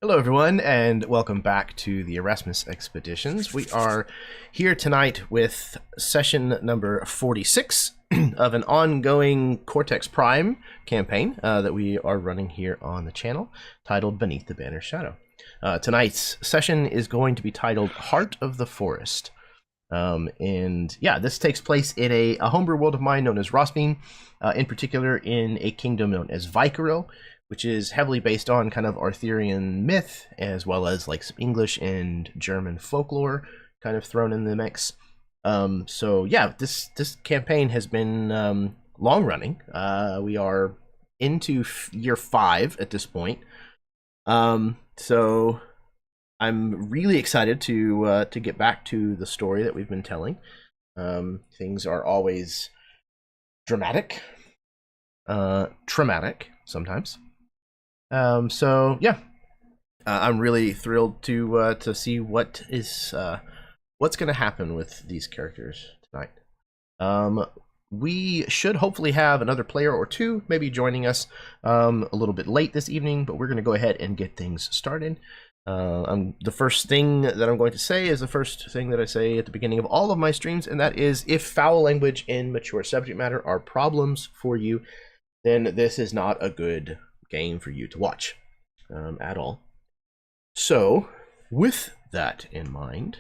Hello, everyone, and welcome back to the Erasmus Expeditions. We are here tonight with session number 46 of an ongoing Cortex Prime campaign that we are running here on the channel, titled Beneath the Banner Shadow. Tonight's session is going to be titled Heart of the Forest. This takes place in a homebrew world of mine known as Rosbine, in particular in a kingdom known as Vykaril, which is heavily based on kind of Arthurian myth, as well as like some English and German folklore kind of thrown in the mix. This campaign has been long running. We are into year 5 at this point. So I'm really excited to get back to the story that we've been telling. Things are always dramatic, traumatic sometimes. I'm really thrilled to see what's going to happen with these characters tonight. We should hopefully have another player or two maybe joining us a little bit late this evening, but we're going to go ahead and get things started. The first thing that I'm going to say is the first thing that I say at the beginning of all of my streams, and that is, if foul language and mature subject matter are problems for you, then this is not a good game for you to watch at all. So, with that in mind,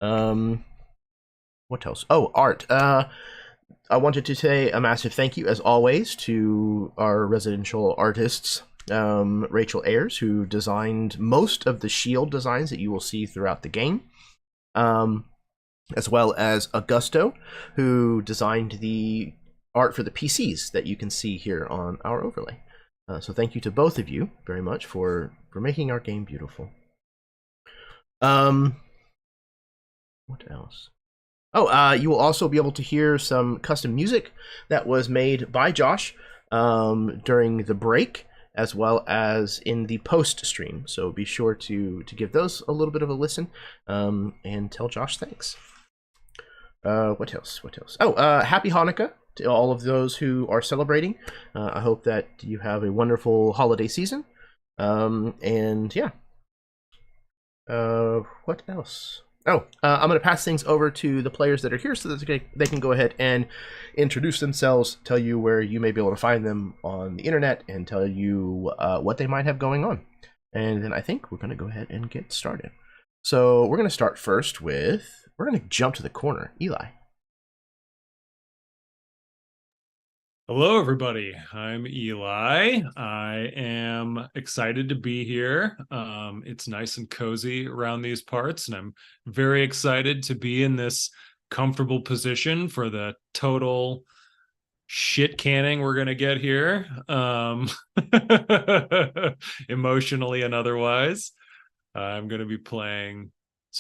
what else? Oh, art. I wanted to say a massive thank you, as always, to our residential artists, Rachel Ayers, who designed most of the shield designs that you will see throughout the game, as well as Augusto, who designed the art for the PCs that you can see here on our overlay. So thank you to both of you very much for making our game beautiful. What else? Oh, you will also be able to hear some custom music that was made by Josh during the break, as well as in the post stream. So be sure to give those a little bit of a listen and tell Josh thanks. What else? Oh, happy Hanukkah to all of those who are celebrating. I hope that you have a wonderful holiday season. What else? Oh, I'm going to pass things over to the players that are here so that they can go ahead and introduce themselves, tell you where you may be able to find them on the internet, and tell you what they might have going on. And then I think we're going to go ahead and get started. So we're going to start first with, we're going to jump to the corner. Eli. Hello, everybody. I'm Eli. I am excited to be here. It's nice and cozy around these parts, and I'm very excited to be in this comfortable position for the total shit canning we're going to get here, emotionally and otherwise. I'm going to be playing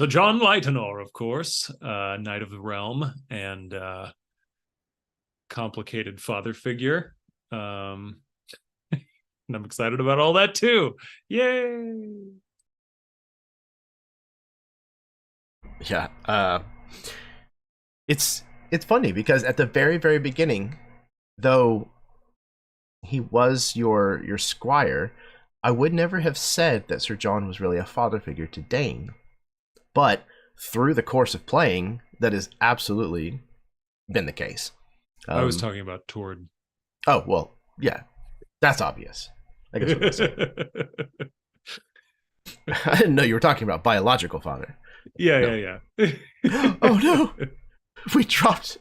John Lightenor, of course, Knight of the Realm, and complicated father figure, and I'm excited about all that too. Yay! Yeah, it's funny because at the very, very beginning, though he was your squire, I would never have said that Sir John was really a father figure to Dane. But through the course of playing, that has absolutely been the case. I was talking about Tord. Oh, well, yeah. That's obvious. I guess what I said. I didn't know you were talking about biological father. Yeah. Oh no! We dropped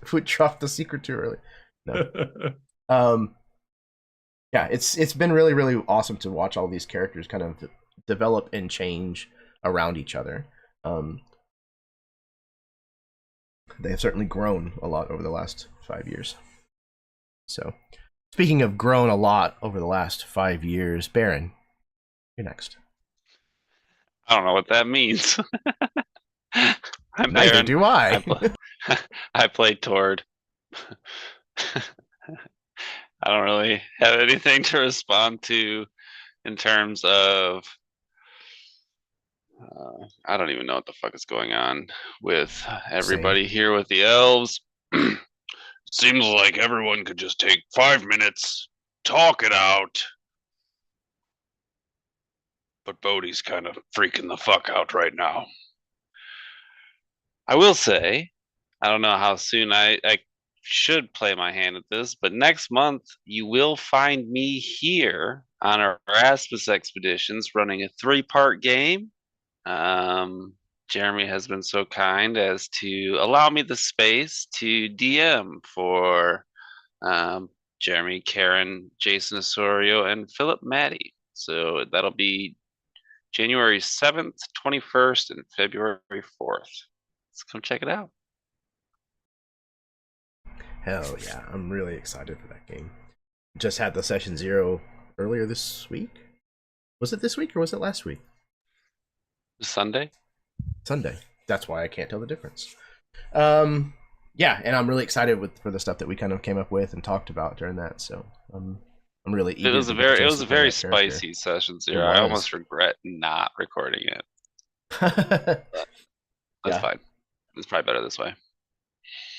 the secret too early. No. Yeah, it's been really, really awesome to watch all these characters kind of develop and change around each other. They have certainly grown a lot over the last 5 years. So, speaking of grown a lot over the last 5 years, Baron, you're next. I don't know what that means. Neither Baron. do I. I played Tord. I don't really have anything to respond to in terms of I don't even know what the fuck is going on with everybody here with the elves. Seems like everyone could just take 5 minutes, talk it out. but Bodhi's kind of freaking the fuck out right now. I will say, I don't know how soon I should play my hand at this, but next month you will find me here on our Erasmus expeditions running a 3-part game. Jeremy has been so kind as to allow me the space to DM for Jeremy, Karen, Jason Osorio, and Philip Maddie. So that'll be January 7th, 21st, and February 4th. Let's come check it out. Hell yeah, I'm really excited for that game. Just had the session 0 earlier this week. Was it this week or was it last week? Sunday. That's why I can't tell the difference. Yeah, and I'm really excited for the stuff that we kind of came up with and talked about during that. So I'm really eager. It was a very spicy session 0. I almost regret not recording it. That's fine. It's probably better this way.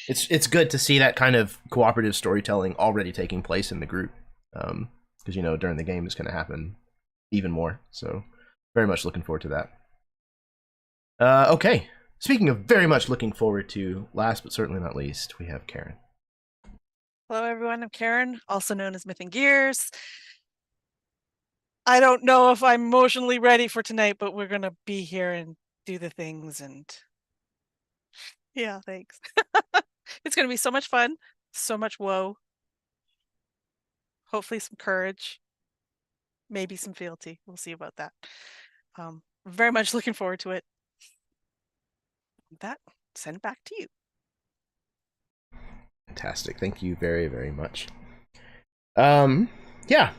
It's good to see that kind of cooperative storytelling already taking place in the group, because during the game it's going to happen even more. So very much looking forward to that. Okay, speaking of very much looking forward to, last but certainly not least, we have Karen. Hello everyone, I'm Karen, also known as Myth and Gears. I don't know if I'm emotionally ready for tonight, but we're gonna be here and do the things, and yeah, thanks. It's gonna be so much fun, so much woe. Hopefully some courage, maybe some fealty. We'll see about that. Very much looking forward to it. With that, send it back to you. Fantastic. Thank you very, very much. Yeah.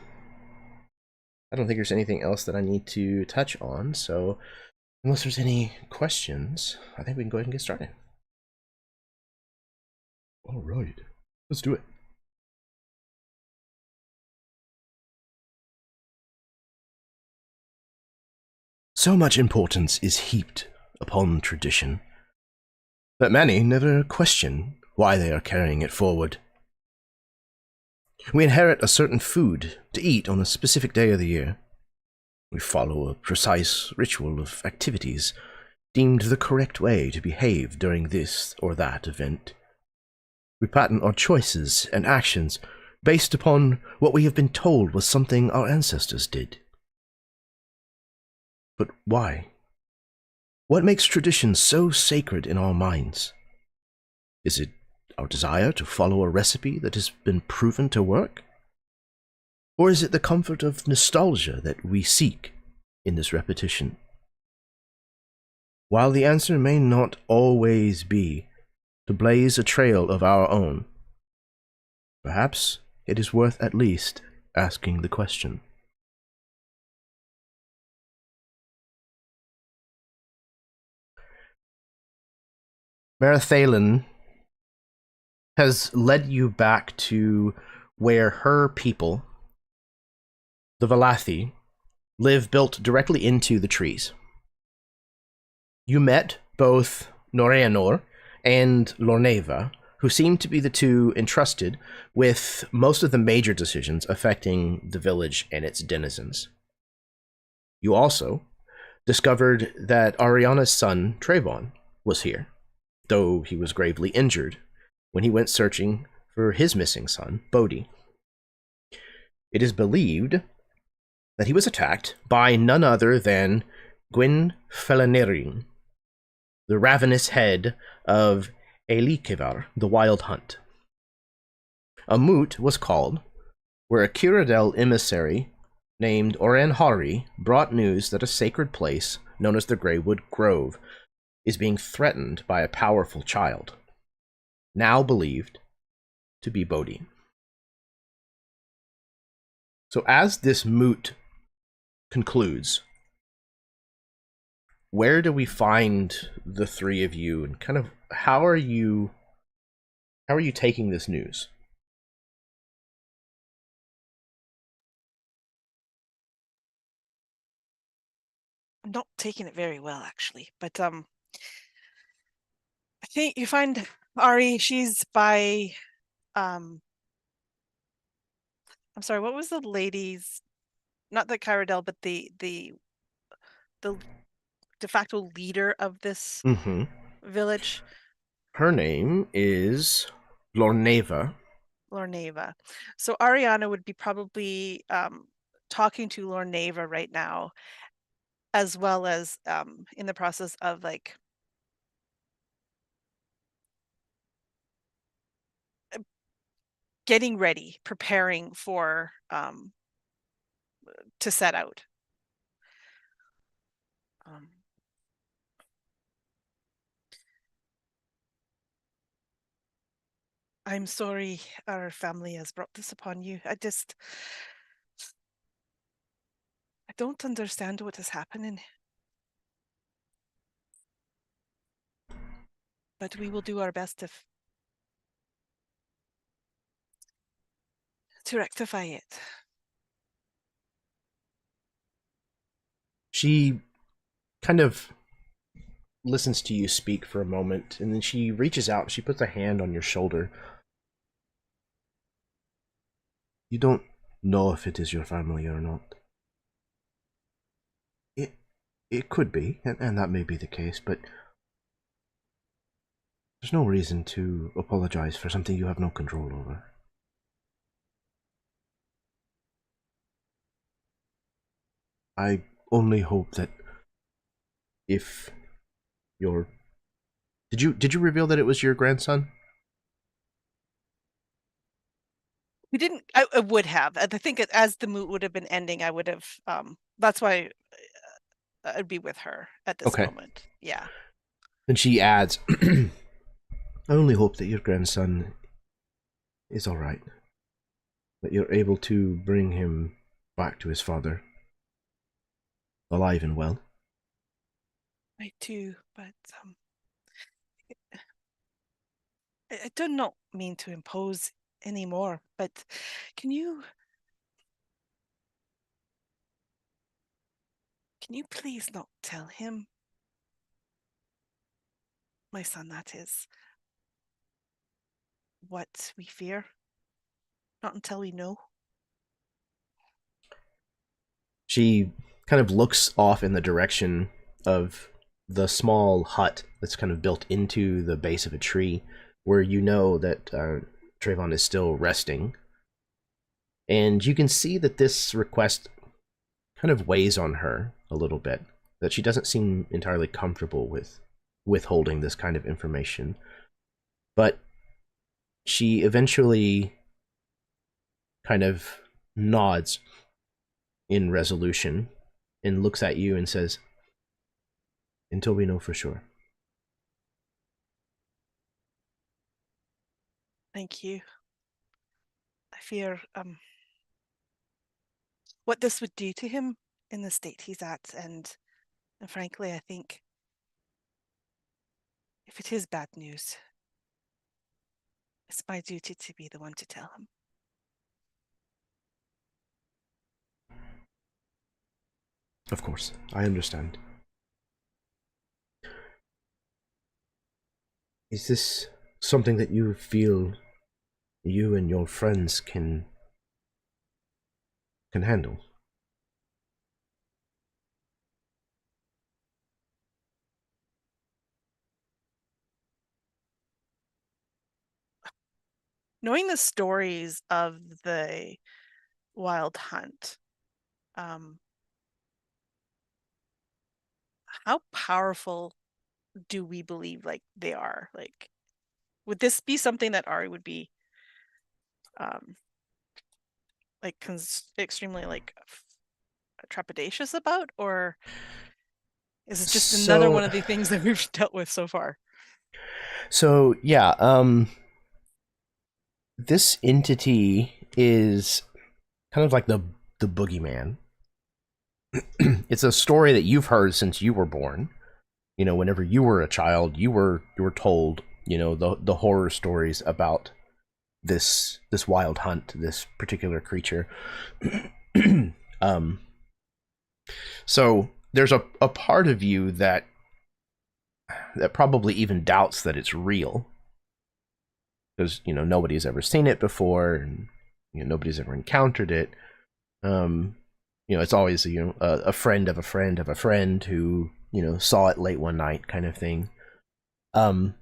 I don't think there's anything else that I need to touch on, so unless there's any questions, I think we can go ahead and get started. All right. Let's do it. So much importance is heaped upon tradition that many never question why they are carrying it forward. We inherit a certain food to eat on a specific day of the year. We follow a precise ritual of activities deemed the correct way to behave during this or that event. We pattern our choices and actions based upon what we have been told was something our ancestors did. But why? What makes tradition so sacred in our minds? Is it our desire to follow a recipe that has been proven to work? Or is it the comfort of nostalgia that we seek in this repetition? While the answer may not always be to blaze a trail of our own, perhaps it is worth at least asking the question. Marathalan has led you back to where her people, the Valathi, live built directly into the trees. You met both Noreanor and Lorneva, who seem to be the two entrusted with most of the major decisions affecting the village and its denizens. You also discovered that Ariana's son, Trayvon, was here, though he was gravely injured when he went searching for his missing son, Bodhi. It is believed that he was attacked by none other than Gwyn Felanirin, the ravenous head of Eilikevar, the Wild Hunt. A moot was called, where a Cyrodiil emissary named Oren Hari brought news that a sacred place known as the Greywood Grove is being threatened by a powerful child, now believed to be Bodhi. So as this moot concludes, where do we find the three of you, and kind of how are you taking this news? I'm not taking it very well, actually, but I think you find Ari, she's by I'm sorry, what was the lady's, not the Cyrodiil, but the the de facto leader of this Mm-hmm. village? Her name is Lorneva. Lorneva. So Ariana would be probably talking to Lorneva right now, as well as in the process of like getting ready, preparing for to set out. I'm sorry our family has brought this upon you. I don't understand what is happening. But we will do our best to rectify it. She kind of listens to you speak for a moment, and then she reaches out and she puts a hand on your shoulder. You don't know if it is your family or not. It could be, and that may be the case, but there's no reason to apologize for something you have no control over. I only hope that if your... Did you reveal that it was your grandson? We didn't. I would have. I think as the moot would have been ending, I would have. That's why I'd be with her at this moment. Yeah. Then she adds, I only hope that your grandson is all right. That you're able to bring him back to his father, alive and well. I do, but I do not mean to impose anymore, but can you please not tell him, my son that is, what we fear? Not until we know. She kind of looks off in the direction of the small hut that's kind of built into the base of a tree, where you know that Trayvon is still resting. And you can see that this request kind of weighs on her a little bit, that she doesn't seem entirely comfortable with withholding this kind of information. But she eventually kind of nods in resolution and looks at you and says, until we know for sure. Thank you. I fear what this would do to him in the state he's at, and frankly, I think if it is bad news, it's my duty to be the one to tell him. Of course, I understand. Is this something that you feel you and your friends can handle? Knowing the stories of the wild hunt, how powerful do we believe like they are? Like, would this be something that Ari would be like extremely like trepidatious about, or is it just another one of the things that we've dealt with so far? So yeah, this entity is kind of like the boogeyman. It's a story that you've heard since you were born. You know, whenever you were a child, you were told, you know, the horror stories about this wild hunt, this particular creature. So there's a part of you that probably even doubts that it's real, because, you know, nobody's ever seen it before, and, you know, nobody's ever encountered it. it's always a friend of a friend of a friend who saw it late one night kind of thing. But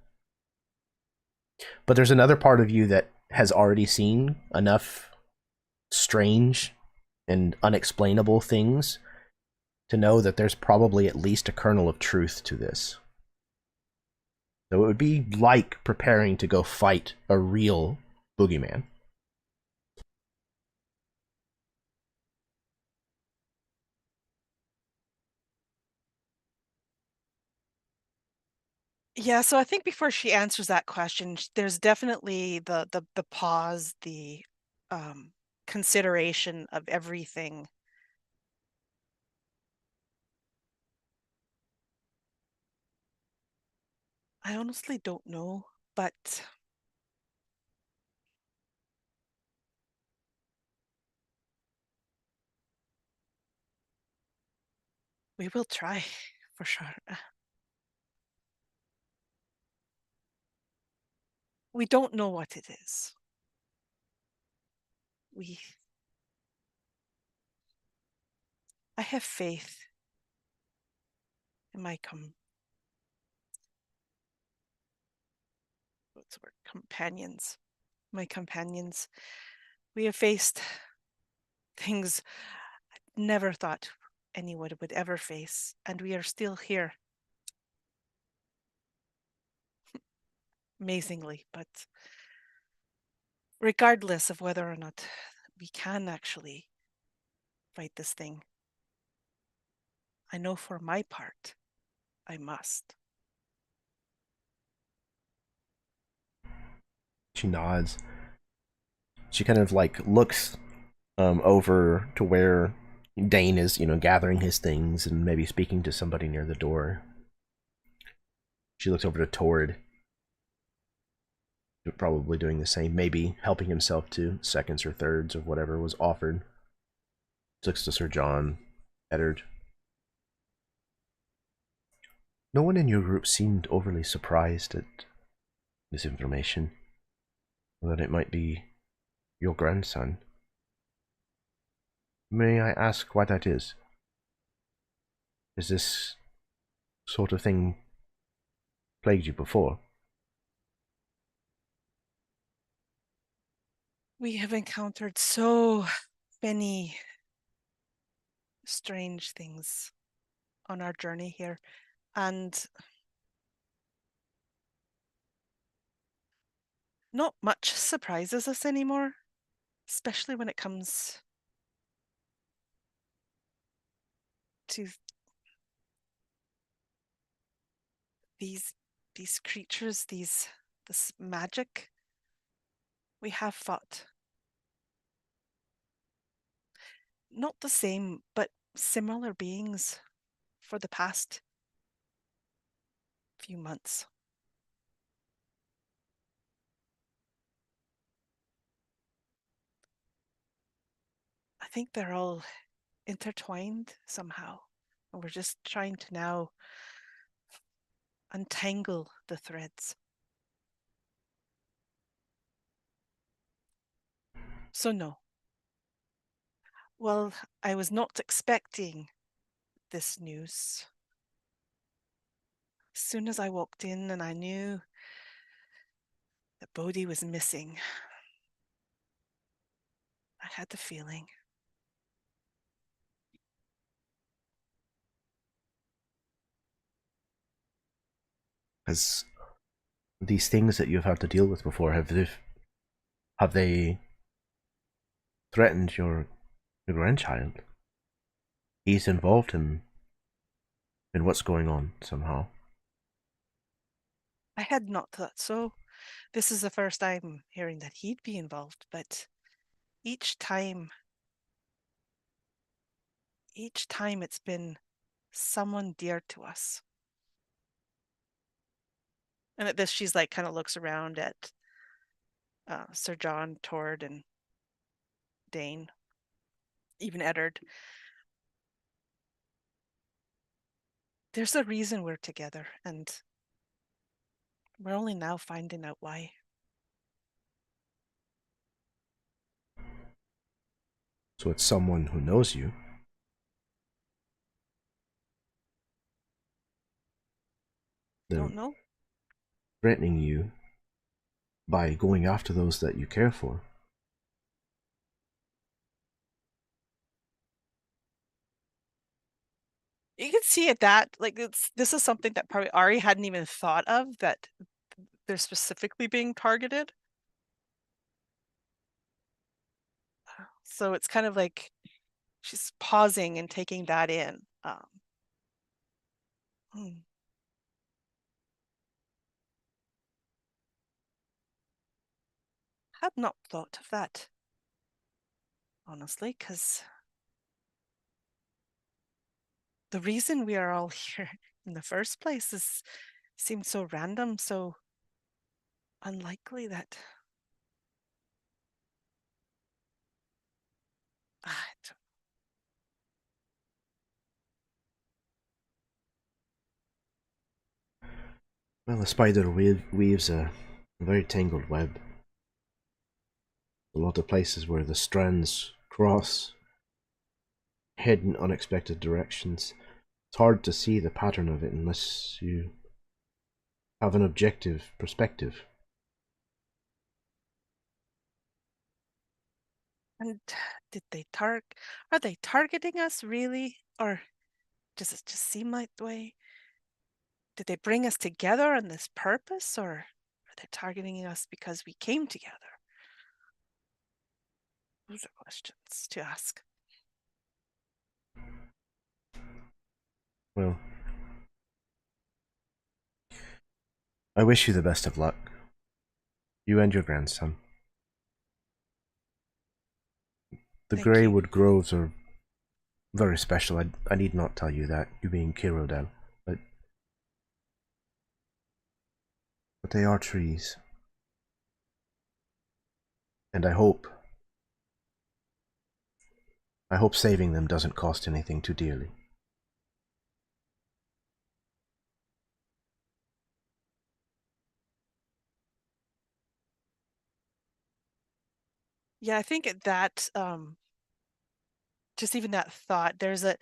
there's another part of you that has already seen enough strange and unexplainable things to know that there's probably at least a kernel of truth to this. So it would be like preparing to go fight a real boogeyman. Yeah, so I think before she answers that question, there's definitely the pause, the consideration of everything. I honestly don't know, but we will try for sure. We don't know what it is. I have faith in my companions. My companions. We have faced things I never thought anyone would ever face, and we are still here. Amazingly, but regardless of whether or not we can actually fight this thing, I know for my part, I must. She nods. She kind of looks over to where Dane is, gathering his things and maybe speaking to somebody near the door. She looks over to Tord, probably doing the same, maybe helping himself to seconds or thirds of whatever was offered. She looks to Sir John, Eddard. No one in your group seemed overly surprised at this information, that it might be your grandson. May I ask why that is? Has this sort of thing plagued you before? We have encountered so many strange things on our journey here, and not much surprises us anymore, especially when it comes to these creatures, this magic. We have fought not the same, but similar beings for the past few months. I think they're all intertwined somehow, and we're just trying to now untangle the threads. So no. Well, I was not expecting this news. As soon as I walked in and I knew that Bodhi was missing, I had the feeling. Has these things that you've had to deal with before, have they threatened your grandchild? He's involved in what's going on somehow. I had not thought so. This is the first time hearing that he'd be involved, but each time it's been someone dear to us. And at this, she's kind of looks around at Sir John, Tord, and Dane, even Eddard. There's a reason we're together, and we're only now finding out why. So it's someone who knows you. Don't know. threatening you by going after those that you care for. You can see it that like this is something that probably Ari hadn't even thought of, that they're specifically being targeted. So it's kind of like she's pausing and taking that in. Had not thought of that, honestly, because the reason we are all here in the first place seems so random, so unlikely that I don't- Well, a spider weaves a very tangled web. A lot of places where the strands cross, head in unexpected directions. It's hard to see the pattern of it unless you have an objective perspective. And are they targeting us really? Or does it just seem like the way? Did they bring us together on this purpose, or are they targeting us because we came together? Those are questions to ask. Well, I wish you the best of luck. You and your grandson. The Thank you. Greywood Groves are very special. I need not tell you that, you being Kirodel, but they are trees. And I hope saving them doesn't cost anything too dearly. Yeah, I think that just even that thought, there's as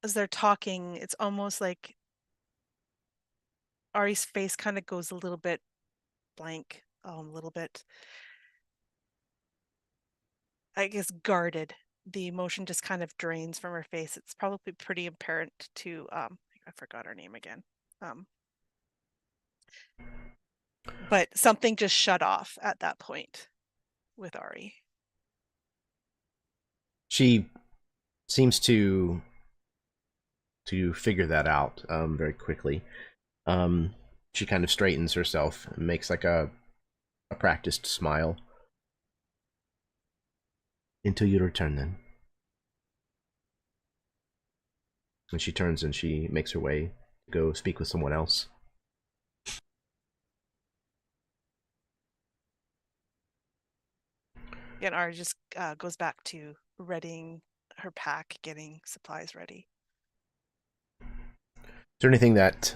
they're talking, it's almost like Ari's face kind of goes a little bit blank, a little bit, I guess, guarded. The emotion just kind of drains from her face. It's probably pretty apparent to I forgot her name again. But something just shut off at that point with Ari. She seems to figure that out very quickly. She kind of straightens herself and makes like a practiced smile. Until you return, then. And she turns and she makes her way to go speak with someone else. And Ari just goes back to readying her pack, getting supplies ready. Is there anything that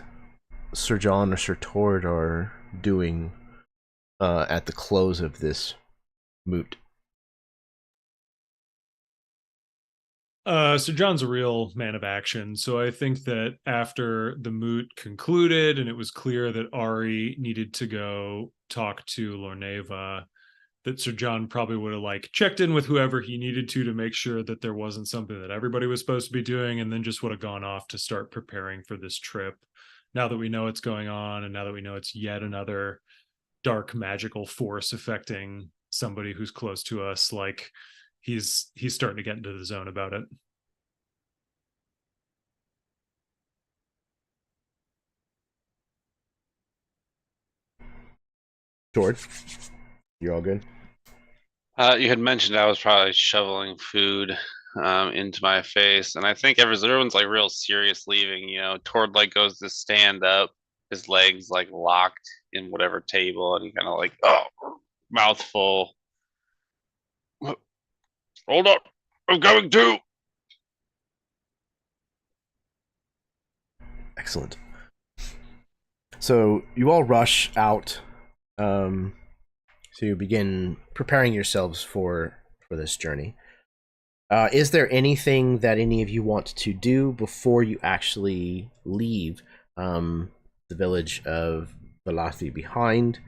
Sir John or Sir Tord are doing at the close of this moot? So John's a real man of action. So I think that after the moot concluded and it was clear that Ari needed to go talk to Lorneva, that Sir John probably would have like checked in with whoever he needed to make sure that there wasn't something that everybody was supposed to be doing, and then just would have gone off to start preparing for this trip. Now that we know what's going on, and now that we know it's yet another dark magical force affecting somebody who's close to us, like he's starting to get into the zone about it. Tord, you're all good? You had mentioned I was probably shoveling food into my face, and I think everyone's like real serious leaving. You know, Tord like goes to stand up, his legs like locked in whatever table, and he kind of like, oh, mouthful. Hold up, I'm going too. Excellent. So you all rush out to begin preparing yourselves for this journey. Is there anything that any of you want to do before you actually leave the village of Valathi behind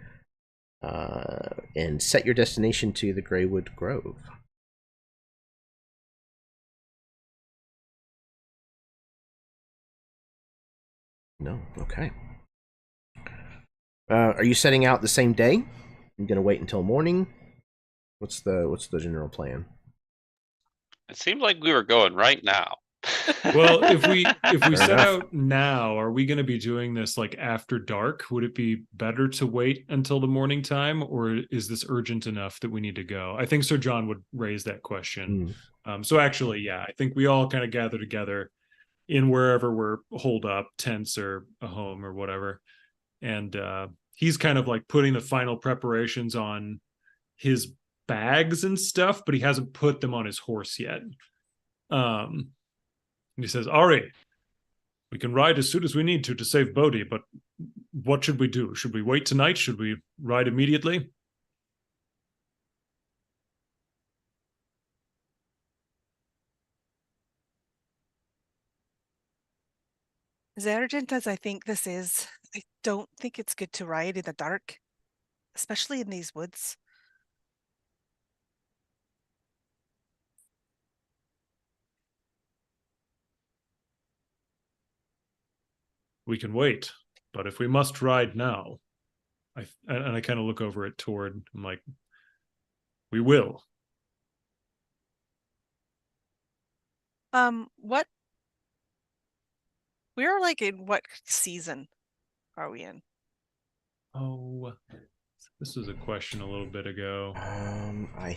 and set your destination to the Greywood Grove? No. Okay. Are you setting out the same day? You gonna wait until morning? What's the general plan? It seemed like we were going right now. Well, if we Fair set enough. out now, are we going to be doing this like after dark? Would it be better to wait until the morning time, or is this urgent enough that we need to go? I think Sir John would raise that question. So actually, yeah, I think we all kind of gather together in wherever we're holed up, tents or a home or whatever, and he's kind of like putting the final preparations on his bags and stuff, but he hasn't put them on his horse yet. And he says, Ari, we can ride as soon as we need to save Bodhi, but what should we do? Should we wait tonight? Should we ride immediately? As urgent as I think this is, I don't think it's good to ride in the dark, especially in these woods. We can wait, but if we must ride now, I kind of look over at Tord. I'm like, we will. What? We're like in what season are we in? Oh, this was a question a little bit ago. I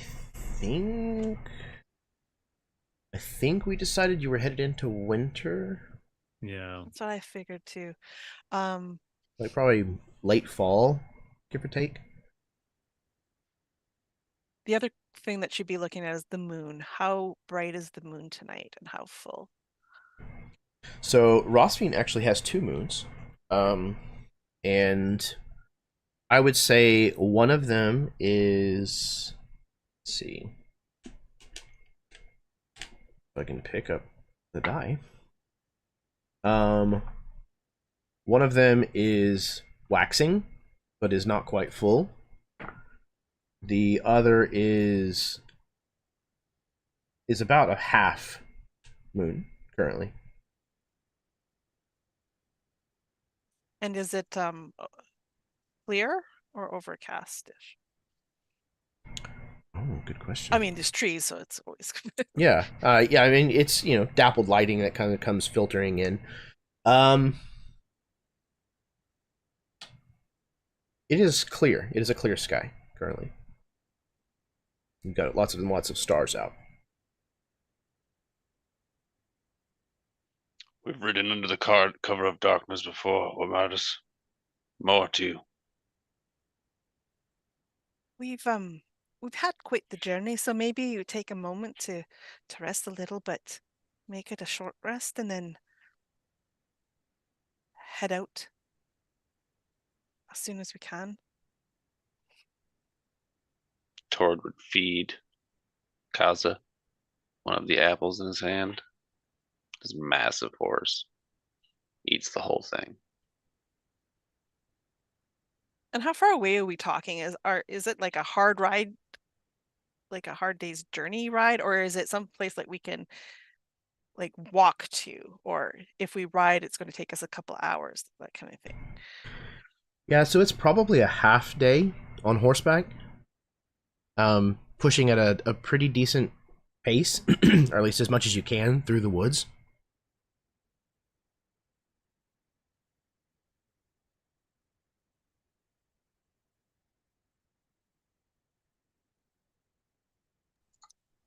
think we decided you were headed into winter. Yeah. That's what I figured too. Like probably late fall, give or take. The other thing that she'd be looking at is the moon. How bright is the moon tonight and how full? So Rosfine actually has 2 moons. And I would say one of them is, let's see if I can pick up the die. One of them is waxing, but is not quite full. The other is about a half moon currently. And is it clear or overcastish? Oh, good question. I mean, there's trees, so it's always Yeah. Yeah, I mean, it's, dappled lighting that kind of comes filtering in. It is clear. It is a clear sky currently. You've got lots of stars out. We've ridden under the cover of darkness before. What matters? More too. we've had quite the journey, so maybe you take a moment to rest a little, but make it a short rest and then head out as soon as we can. Tord would feed Kaza one of the apples in his hand. This massive horse eats the whole thing. And how far away are we talking? Is it like a hard ride, like a hard day's journey ride, or is it someplace like we can like walk to, or if we ride it's going to take us a couple hours, that kind of thing? Yeah, so it's probably a half day on horseback. Pushing at a pretty decent pace, or at least as much as you can through the woods.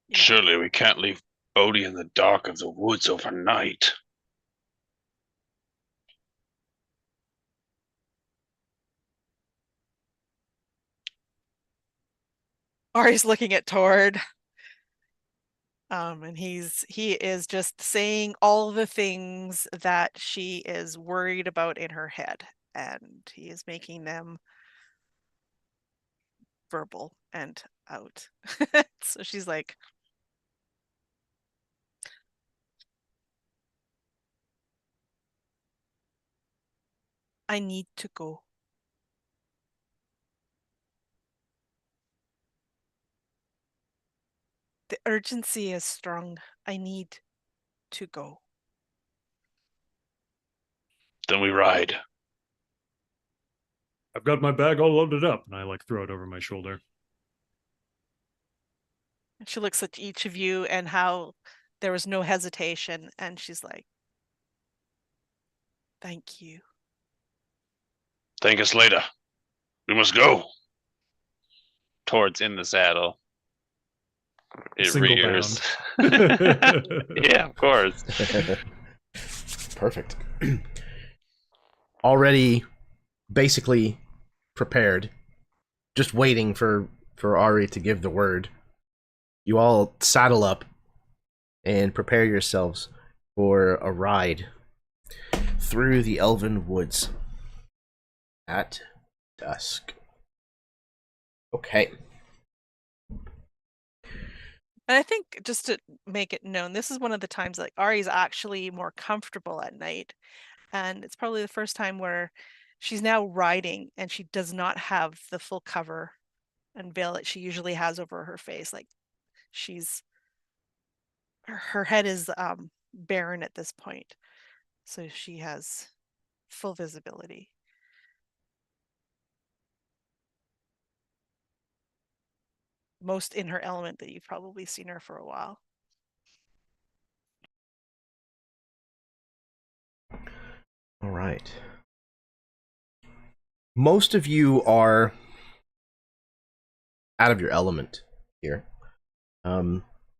Yeah. Surely we can't leave Bodhi in the dark of the woods overnight. Ari's looking at Tord. And he is just saying all the things that she is worried about in her head, and he is making them verbal and out. So she's like, I need to go. The urgency is strong. I need to go. Then we ride. I've got my bag all loaded up, and I like throw it over my shoulder. And she looks at each of you and how there was no hesitation, and she's like, thank you. Thank us later. We must go. Towards in the saddle. It Single rears. bound. Yeah, of course. Perfect. Already basically prepared, just waiting for Ari to give the word. You all saddle up and prepare yourselves for a ride through the elven woods at dusk. Okay. And I think just to make it known, this is one of the times like Ari's actually more comfortable at night. And it's probably the first time where she's now riding and she does not have the full cover and veil that she usually has over her face. Like her head is barren at this point. So she has full visibility. Most in her element that you've probably seen her for a while. All right. Most of you are out of your element here.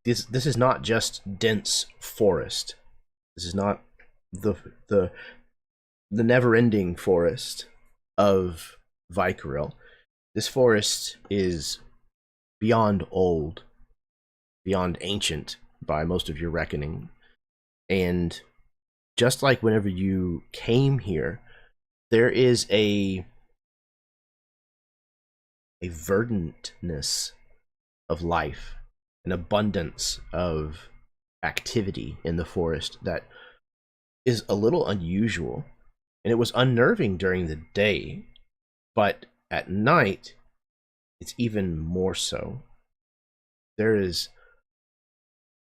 This is not just dense forest. This is not the never-ending forest of Vykaril. This forest is beyond old, beyond ancient by most of your reckoning, and just like whenever you came here, there is a verdantness of life, an abundance of activity in the forest that is a little unusual, and it was unnerving during the day, but at night it's even more so. There is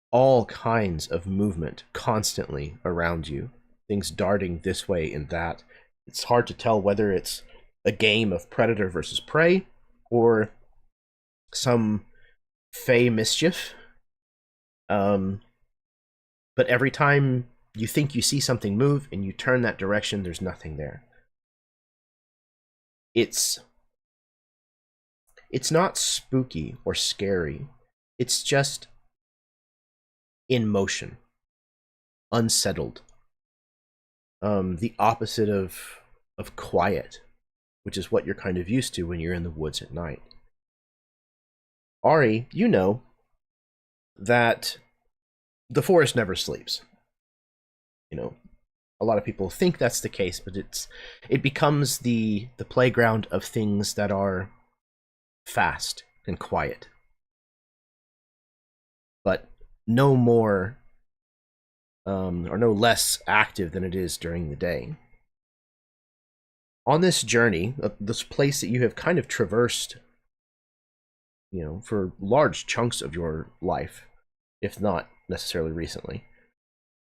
all kinds of movement constantly around you, things darting this way and that. It's hard to tell whether it's a game of predator versus prey or some fey mischief. But every time you think you see something move and you turn that direction, there's nothing there. It's not spooky or scary. It's just in motion, unsettled. The opposite of quiet, which is what you're kind of used to when you're in the woods at night. Ari, you know that the forest never sleeps. You know, a lot of people think that's the case, but it becomes the playground of things that are fast and quiet, but no more or no less active than it is during the day. On this journey, this place that you have kind of traversed, you know, for large chunks of your life, if not necessarily recently,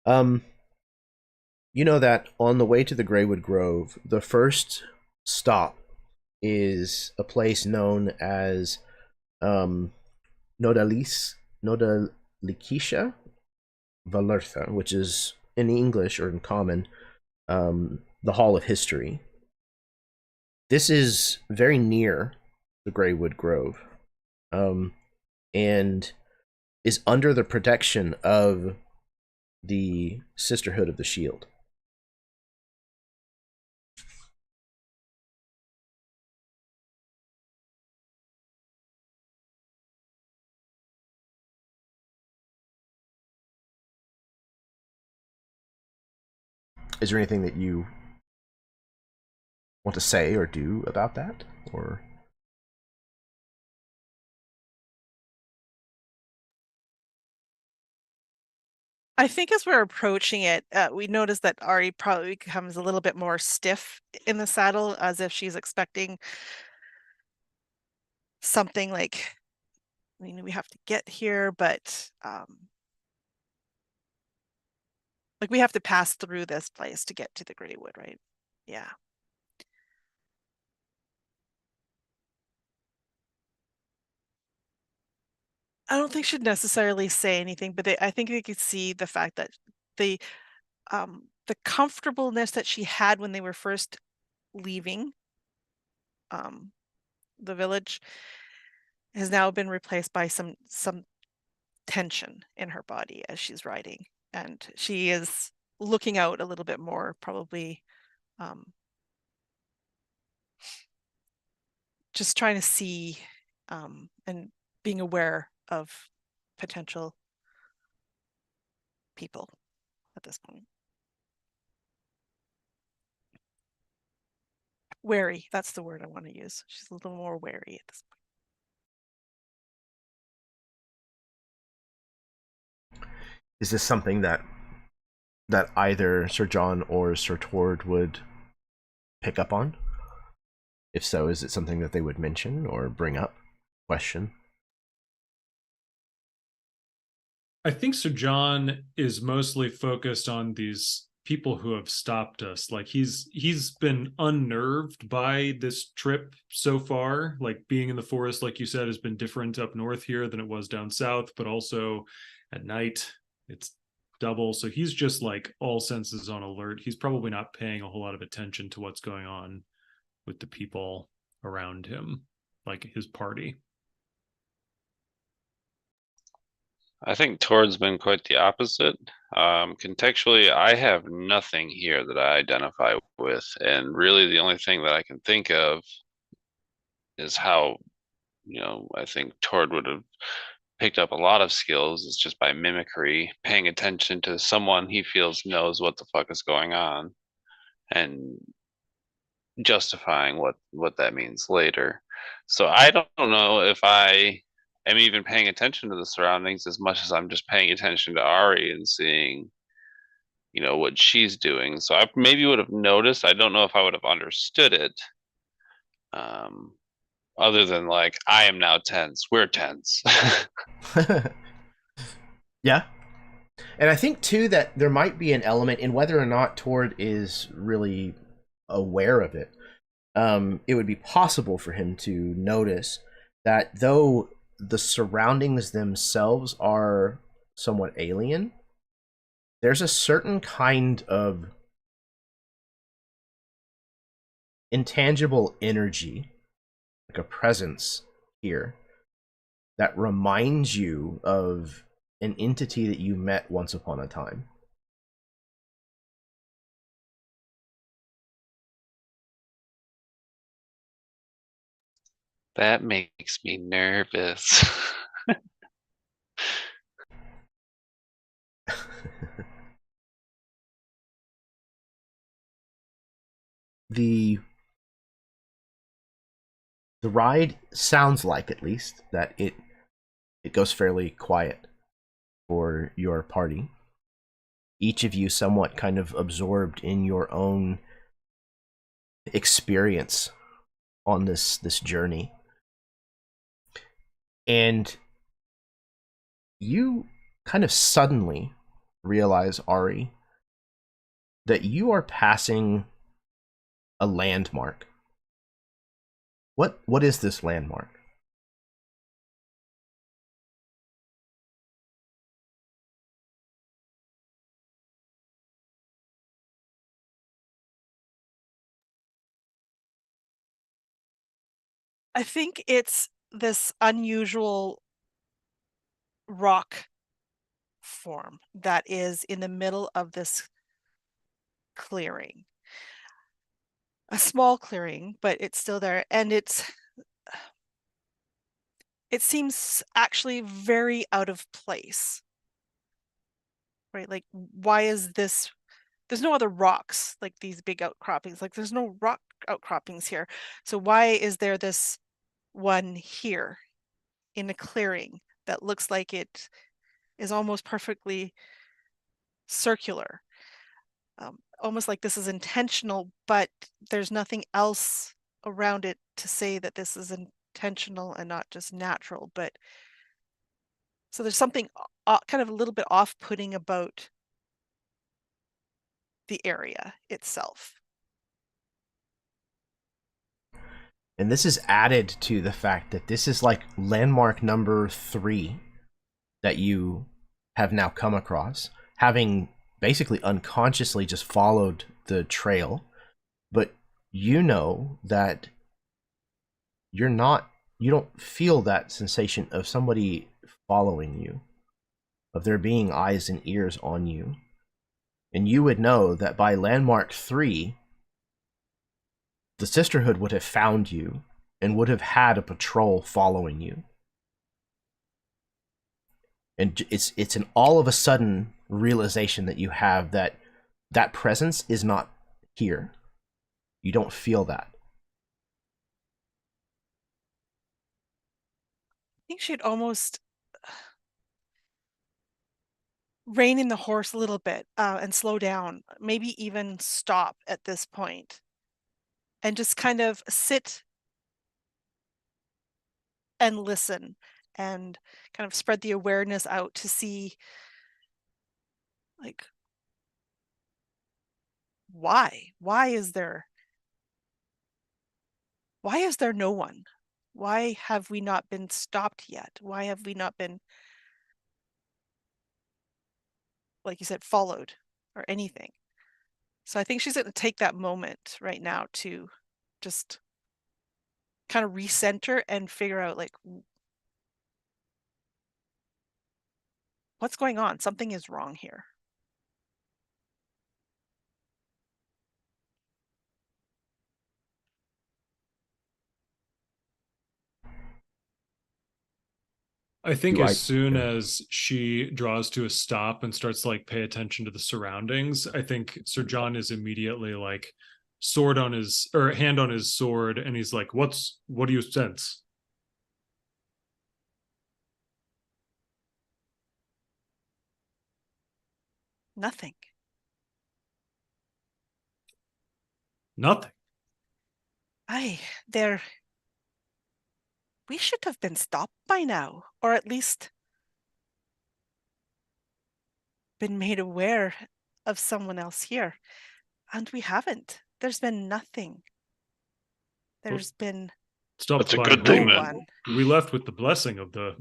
you know that on the way to the Greywood Grove, the first stop is a place known as Nodaliscia Valertha, which is in English or in common, the Hall of History. This is very near the Greywood Grove, and is under the protection of the Sisterhood of the Shield. Is there anything that you want to say or do about that, or? I think as we're approaching it, we notice that Ari probably becomes a little bit more stiff in the saddle, as if she's expecting something like, I mean, we have to get here, but like we have to pass through this place to get to the Greywood, right? Yeah. I don't think she'd necessarily say anything, but I think they could see the fact that the comfortableness that she had when they were first leaving the village has now been replaced by some tension in her body as she's riding, and she is looking out a little bit more, probably just trying to see and being aware of potential people at this point. Wary, that's the word I want to use. She's a little more wary at this point. Is this something that either Sir John or Sir Tord would pick up on? If so, is it something that they would mention or bring up? Question. I think Sir John is mostly focused on these people who have stopped us. Like he's been unnerved by this trip so far. Like being in the forest, like you said, has been different up north here than it was down south, but also at night it's double. So he's just like all senses on alert. He's probably not paying a whole lot of attention to what's going on with the people around him, like his party. I think Tord's been quite the opposite. Contextually, I have nothing here that I identify with, and really the only thing that I can think of is how, I think Tord would have picked up a lot of skills is just by mimicry, paying attention to someone he feels knows what the fuck is going on, and justifying what that means later. So I don't know if I am even paying attention to the surroundings as much as I'm just paying attention to Ari and seeing, what she's doing. So I maybe would have noticed. I don't know if I would have understood it. Other than like, I am now tense. We're tense. Yeah. And I think too that there might be an element in whether or not Tord is really aware of it. It would be possible for him to notice that though the surroundings themselves are somewhat alien, there's a certain kind of intangible energy, like a presence here, that reminds you of an entity that you met once upon a time. That makes me nervous. The ride sounds like, at least, that it goes fairly quiet for your party. Each of you somewhat kind of absorbed in your own experience on this journey. And you kind of suddenly realize, Ari, that you are passing a landmark. What is this landmark? I think it's this unusual rock form that is in the middle of this clearing. A small clearing, but it's still there, and it seems actually very out of place. Right? Like, why is this? There's no other rocks like these big outcroppings. Like, there's no rock outcroppings here. So why is there this one here in a clearing that looks like it is almost perfectly circular. Almost like this is intentional, but there's nothing else around it to say that this is intentional and not just natural. But so there's something kind of a little bit off-putting about the area itself. And this is added to the fact that this is like landmark number 3 that you have now come across, having basically unconsciously just followed the trail. But you know that you don't feel that sensation of somebody following you, of there being eyes and ears on you. And you would know that by landmark 3, the Sisterhood would have found you and would have had a patrol following you. And it's an all of a sudden realization that you have that that presence is not here. You don't feel that. I think she'd almost rein in the horse a little bit and slow down, maybe even stop at this point, and just kind of sit and listen and kind of spread the awareness out to see, like, why is there no one? Why have we not been stopped yet? Why have we not been, like you said, followed or anything? So I think she's going to take that moment right now to just kind of recenter and figure out, like, what's going on? Something is wrong here. I think Do as I- soon yeah. as she draws to a stop and starts to like pay attention to the surroundings, I think Sir John is immediately like sword on his or hand on his sword, and he's like, what do you sense? Nothing. Nothing. We should have been stopped by now, or at least been made aware of someone else here. And we haven't. There's been nothing. There's been Stop That's a by good no thing, then. one. We left with the blessing of the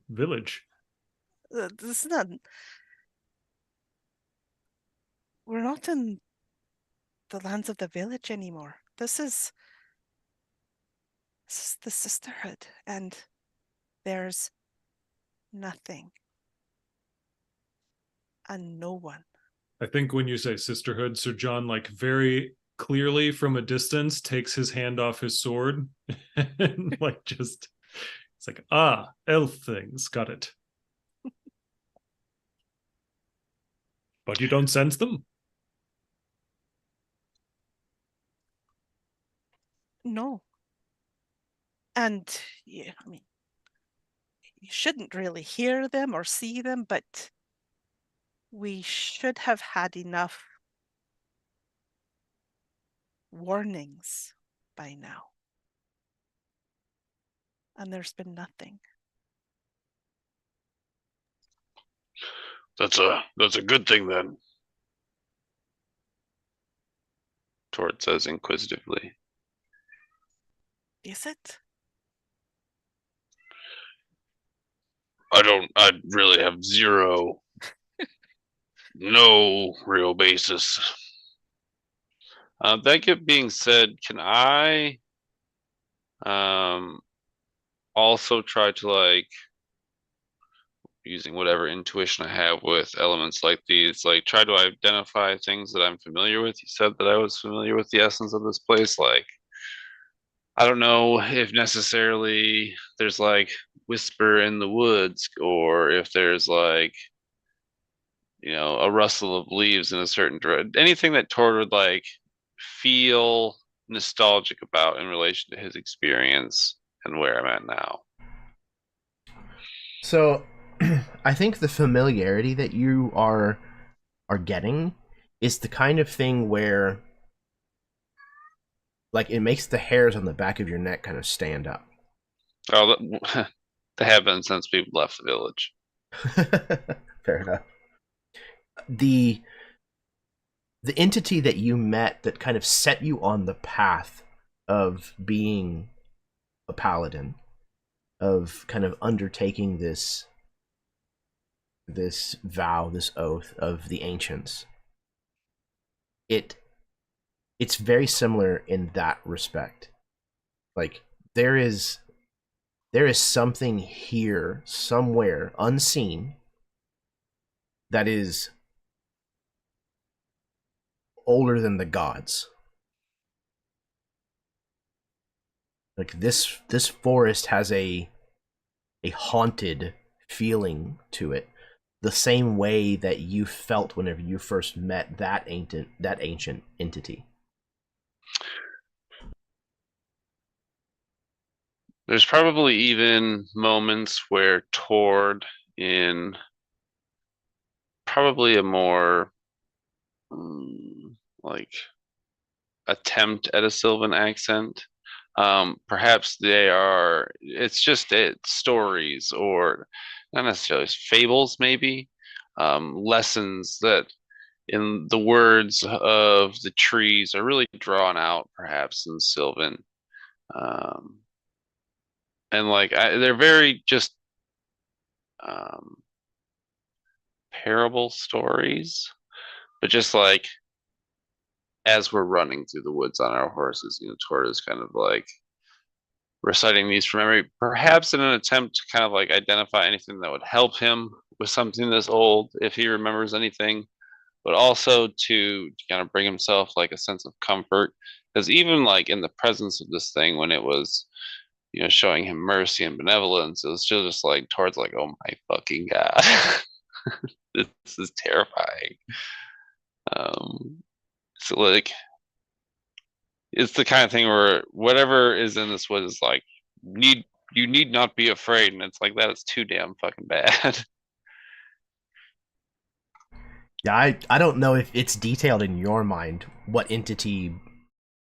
village. This is not. We're not in the lands of the village anymore. This is the Sisterhood, and there's nothing and no one. I think when you say sisterhood, Sir John, like very clearly from a distance, takes his hand off his sword and like just, it's like, elf things, got it. But you don't sense them? No. And yeah, I mean, you shouldn't really hear them or see them, but we should have had enough warnings by now. And there's been nothing. That's a good thing then. Tort says inquisitively. Is it? I really have no real basis. That being said, can I also try to, like, using whatever intuition I have with elements like these, like try to identify things that I'm familiar with? You said that I was familiar with the essence of this place. Like, I don't know if necessarily there's like whisper in the woods, or if there's like, a rustle of leaves in a certain direction. Anything that Tord would like feel nostalgic about in relation to his experience and where I'm at now. So I think the familiarity that you are are getting is the kind of thing where, like, it makes the hairs on the back of your neck kind of stand up. Oh, they have been since people left the village. Fair enough. The entity that you met that kind of set you on the path of being a paladin, of kind of undertaking this vow, this oath of the ancients, it's very similar in that respect. Like, there is something here somewhere unseen that is older than the gods. Like, this forest has a haunted feeling to it, the same way that you felt whenever you first met that ancient entity. There's probably even moments where Tord, in probably a more like attempt at a Sylvan accent, perhaps it's stories, or not necessarily fables, maybe lessons that in the words of the trees are really drawn out perhaps in Sylvan. And like they're very just parable stories, but just like as we're running through the woods on our horses, Tord is kind of like reciting these from memory, perhaps in an attempt to kind of like identify anything that would help him with something this old, if he remembers anything, but also to kind of bring himself like a sense of comfort. Because even like in the presence of this thing, when it was, showing him mercy and benevolence, it was still just like Tord's like, oh my fucking god, this is terrifying. So like, it's the kind of thing where whatever is in this woods is like, you need not be afraid, and it's like, that is too damn fucking bad. Yeah, I don't know if it's detailed in your mind what entity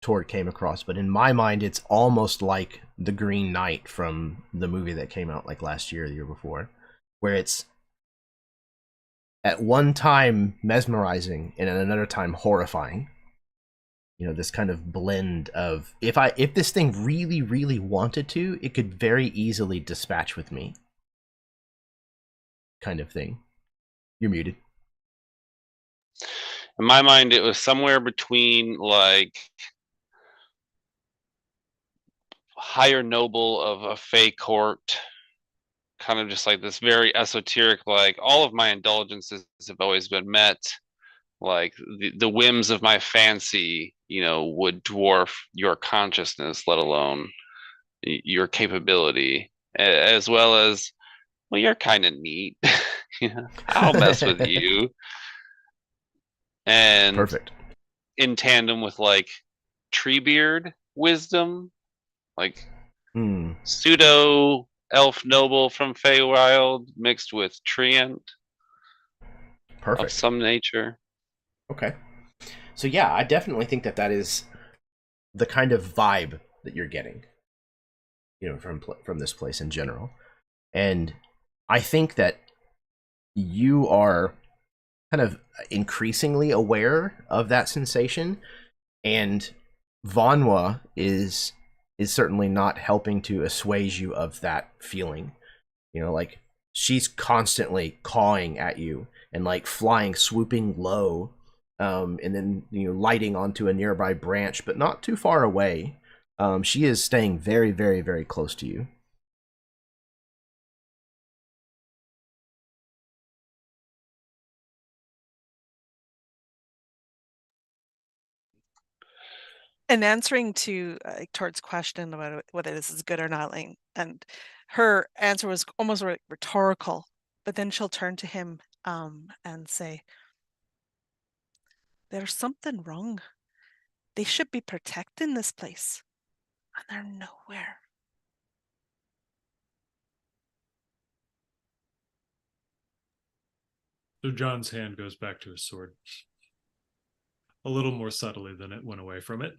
Tord came across, but in my mind, it's almost like the Green Knight from the movie that came out like last year or the year before, where it's at one time mesmerizing and at another time horrifying. This kind of blend of, if this thing really, really wanted to, it could very easily dispatch with me, kind of thing. You're muted. In my mind, it was somewhere between like higher noble of a fey court, kind of just like this very esoteric, like all of my indulgences have always been met, like the whims of my fancy, would dwarf your consciousness, let alone your capability, as well as, well, you're kind of neat. I'll mess with you. And Perfect. In tandem with like Treebeard wisdom, like pseudo elf noble from Feywild mixed with treant Perfect. of some nature. Okay. So yeah, I definitely think that is the kind of vibe that you're getting, from this place in general. And I think that you are kind of increasingly aware of that sensation, and Vanwa is certainly not helping to assuage you of that feeling. Like, she's constantly cawing at you and like flying, swooping low, and then lighting onto a nearby branch, but not too far away. She is staying very, very, very close to you. And answering to Tord's question about whether this is good or not, and her answer was almost rhetorical, but then she'll turn to him and say, "There's something wrong. They should be protecting this place, and they're nowhere." So John's hand goes back to his sword. A little more subtly than it went away from it.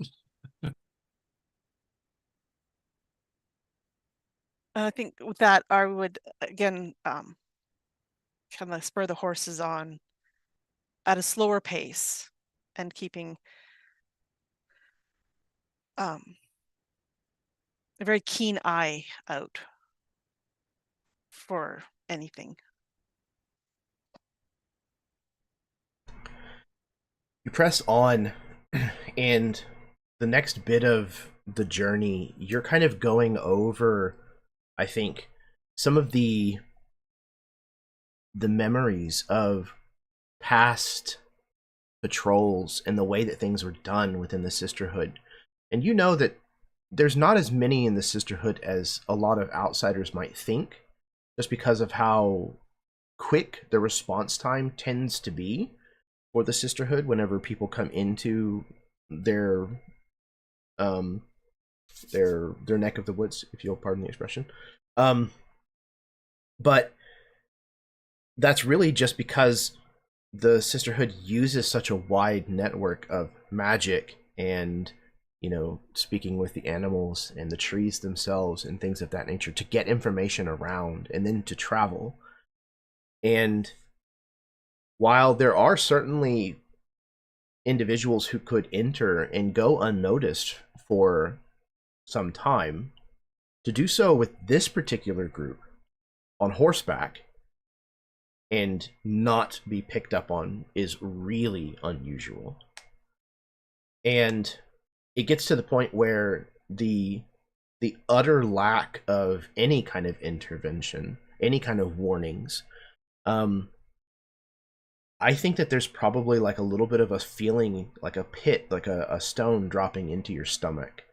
I think with that, I would again kind of spur the horses on at a slower pace and keeping a very keen eye out for anything. You press on, and the next bit of the journey, you're kind of going over, I think, some of the memories of past patrols and the way that things were done within the Sisterhood. And you know that there's not as many in the Sisterhood as a lot of outsiders might think, just because of how quick the response time tends to be for the Sisterhood whenever people come into their neck of the woods, if you'll pardon the expression. But that's really just because the Sisterhood uses such a wide network of magic and, you know, speaking with the animals and the trees themselves and things of that nature to get information around and then to travel. And while there are certainly individuals who could enter and go unnoticed for some time, to do so with this particular group on horseback and not be picked up on is really unusual. And it gets to the point where the utter lack of any kind of intervention, any kind of warnings, I think that there's probably like a little bit of a feeling like a pit, like a stone dropping into your stomach.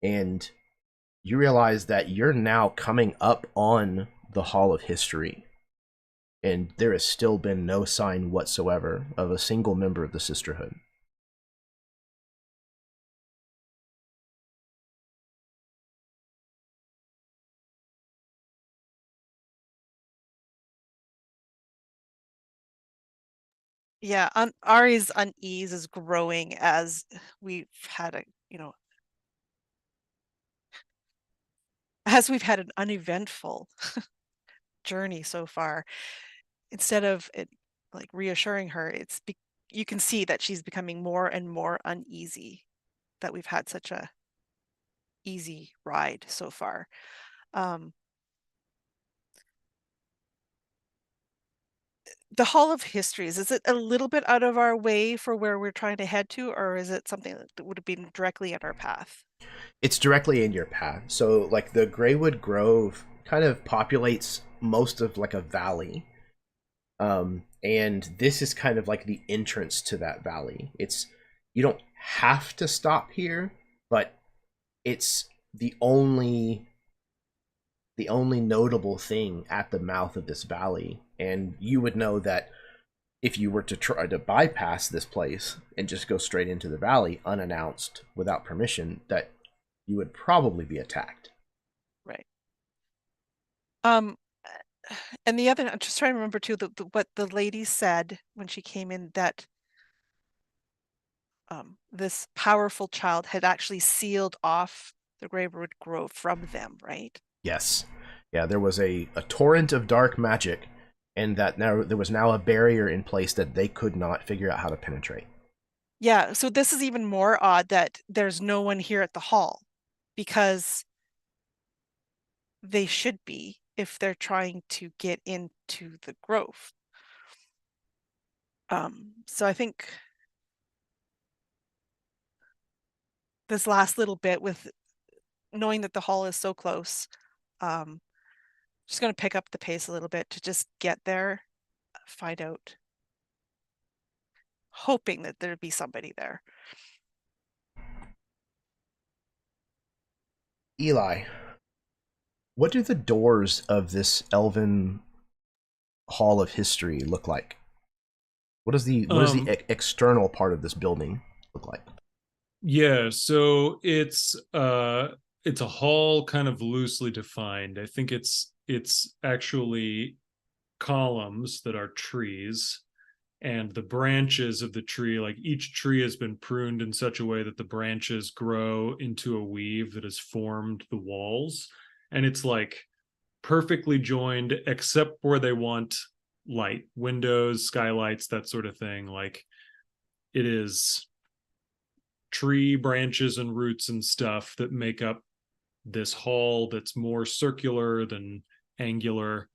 And you realize that you're now coming up on the Hall of History. And there has still been no sign whatsoever of a single member of the Sisterhood. Yeah, Ari's unease is growing as we've had a, as we've had an uneventful journey so far. Instead of it like reassuring her, you can see that she's becoming more and more uneasy that we've had such a easy ride so far. The Hall of Histories, is it a little bit out of our way for where we're trying to head to, or is it something that would have been directly in our path? It's directly in your path. So like the Greywood Grove kind of populates most of like a valley. And this is kind of like the entrance to that valley. You don't have to stop here, but it's the only notable thing at the mouth of this valley. And you would know that if you were to try to bypass this place and just go straight into the valley unannounced without permission, that you would probably be attacked. Right. And the other, I'm just trying to remember too, what the lady said when she came in, that this powerful child had actually sealed off the Greywood Grove from them, right? Yes. Yeah, there was a torrent of dark magic, and that now there was now a barrier in place that they could not figure out how to penetrate. Yeah, so this is even more odd that there's no one here at the hall, because they should be if they're trying to get into the grove. So I think this last little bit with knowing that the hall is so close, just going to pick up the pace a little bit to just get there, find out, hoping that there'd be somebody there. Eli, what do the doors of this elven Hall of History look like? What is the external part of this building look like? Yeah, so it's a hall kind of loosely defined. I think it's actually columns that are trees, and the branches of the tree, like each tree has been pruned in such a way that the branches grow into a weave that has formed the walls. And it's like perfectly joined, except where they want light, windows, skylights, that sort of thing. Like it is tree branches and roots and stuff that make up this hall that's more circular than angular.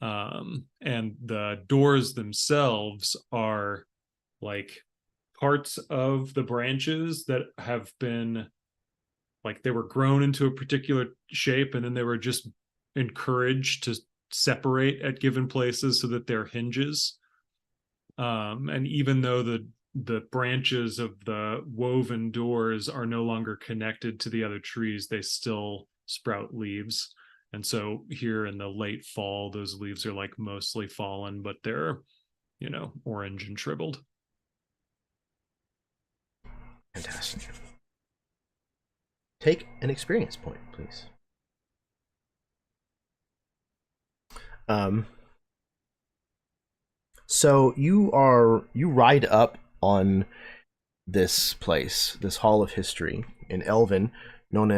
And the doors themselves are like parts of the branches that have been, like, they were grown into a particular shape and then they were just encouraged to separate at given places so that they're hinges. And even though the branches of the woven doors are no longer connected to the other trees, they still sprout leaves. And so here in the late fall, those leaves are like mostly fallen, but they're, you know, orange and shriveled. Fantastic. Take an experience point, please. So you ride up on this place, this Hall of History in Elven, known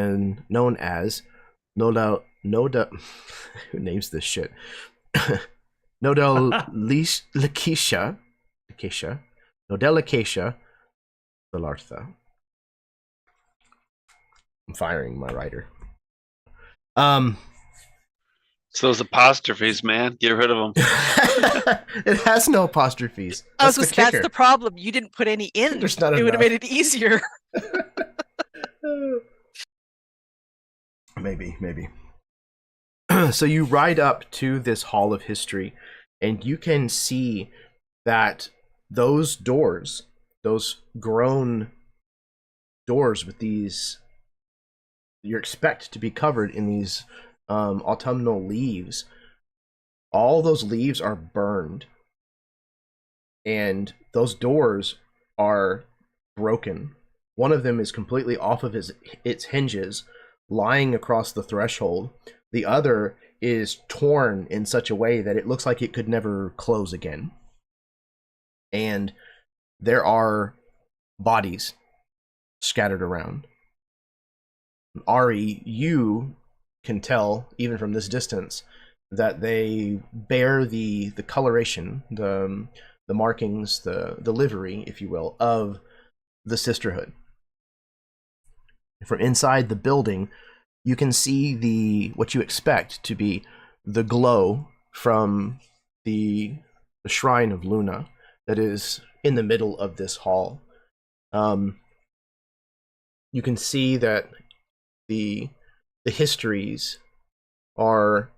as Noda who names this shit? Nodel Lakeisha Valartha. I'm firing my writer. It's those apostrophes, man. Get rid of them. It has no apostrophes. That's That's the kicker. that's the problem. You didn't put any in. There's not it would have enough. made it easier. Maybe. So you ride up to this Hall of History, and you can see that those doors, those grown doors with these, you expect to be covered in these autumnal leaves, all those leaves are burned, and those doors are broken. One of them is completely off of its hinges, lying across the threshold. The other is torn in such a way that it looks like it could never close again. And there are bodies scattered around. Ari, you can tell, even from this distance, that they bear the coloration, the markings, the livery, if you will, of the Sisterhood. From inside the building, you can see what you expect to be the glow from the shrine of Luna that is in the middle of this hall. You can see that the histories are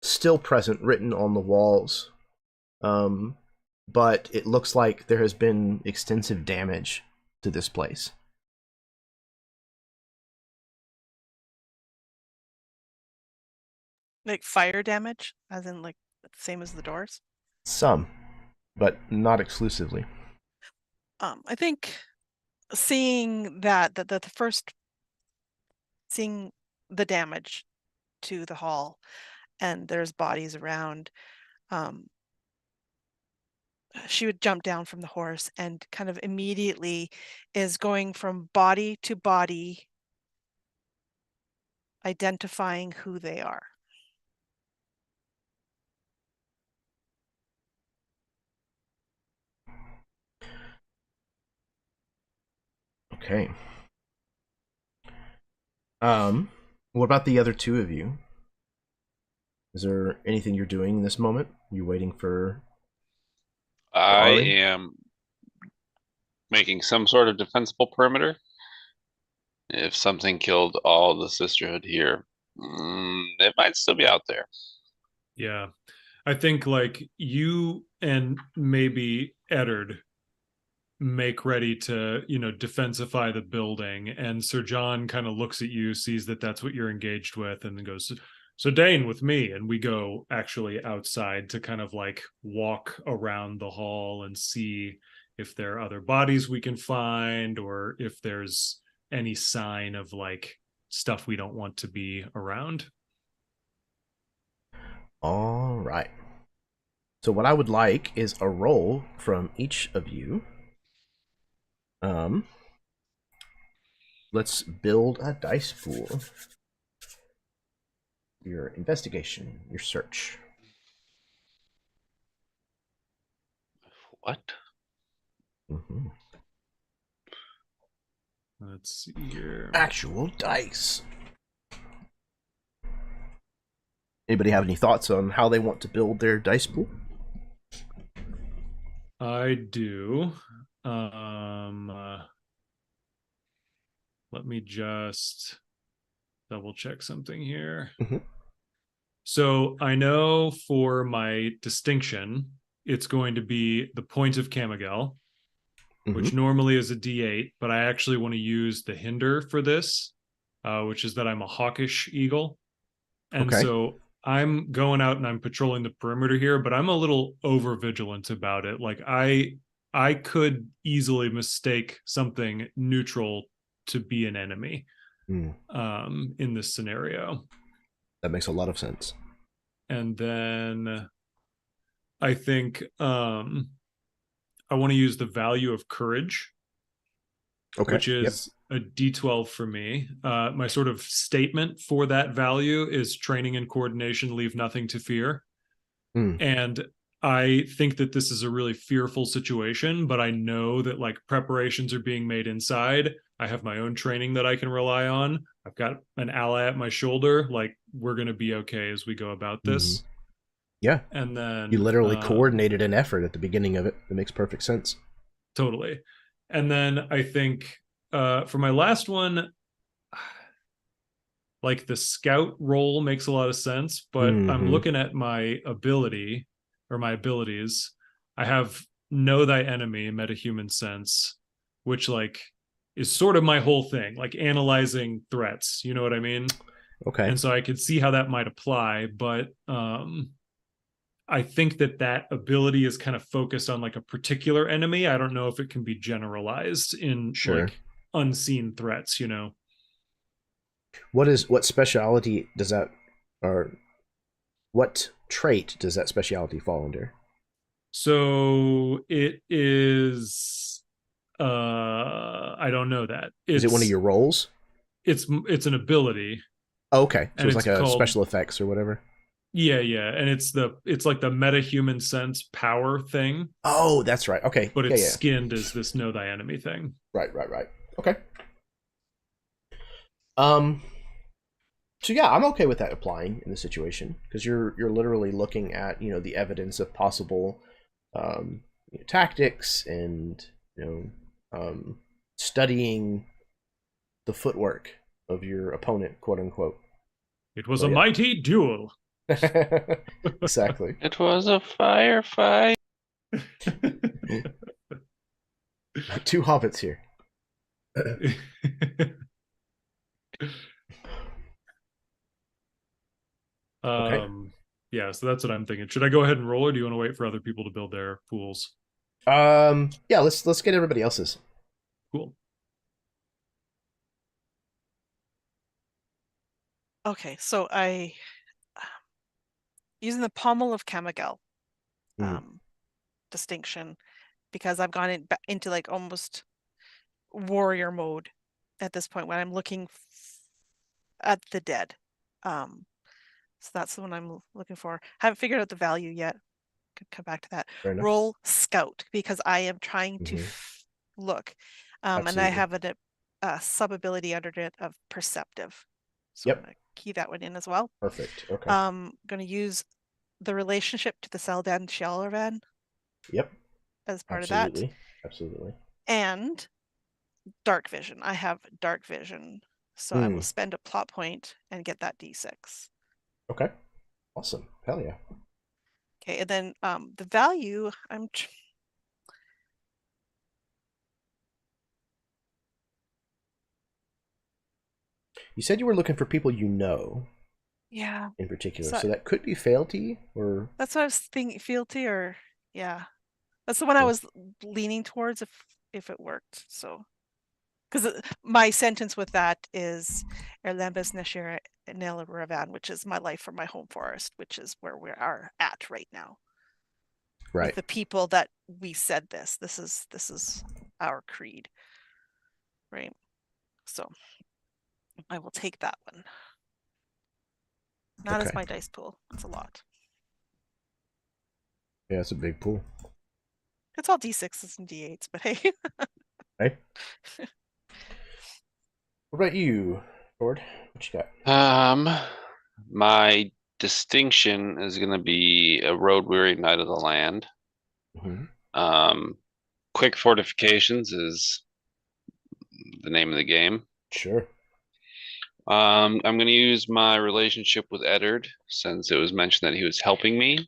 still present, written on the walls, but it looks like there has been extensive damage to this place. Like fire damage, as in like same as the doors. Some, but not exclusively. I think seeing that the first, seeing the damage to the hall, and there's bodies around, she would jump down from the horse and kind of immediately is going from body to body, identifying who they are. Okay. What about the other two of you? Is there anything you're doing in this moment? You waiting for I Ari? am making some sort of defensible perimeter. If something killed all the Sisterhood here, it might still be out there. Yeah. I think like you and maybe Eddard make ready to, you know, defensify the building, and Sir John kind of looks at you, sees that that's what you're engaged with, and then goes, so Dane, with me. And we go actually outside to kind of like walk around the hall and see if there are other bodies we can find, or if there's any sign of like stuff we don't want to be around. All right. So what I would like is a roll from each of you. Let's build a dice pool. Your investigation, your search. What? Mm-hmm. Let's see here. Actual dice. Anybody have any thoughts on how they want to build their dice pool? I do. Let me just double check something here. Mm-hmm. So I know for my distinction, it's going to be the point of Camagel, which Mm-hmm. normally is a D8, but I actually want to use the hinder for this, which is that I'm a hawkish eagle. And Okay. so I'm going out and I'm patrolling the perimeter here, but I'm a little over vigilant about it. Like I could easily mistake something neutral to be an enemy in this scenario. That makes a lot of sense. And then I think I want to use the value of courage, Okay. which is a D12 for me. My sort of statement for that value is training and coordination, leave nothing to fear. And I think that this is a really fearful situation, but I know that like preparations are being made inside. I have my own training that I can rely on. I've got an ally at my shoulder. Like we're going to be okay as we go about this. Yeah. And then you literally coordinated an effort at the beginning of it. It makes perfect sense. Totally. And then I think for my last one, like the scout role makes a lot of sense, but I'm looking at my ability or my abilities. I have know thy enemy, metahuman sense, which like is sort of my whole thing, like analyzing threats. You know what I mean? Okay. And so I could see how that might apply, but I think that that ability is kind of focused on like a particular enemy. I don't know if it can be generalized in like unseen threats, you know. What speciality does that, or what trait does that speciality fall under? So it is I don't know that. Is it one of your roles? It's an ability. Oh, okay. So it's like a called special effects or whatever. Yeah, and it's like the metahuman sense power thing. Oh, that's right. Okay. But it's skinned as this know thy enemy thing. Right. Okay. So yeah, I'm okay with that applying in the situation because you're literally looking at the evidence of possible tactics and studying the footwork of your opponent, quote unquote. It was a mighty duel. Exactly. It was a firefight. Two hobbits here. Okay. Yeah, so that's what I'm thinking. Should I go ahead and roll, or do you want to wait for other people to build their pools? Yeah, let's get everybody else's. Cool. Okay, so I using the pommel of Camagel distinction, because I've gone into like almost warrior mode at this point when I'm looking at the dead. So that's the one I'm looking for. Haven't figured out the value yet. Could come back to that. Roll scout, because I am trying to look. And I have a sub ability under it of perceptive. So I'm going to key that one in as well. Perfect. Okay. I'm going to use the relationship to the Seldan Shalorvan. Yep. As part of that. Absolutely. And dark vision. I have dark vision. So I will spend a plot point and get that D6. Okay. Awesome. Hell yeah. Okay, and then the value, You said you were looking for people you know. Yeah. In particular. So that could be fealty, or... That's what I was thinking, fealty, or... Yeah. That's the one I was leaning towards if it worked, so... Because my sentence with that is Erlembus Neshira Nela Ravan, which is my life from my home forest, which is where we are at right now. Right. the people that we said this. This is our creed. Right. So I will take that one. Not as Okay. my dice pool. It's a lot. Yeah, it's a big pool. It's all D6s and D8s, but hey. Hey. What about you, Ford? What you got? My distinction is going to be a road-weary knight of the land. Mm-hmm. Quick fortifications is the name of the game. Sure. I'm going to use my relationship with Eddard, since it was mentioned that he was helping me.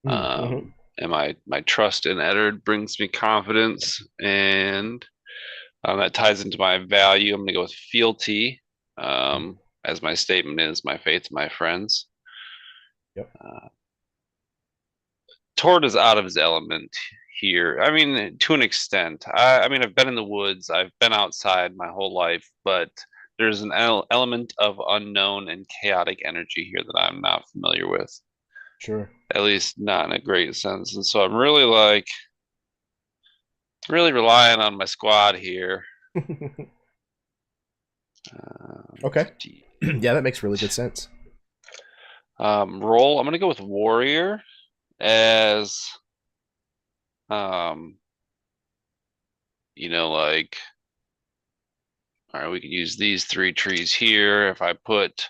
Mm-hmm. And my trust in Eddard brings me confidence, and that ties into my value. I'm going to go with fealty, as my statement is my faith in my friends. Yep. Tord is out of his element here. I mean, to an extent. I mean, I've been in the woods, I've been outside my whole life, but there's an element of unknown and chaotic energy here that I'm not familiar with. Sure. At least not in a great sense. And so I'm really relying on my squad here. Okay. Yeah, that makes really good sense. Roll. I'm gonna go with warrior as like, all right, we could use these 3 trees here. If I put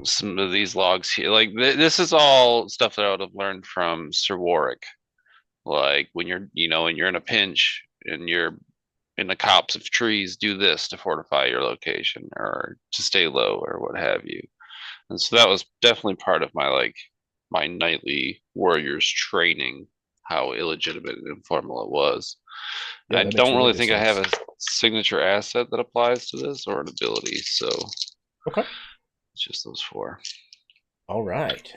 some of these logs here, like this is all stuff that I would have learned from Sir Warwick. Like when you're in a pinch and you're in a copse of trees, do this to fortify your location or to stay low or what have you. And so that was definitely part of my nightly warriors training, how illegitimate and informal it was. Yeah, I don't really think I have a signature asset that applies to this or an ability, so okay, it's just those 4. All right.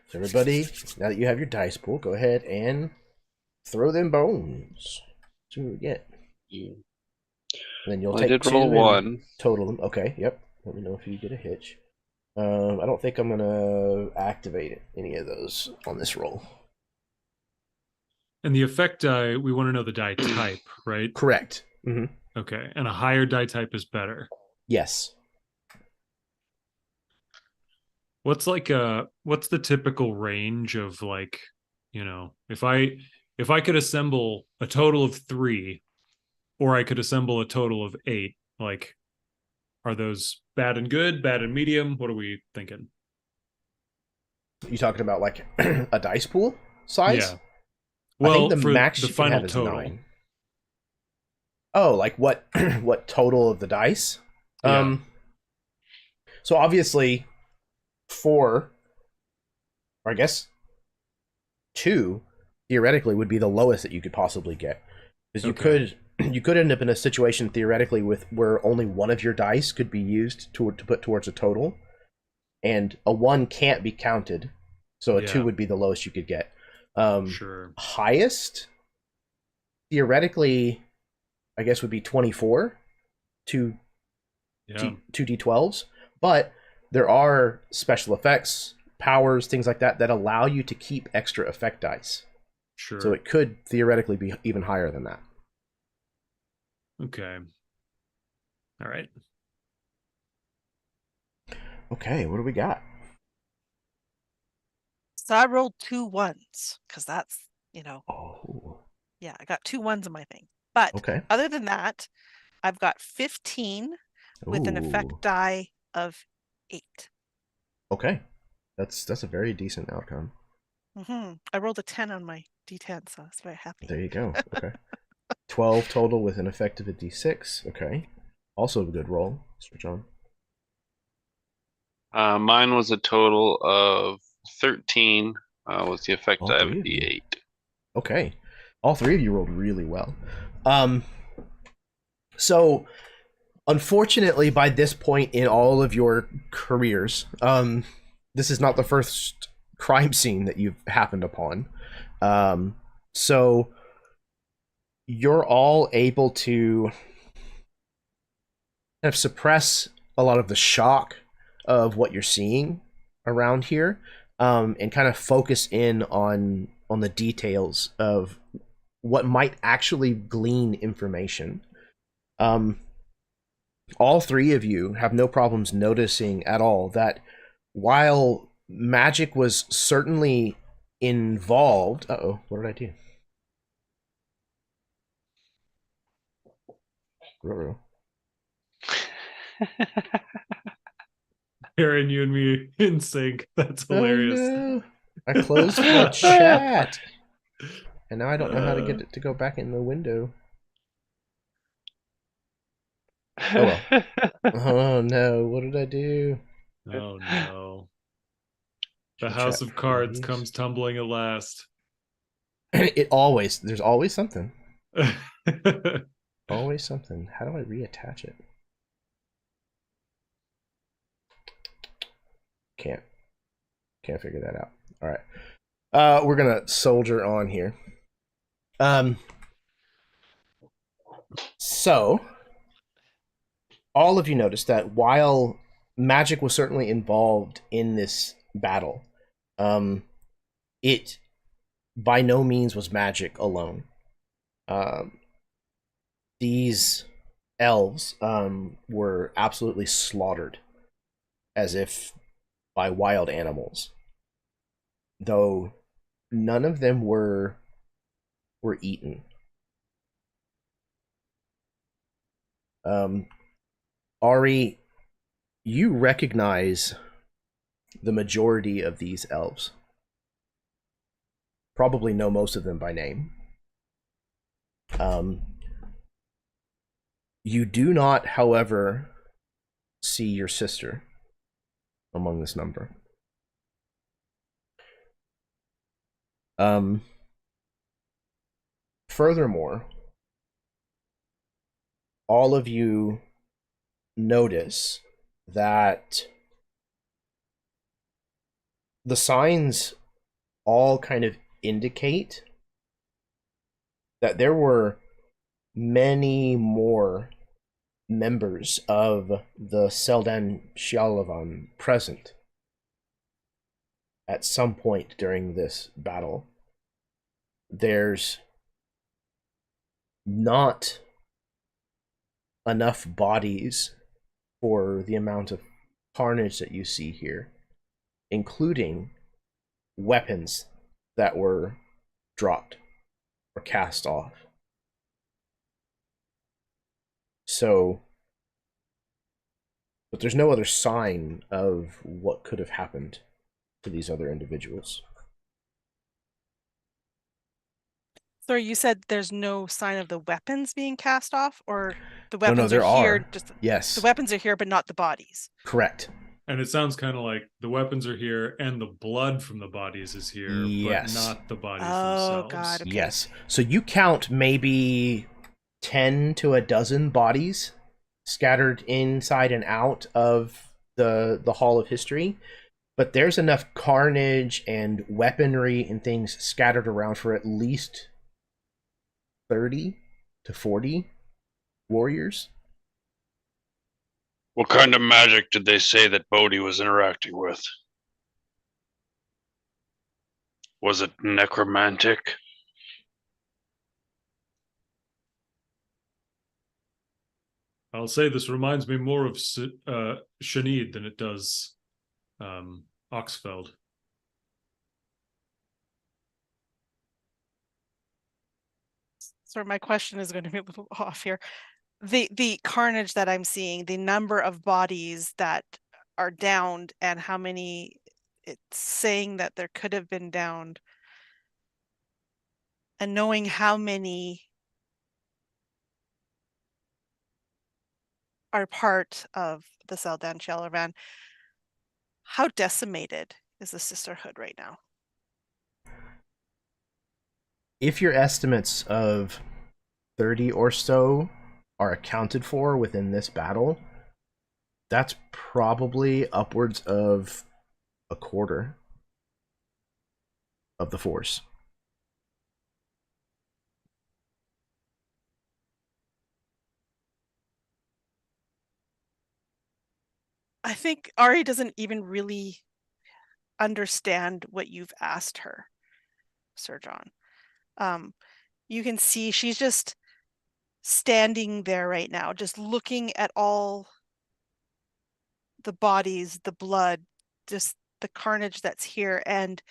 So everybody, now that you have your dice pool, go ahead and throw them bones. See what we get. Yeah. And then you'll I take did 2 roll and 1. total them. Okay, yep. Let me know if you get a hitch. I don't think I'm gonna activate any of those on this roll. And the effect die, we want to know the die type, right? Correct. Mm-hmm. Okay, and a higher die type is better. Yes. What's the typical range of if I could assemble a total of 3, or I could assemble a total of 8, like, are those bad and good, bad and medium? What are we thinking? You talking about like a dice pool size? Yeah. Well, I think the for max the you can final have is total. 9. Oh, like what? What total of the dice? Yeah. So obviously, 4, or I guess 2, theoretically would be the lowest that you could possibly get, because you could end up in a situation theoretically with where only one of your dice could be used to put towards a total, and a 1 can't be counted, so a 2 would be the lowest you could get. Sure. Highest, theoretically, I guess would be 24, 2 D12s, but there are special effects, powers, things like that allow you to keep extra effect dice. Sure. So it could theoretically be even higher than that. Okay. All right. Okay, what do we got? So I rolled 2 1s because that's, Oh. yeah, I got 2 1s in my thing. But Okay. other than that, I've got 15 with an effect die of 8. Okay. That's a very decent outcome. I rolled a 10 on my D10, so I was very happy. There you go. Okay. 12 total with an effect of a D6. Okay. Also a good roll. Switch on. Mine was a total of 13 with the effect All of 3 of you. D8. Okay. All 3 of you rolled really well. So unfortunately, by this point in all of your careers, this is not the first crime scene that you've happened upon. So you're all able to kind of suppress a lot of the shock of what you're seeing around here, and kind of focus in on on the details of what might actually glean information. All three of you have no problems noticing at all that while magic was certainly involved... Uh-oh, what did I do? Ruh-roh. Aaron, you and me in sync. That's hilarious. Oh, no. I closed the chat. And now I don't know how to get it to go back in the window. Oh, well. Oh, no. What did I do? Oh, no. The Should House chat of Cards please. comes tumbling at last. There's always something. Always something. How do I reattach it? Can't figure that out. All right. We're gonna soldier on here. So all of you noticed that while magic was certainly involved in this battle, it by no means was magic alone. These elves were absolutely slaughtered as if by wild animals, though none of them were eaten. Ari, you recognize the majority of these elves. Probably know most of them by name. You do not, however, see your sister among this number. Furthermore, all of you notice that the signs all kind of indicate that there were many more members of the Shieldhouses present at some point during this battle. There's not enough bodies for the amount of carnage that you see here, including weapons that were dropped or cast off. So, but there's no other sign of what could have happened to these other individuals. So you said there's no sign of the weapons being cast off, or the weapons there are here? are. Just Yes. the weapons are here, but not the bodies. Correct. And it sounds kind of like the weapons are here and the blood from the bodies is here, Yes. but not the bodies Oh, themselves. God. Okay. Yes. So you count maybe 10 to a dozen bodies scattered inside and out of the Hall of History, but there's enough carnage and weaponry and things scattered around for at least 30 to 40 warriors. What kind of magic did they say that Bodhi was interacting with? Was it necromantic? I'll say this reminds me more of Shanid than it does Oxfeld. So my question is going to be a little off here. The carnage that I'm seeing, the number of bodies that are downed, and how many it's saying that there could have been downed, and knowing how many are part of the Shieldhouses, how decimated is the sisterhood right now? If your estimates of 30 or so are accounted for within this battle, that's probably upwards of a quarter of the force. I think Ari doesn't even really understand what you've asked her. Sir John. You can see she's just standing there right now, just looking at all the bodies, the blood, just the carnage that's here. And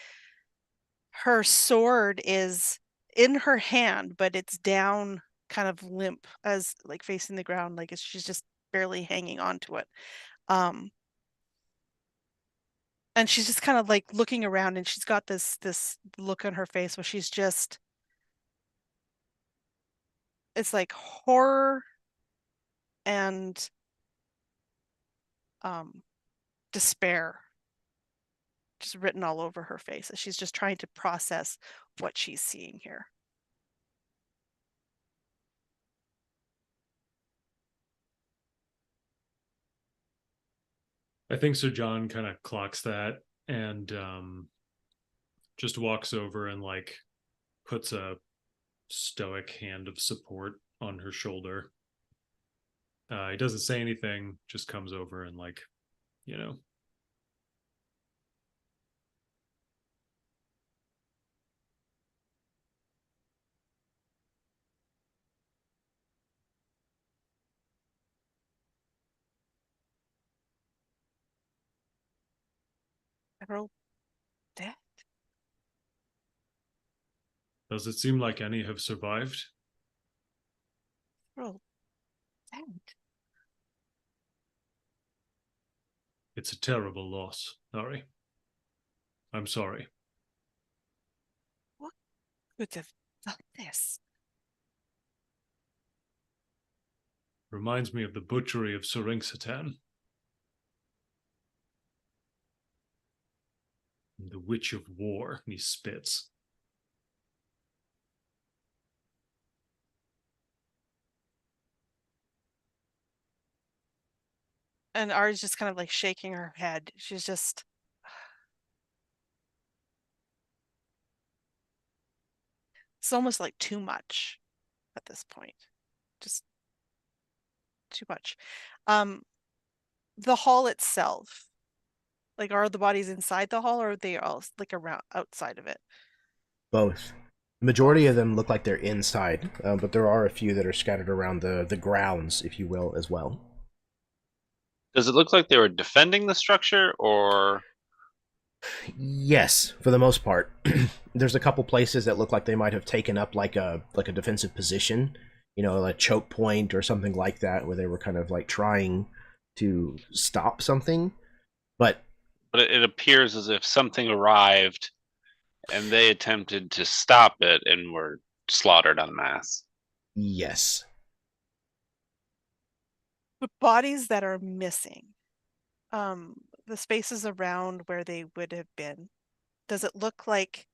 her sword is in her hand, but it's down, kind of limp, as like facing the ground, like she's just barely hanging on to it. And she's just kind of like looking around, and she's got this look on her face where she's just, it's like horror and despair just written all over her face as she's just trying to process what she's seeing here. I think Sir John kind of clocks that and just walks over and like puts a stoic hand of support on her shoulder. He doesn't say anything, just comes over and like, you know. Several dead? Does it seem like any have survived? Several dead. It's a terrible loss, Ari. I'm sorry. What could have done this? Reminds me of the butchery of Saringsatan. The Witch of War, and he spits. And Ari's just kind of like shaking her head. She's just, it's almost like too much at this point. Just too much. The hall itself, like, are the bodies inside the hall, or are they all like around outside of it? Both. The majority of them look like they're inside, but there are a few that are scattered around the grounds, if you will, as well. Does it look like they were defending the structure, or? Yes, for the most part. There's a couple places that look like they might have taken up like a defensive position, you know, a choke point or something like that, where they were kind of like trying to stop something. But it appears as if something arrived and they attempted to stop it and were slaughtered en masse. yes. The bodies that are missing, the spaces around where they would have been, does it look like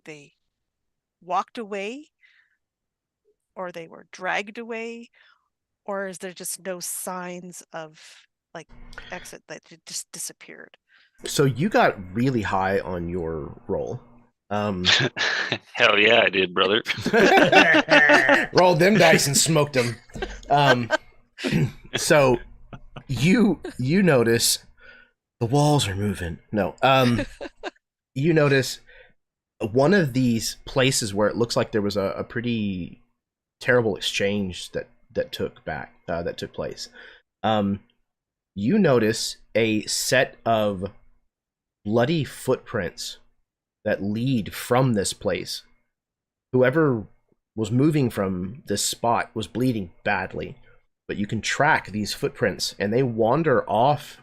they walked away, or they were dragged away, or is there just no signs of like exit, that it just disappeared? So you got really high on your roll. Hell yeah, I did, brother. Rolled them dice and smoked them. So you notice the walls are moving. No. You notice one of these places where it looks like there was a pretty terrible exchange that took place. You notice a set of bloody footprints that lead from this place. Whoever was moving from this spot was bleeding badly, but you can track these footprints, and they wander off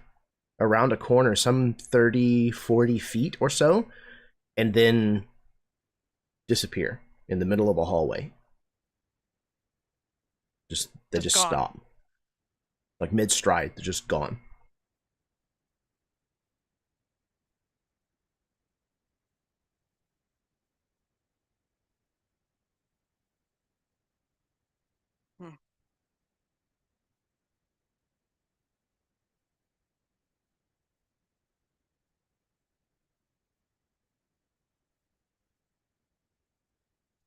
around a corner some 30-40 feet or so, and then disappear in the middle of a hallway. They just gone. stop. Like mid-stride, they're just gone.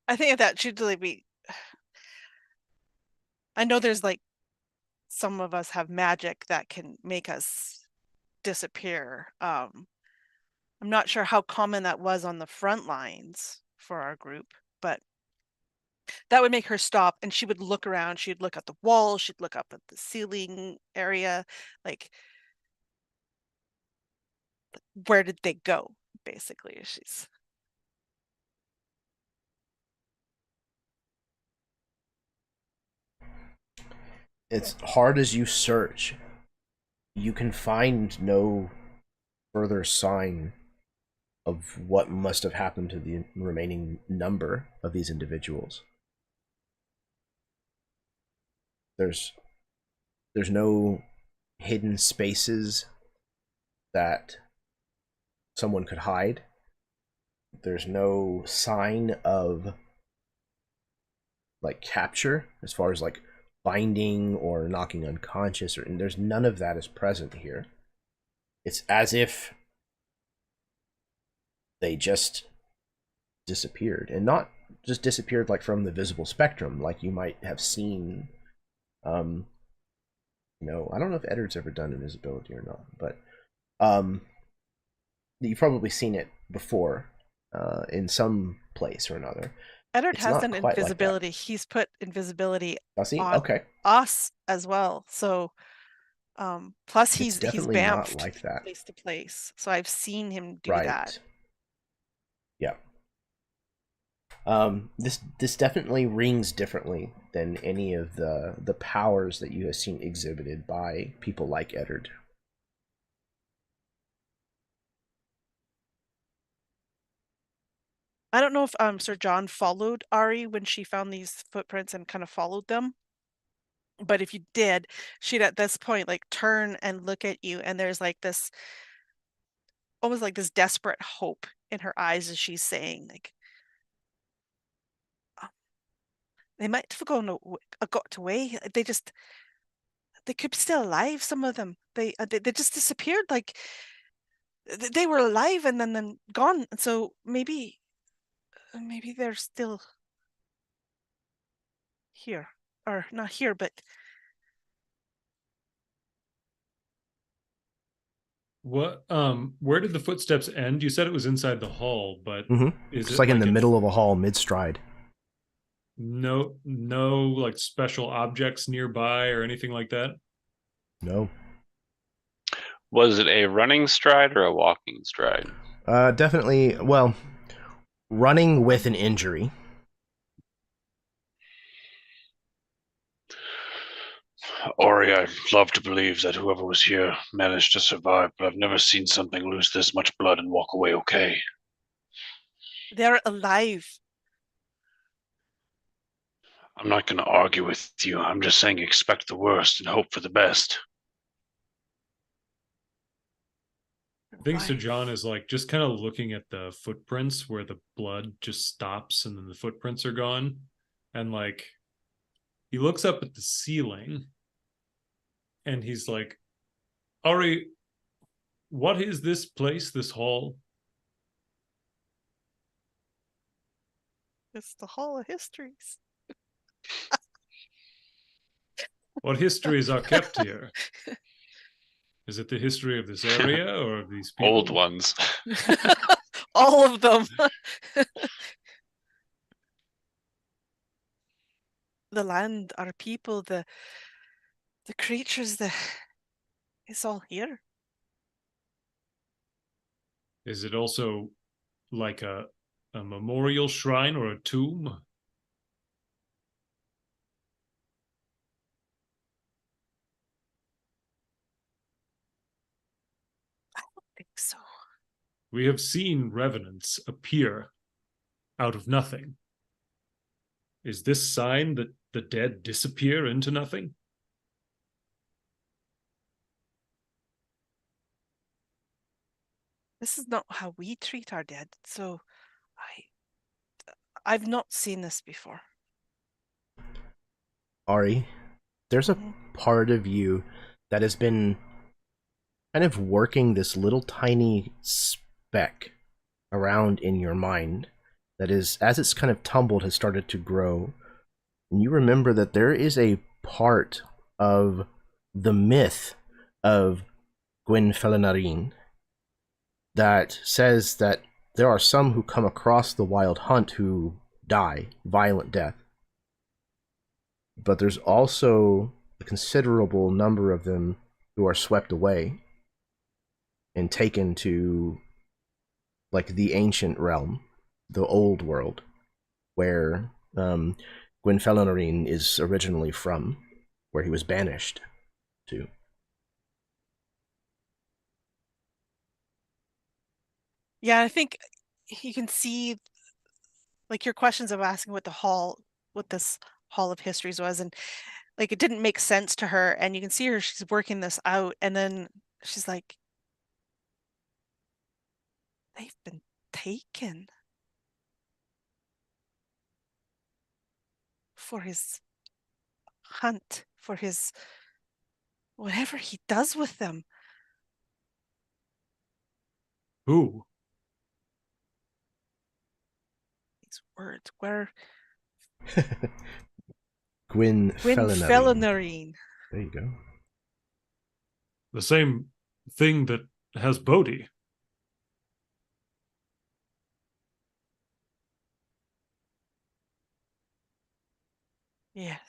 I think that should really be, I know there's like, some of us have magic that can make us disappear. I'm not sure how common that was on the front lines for our group, but that would make her stop, and she would look around. She'd look at the wall. She'd look up at the ceiling area. Like, where did they go? Basically, she's. It's hard as you search. You can find no further sign of what must have happened to the remaining number of these individuals. There's no hidden spaces that someone could hide. There's no sign of like capture as far as like binding or knocking unconscious, and there's none of that is present here. It's as if they just disappeared, and not just disappeared like from the visible spectrum like you might have seen. You know, I don't know if Eddard's ever done invisibility or not, but you've probably seen it before in some place or another. Eddard It's has not an quite like invisibility. that. He's put invisibility Does he? on Okay. us as well. So plus It's he's definitely not bamfed like that. place to place. So I've seen him do Right. that. Yeah. This definitely rings differently than any of the powers that you have seen exhibited by people like Eddard. I don't know if Sir John followed Ari when she found these footprints and kind of followed them. But if you did, she'd at this point like turn and look at you, and there's like this almost like this desperate hope in her eyes as she's saying, like, they might have got away. They could be still alive. Some of them, they just disappeared. Like they were alive and then gone. And so maybe they're still here, or not here, but What where did the footsteps end? You said it was inside the hall, but is It's it like in the middle of a hall, mid-stride. no like special objects nearby or anything like that? No. Was it a running stride or a walking stride? Definitely, well, running with an injury. Ori, I'd love to believe that whoever was here managed to survive, but I've never seen something lose this much blood and walk away okay. they're alive. I'm not going to argue with you. I'm just saying expect the worst and hope for the best. I think Sir Alive. John is like just kind of looking at the footprints where the blood just stops and then the footprints are gone. And like he looks up at the ceiling and he's like, Ari, what is this place, this hall? It's the Hall of Histories. What histories are kept here? Is it the history of this area or of these people? Old ones. All of them. The land, our people, the creatures, it's all here. Is it also like a memorial shrine or a tomb? I don't think so. We have seen revenants appear out of nothing. Is this sign that the dead disappear into nothing? This is not how we treat our dead. So I've not seen this before. Ari, there's a part of you that has been kind of working this little tiny speck around in your mind that is, as it's kind of tumbled, has started to grow. And you remember that there is a part of the myth of Gwyn Felinarin that says that there are some who come across the Wild Hunt who die violent death, but there's also a considerable number of them who are swept away and taken to like the ancient realm, the old world, where Gwynfelinarine is originally from, where he was banished to. Yeah, I think you can see like your questions of asking what this Hall of Histories was, and like it didn't make sense to her, and you can see her, she's working this out, and then she's like, they've been taken for his hunt, for his whatever he does with them. Who? These words, where Gwynfelinarine. Gwynfelinarine. There you go. The same thing that has Bodhi. Yes.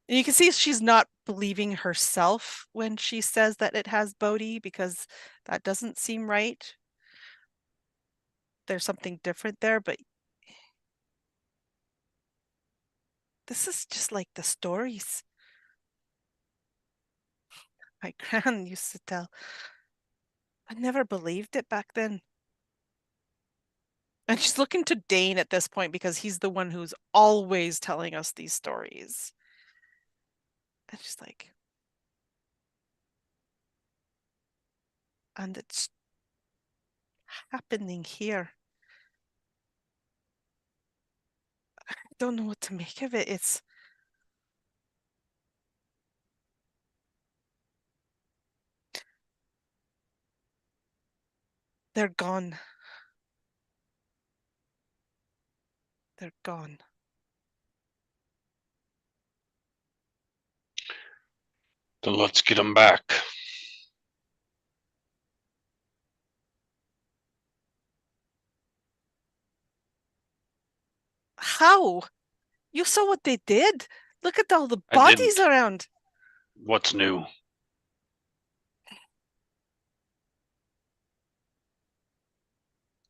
And you can see she's not believing herself when she says that it has Bodhi, because that doesn't seem right. There's something different there, but this is just like the stories my gran used to tell. I never believed it back then. And she's looking to Dane at this point because he's the one who's always telling us these stories. And she's like, and it's happening here. I don't know what to make of it. They're gone. They're gone. Then let's get them back. How? You saw what they did? Look at all the I bodies didn't. around. What's new?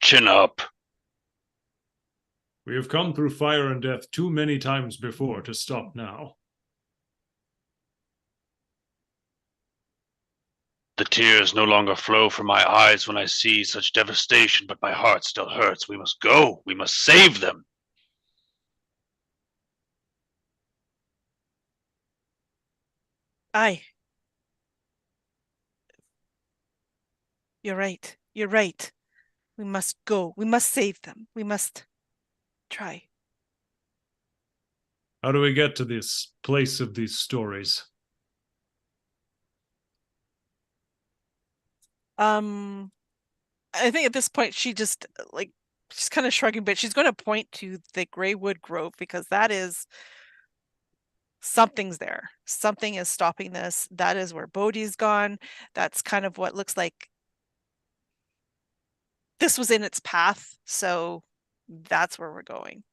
Chin up. We have come through fire and death too many times before to stop now. The tears no longer flow from my eyes when I see such devastation, but my heart still hurts. We must go. We must save them. Aye. You're right. You're right. We must go. We must save them. We must try. How do we get to this place of these stories? I think at this point she just like she's kind of shrugging, but she's going to point to the Greywood Grove because that is something's there. Something is stopping this. That is where Bodhi's gone. That's kind of what looks like this was in its path. So that's where we're going.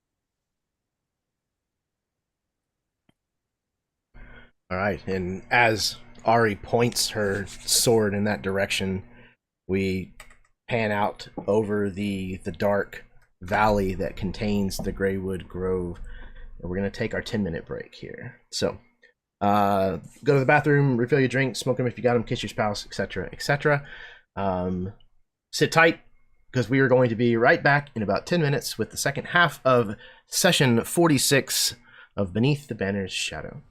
All right, and as Ari points her sword in that direction, we pan out over the dark valley that contains the Greywood Grove, and we're going to take our 10-minute break here. So, go to the bathroom, refill your drink, smoke them if you got them, kiss your spouse, etc., etc. Sit tight, because we are going to be right back in about 10 minutes with the second half of session 46 of Beneath the Banner's Shadow.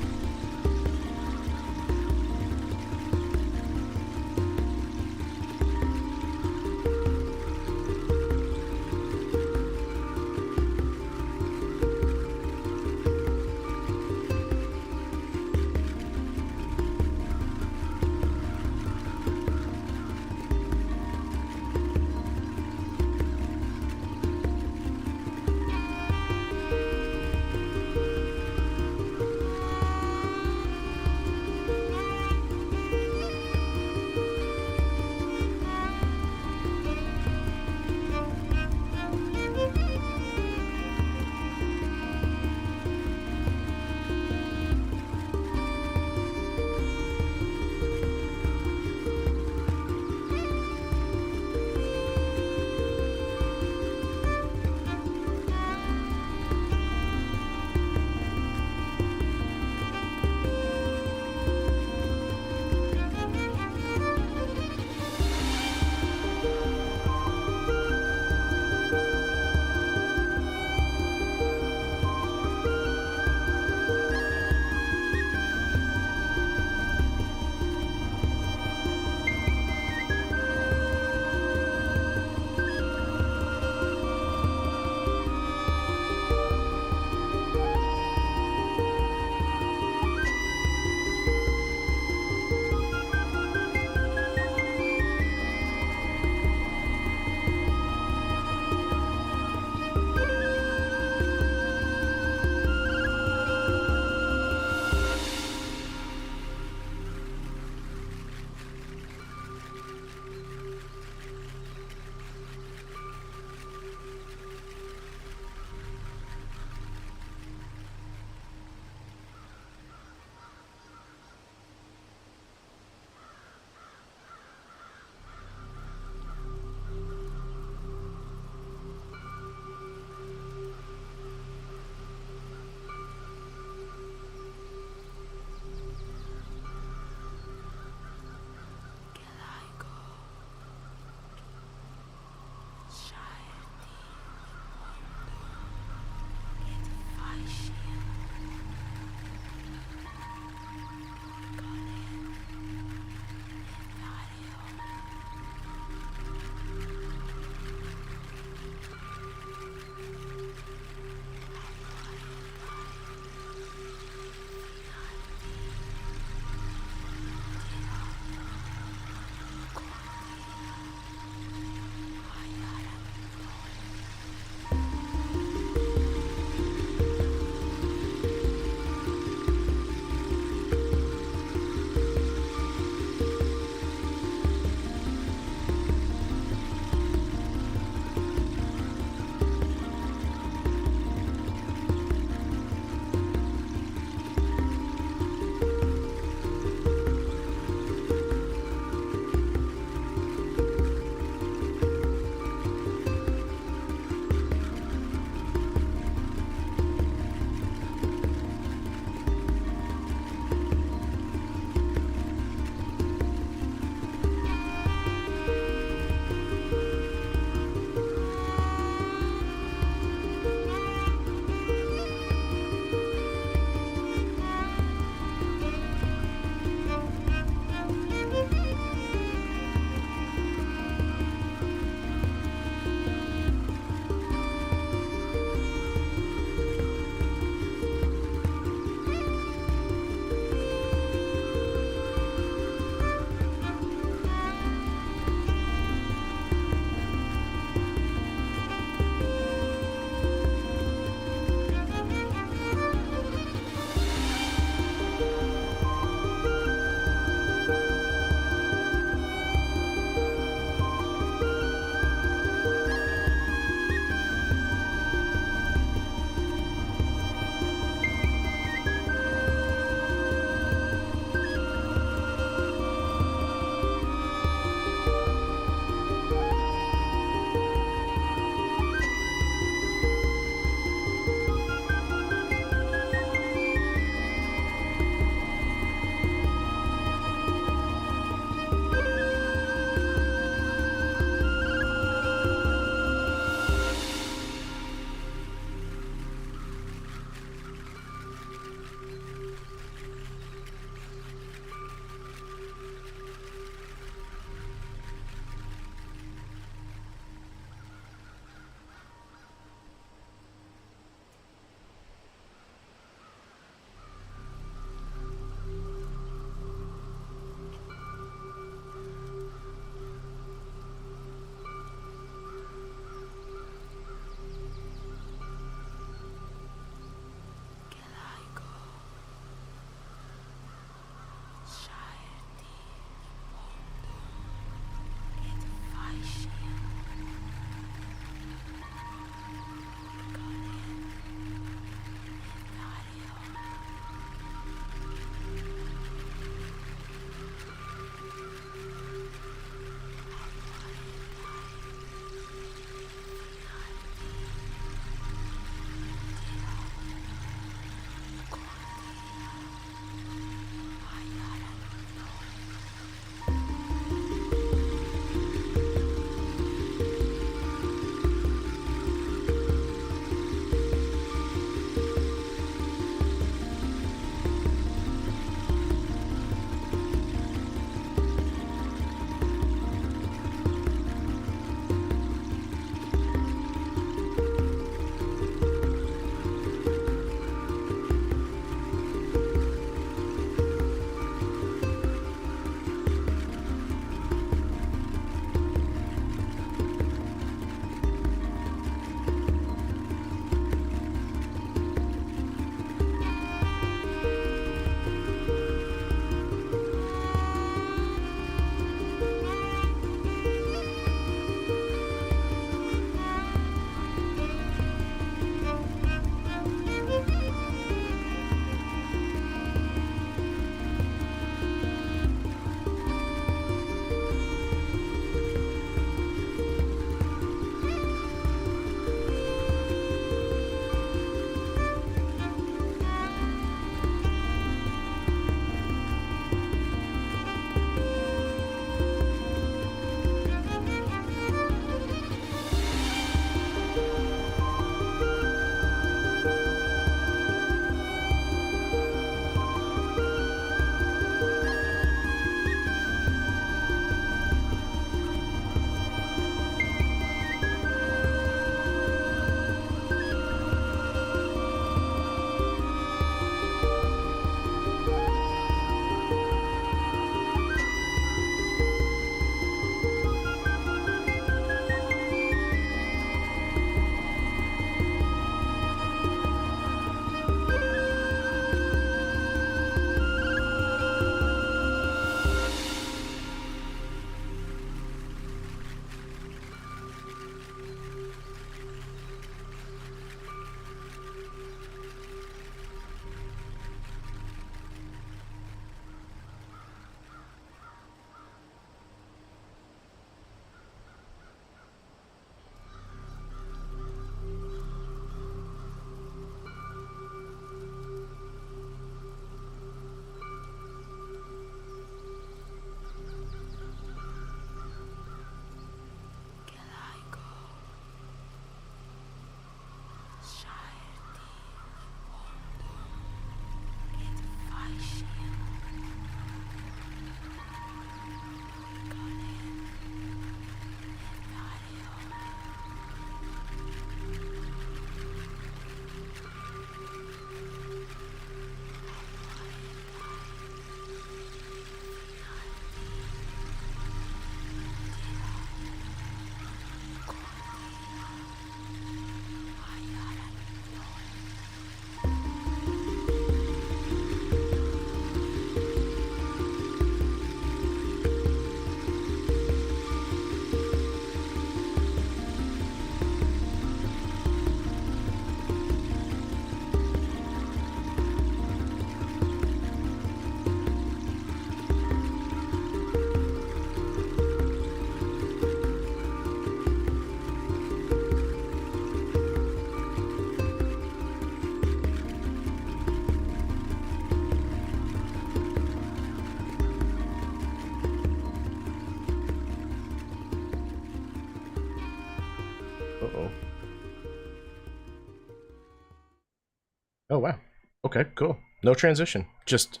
Oh, wow. Okay, cool. No transition. Just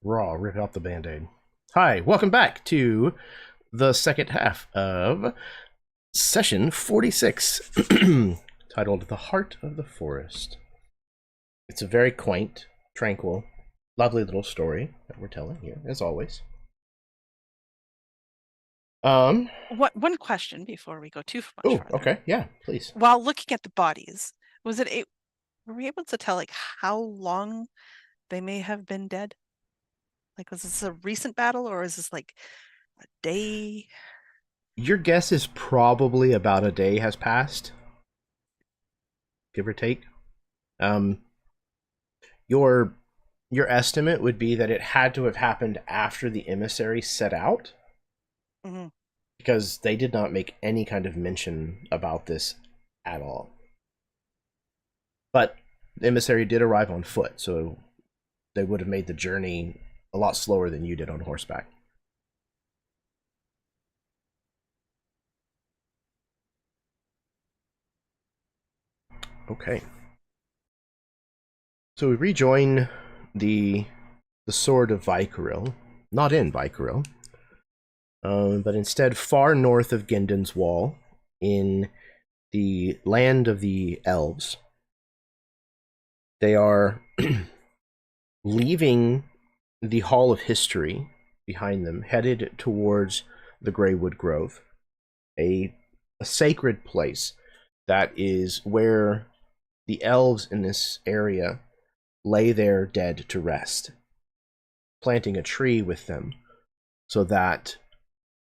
raw, rip out the band-aid. Hi, welcome back to the second half of session 46, titled The Heart of the Forest. It's a very quaint, tranquil, lovely little story that we're telling here, as always. One question before we go too much Oh, further. okay, yeah, please. While looking at the bodies, were we able to tell like how long they may have been dead? Like, was this a recent battle or is this like a day? Your guess is probably about a day has passed, give or take. Your estimate would be that it had to have happened after the emissary set out, because they did not make any kind of mention about this at all. But the emissary did arrive on foot, so they would have made the journey a lot slower than you did on horseback. Okay. So we rejoin the sword of Vykaril, not in Vykaril, but instead far north of Ginden's Wall, in the land of the elves. They are leaving the Hall of History behind them, headed towards the Greywood Grove, a sacred place that is where the elves in this area lay their dead to rest, planting a tree with them so that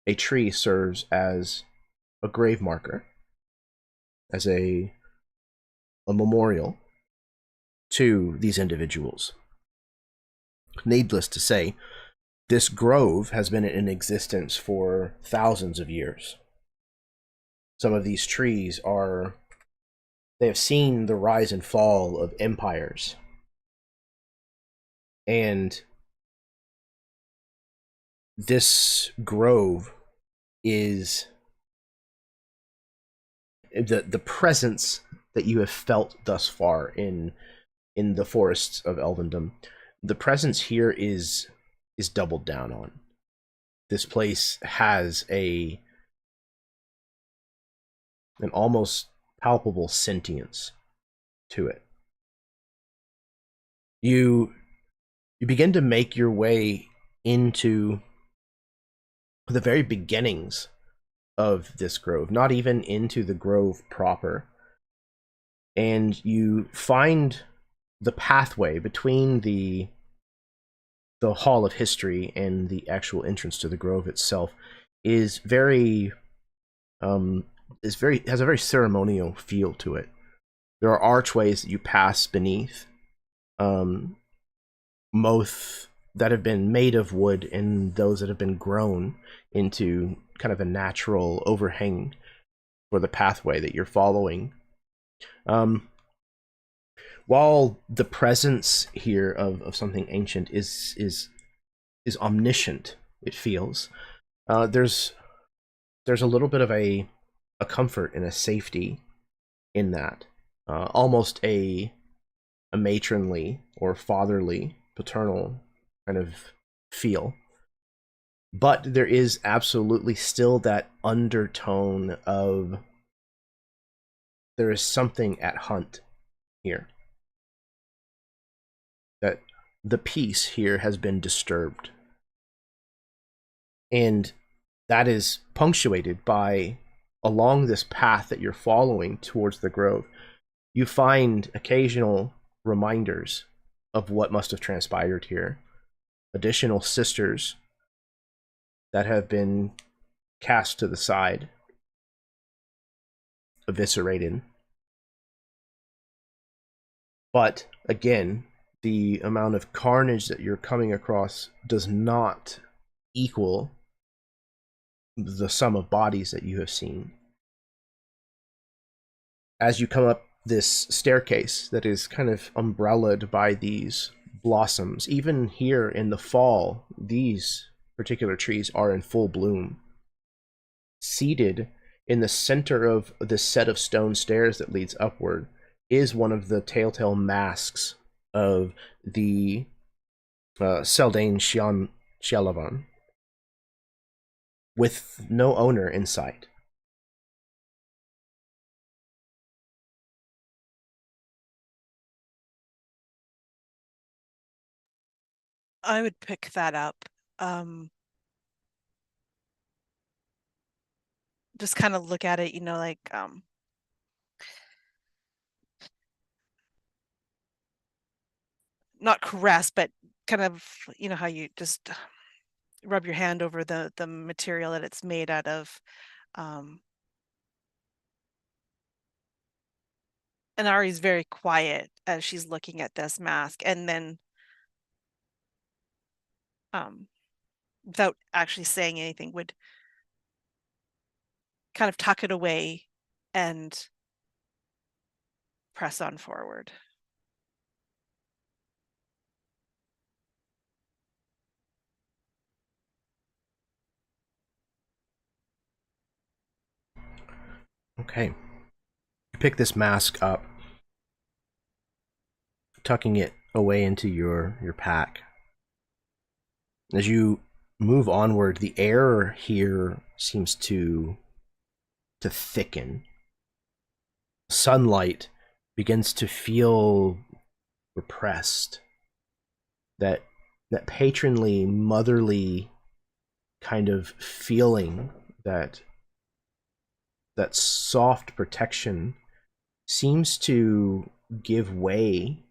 a tree serves as a grave marker, as a memorial to these individuals. Needless to say, this grove has been in existence for thousands of years. Some of these trees they have seen the rise and fall of empires. And this grove is the presence that you have felt thus far in the forests of Elvendom. The presence here is doubled down on. This place has an almost palpable sentience to it. You begin to make your way into the very beginnings of this grove, not even into the grove proper, and you find the pathway between the Hall of History and the actual entrance to the grove itself has a very ceremonial feel to it. There are archways that you pass beneath, both that have been made of wood and those that have been grown into kind of a natural overhang for the pathway that you're following. While the presence here of something ancient is omniscient, it feels, there's a little bit of a comfort and a safety in that, almost a matronly or fatherly, paternal kind of feel. But there is absolutely still that undertone of there is something at hunt here. That the peace here has been disturbed. And that is punctuated by, along this path that you're following towards the grove, you find occasional reminders of what must have transpired here. Additional sisters that have been cast to the side, eviscerated. But again, the amount of carnage that you're coming across does not equal the sum of bodies that you have seen. As you come up this staircase that is kind of umbrellaed by these blossoms, even here in the fall, these particular trees are in full bloom. Seated in the center of this set of stone stairs that leads upward is one of the telltale masks of the Seldane Shialavan, with no owner in sight. I would pick that up. Just kind of look at it, you know, like not caress, but kind of, you know, how you just rub your hand over the material that it's made out of. And Ari's very quiet as she's looking at this mask, and then without actually saying anything, would kind of tuck it away and press on forward. Okay. You pick this mask up, tucking it away into your pack. As you move onward, the air here seems to thicken. Sunlight begins to feel repressed. That patronly, motherly kind of feeling, that soft protection seems to give way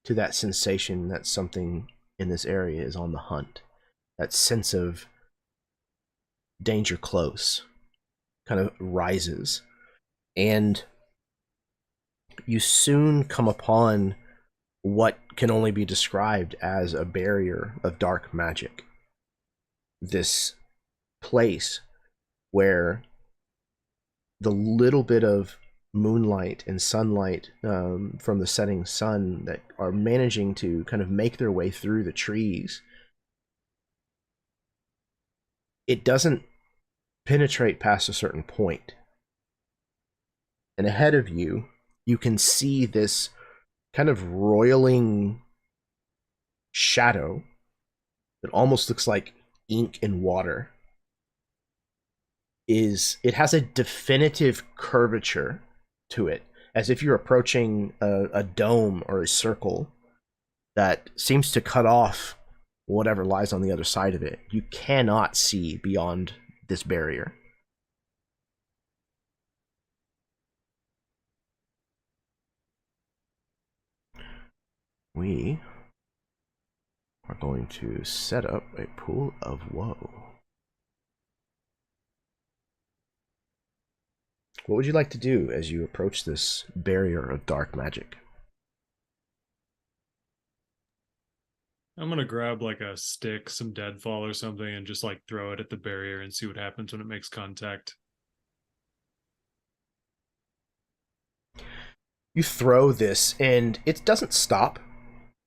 to that sensation that something in this area is on the hunt. That sense of danger close kind of rises. And you soon come upon what can only be described as a barrier of dark magic. This place where the little bit of moonlight and sunlight from the setting sun that are managing to kind of make their way through the trees, it doesn't penetrate past a certain point. And ahead of you, you can see this kind of roiling shadow that almost looks like ink in water. It has a definitive curvature to it, as if you're approaching a dome or a circle that seems to cut off whatever lies on the other side of it. You cannot see beyond this barrier. We are going to set up a pool of woe. What would you like to do as you approach this barrier of dark magic? I'm gonna grab like a stick, some deadfall or something, and just like throw it at the barrier and see what happens when it makes contact. You throw this, and it doesn't stop.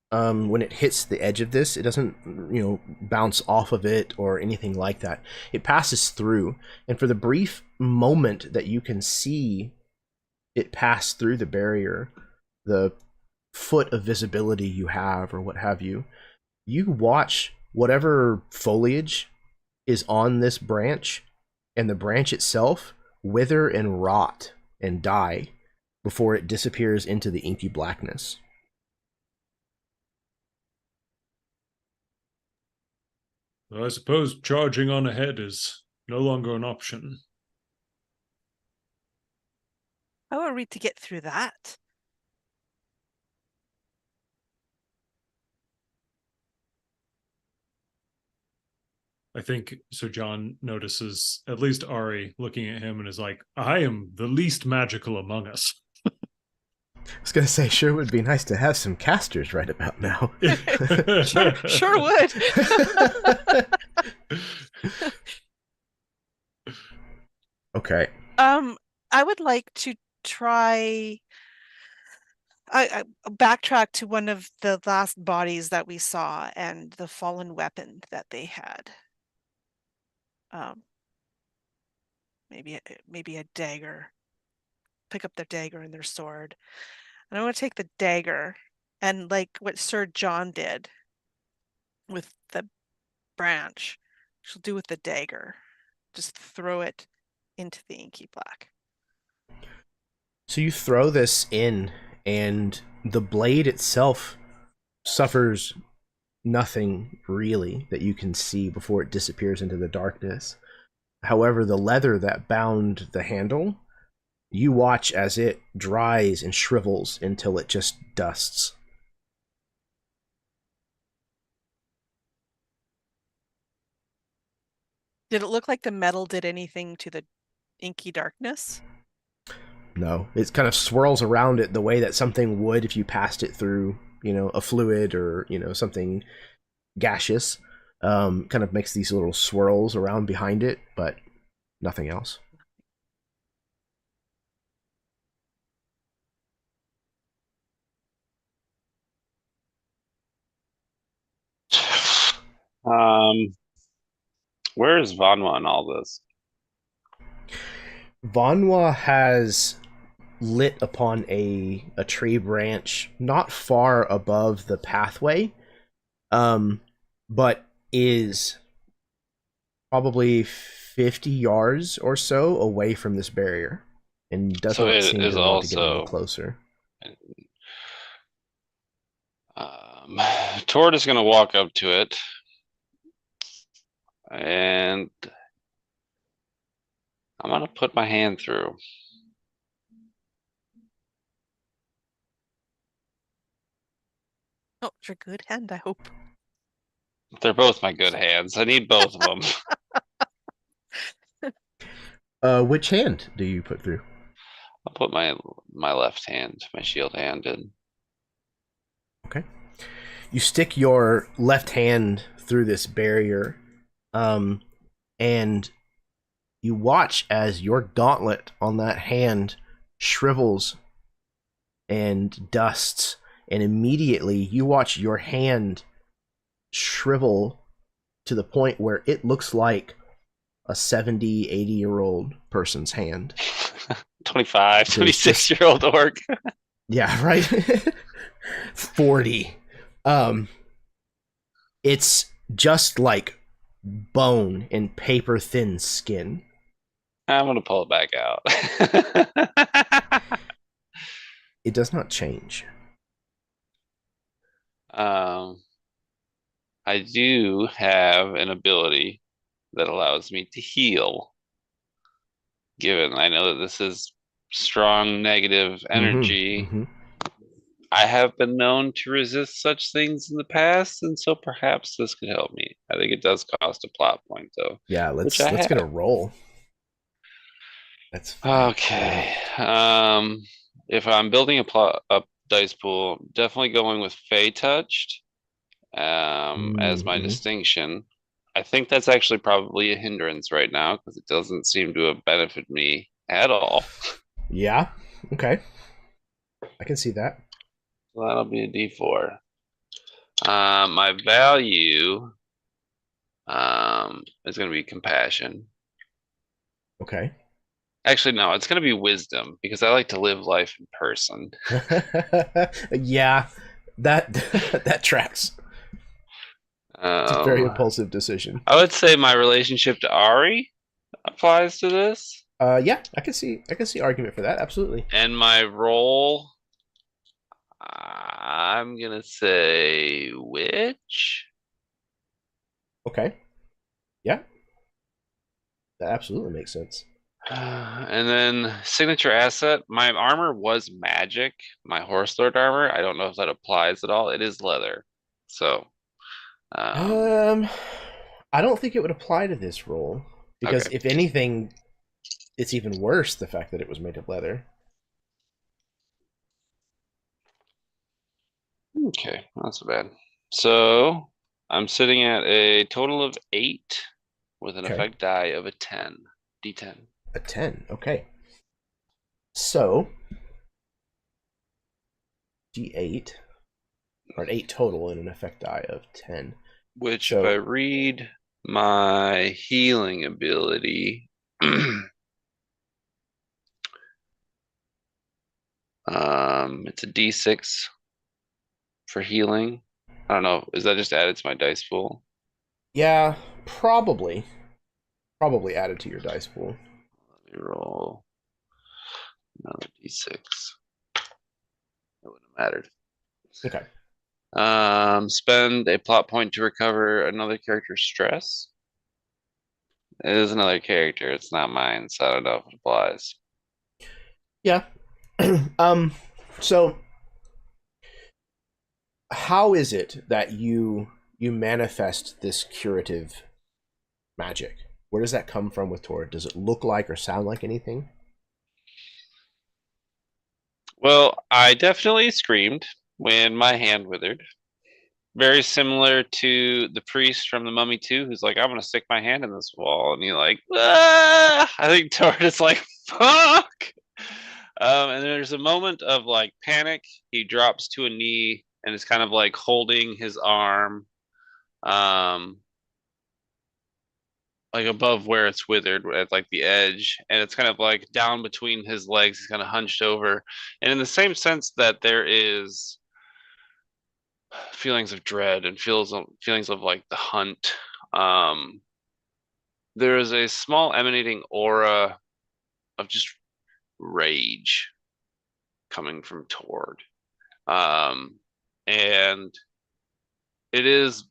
When it hits the edge of this, it doesn't, bounce off of it or anything like that. It passes through, and for the brief moment that you can see it pass through the barrier, the foot of visibility you have, or what have you, you watch whatever foliage is on this branch and the branch itself wither and rot and die before it disappears into the inky blackness. Well, I suppose charging on ahead is no longer an option. How are we to get through that? I think Sir John notices at least Ari looking at him and is like, I am the least magical among us. I was gonna say, sure would be nice to have some casters right about now. Sure would. Okay. I would like to try. I backtrack to one of the last bodies that we saw and the fallen weapon that they had. Maybe a dagger. Pick up their dagger and their sword. And I'm going to take the dagger and like what Sir John did with the branch, she'll do with the dagger. Just throw it into the inky black. So you throw this in, and the blade itself suffers nothing really that you can see before it disappears into the darkness. However, the leather that bound the handle, you watch as it dries and shrivels until it just dusts. Did it look like the metal did anything to the inky darkness? No, it kind of swirls around it the way that something would if you passed it through, a fluid or, something gaseous. Kind of makes these little swirls around behind it, but nothing else. Where is Vanwa in all this? Vanwa has lit upon a tree branch not far above the pathway, but is probably 50 yards or so away from this barrier, and does So not it seem is to want to get any also- closer. Tord is going to walk up to it, and I'm going to put my hand through. Oh, it's a good hand, I hope. They're both my good hands. I need both of them. Which hand do you put through? I'll put my left hand, my shield hand in. Okay. You stick your left hand through this barrier, and you watch as your gauntlet on that hand shrivels and dusts, and immediately you watch your hand shrivel to the point where it looks like a 70, 80-year-old person's hand. 25, 26-year-old orc. Yeah, right? 40. It's just like bone and paper thin skin. I'm gonna pull it back out. It does not change. I do have an ability that allows me to heal. Given I know that this is strong negative energy, I have been known to resist such things in the past, and so perhaps this could help me. I think it does cost a plot point, though. Yeah, let's get a roll. That's fine. Okay. If I'm building a dice pool, definitely going with Fey Touched as my distinction. I think that's actually probably a hindrance right now because it doesn't seem to have benefited me at all. Yeah. Okay. I can see that. So that'll be a D4. My value is going to be compassion. Okay. Actually, no, it's going to be wisdom because I like to live life in person. Yeah, that tracks. It's a very impulsive decision. I would say my relationship to Ari applies to this. Yeah, I can see argument for that. Absolutely. And my role, I'm gonna say witch. Okay. Yeah. That absolutely makes sense. And then signature asset, my armor was magic, my horse lord armor. I don't know if that applies at all. It is leather. So I don't think it would apply to this role because if anything, it's even worse the fact that it was made of leather. Okay, not so bad. So I'm sitting at a total of 8 with an effect die of a 10. D10. A 10, okay. So D8, or an 8 total and an effect die of 10. Which, if I read my healing ability, It's a D6 for healing. I don't know. Is that just added to my dice pool? Yeah, probably. Probably added to your dice pool. Let me roll another D6. It wouldn't have mattered. Okay. Spend a plot point to recover another character's stress. It is another character. It's not mine, so I don't know if it applies. Yeah. So how is it that you manifest this curative magic? Where does that come from with Tord? Does it look like or sound like anything? Well, I definitely screamed when my hand withered. Very similar to the priest from the Mummy 2, who's like, I'm gonna stick my hand in this wall, and you're like, ah! I think Tord is like, fuck. And there's a moment of like panic. He drops to a knee and is kind of like holding his arm, like above where it's withered at like the edge, and it's kind of like down between his legs. He's kind of hunched over, and in the same sense that there is feelings of dread and feelings of like the hunt, there is a small emanating aura of just rage coming from Tord. And it is,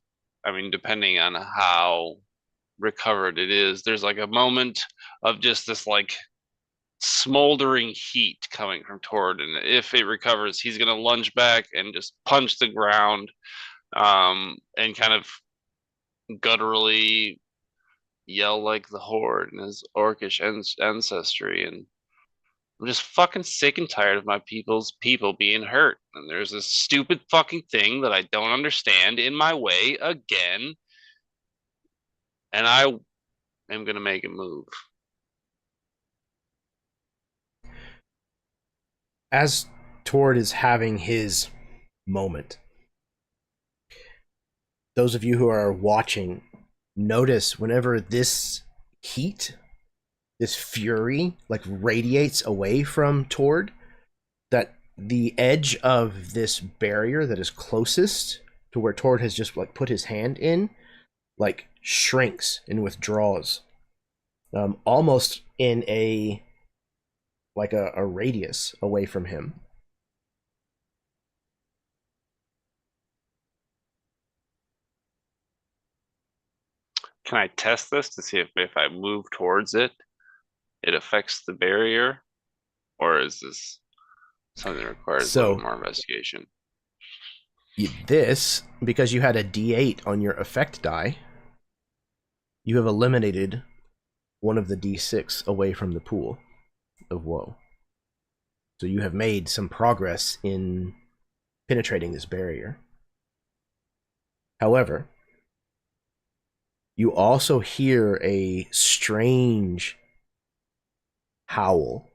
I mean, depending on how recovered it is, there's like a moment of just this like smoldering heat coming from Tord, and if it recovers, he's gonna lunge back and just punch the ground, and kind of gutturally yell like the horde and his orcish ancestry. And I'm just fucking sick and tired of my people being hurt, and there's this stupid fucking thing that I don't understand in my way again, and I am gonna make a move. As Tord is having his moment, those of you who are watching notice whenever this heat, this fury, like radiates away from Tord, that the edge of this barrier that is closest to where Tord has just like put his hand in, like shrinks and withdraws, almost in a like a radius away from him. Can I test this to see if I move towards it, it affects the barrier, or is this something that requires a little more investigation? This, because you had a D8 on your effect die, you have eliminated one of the D6 away from the pool of woe. So you have made some progress in penetrating this barrier. However, you also hear a strange howl,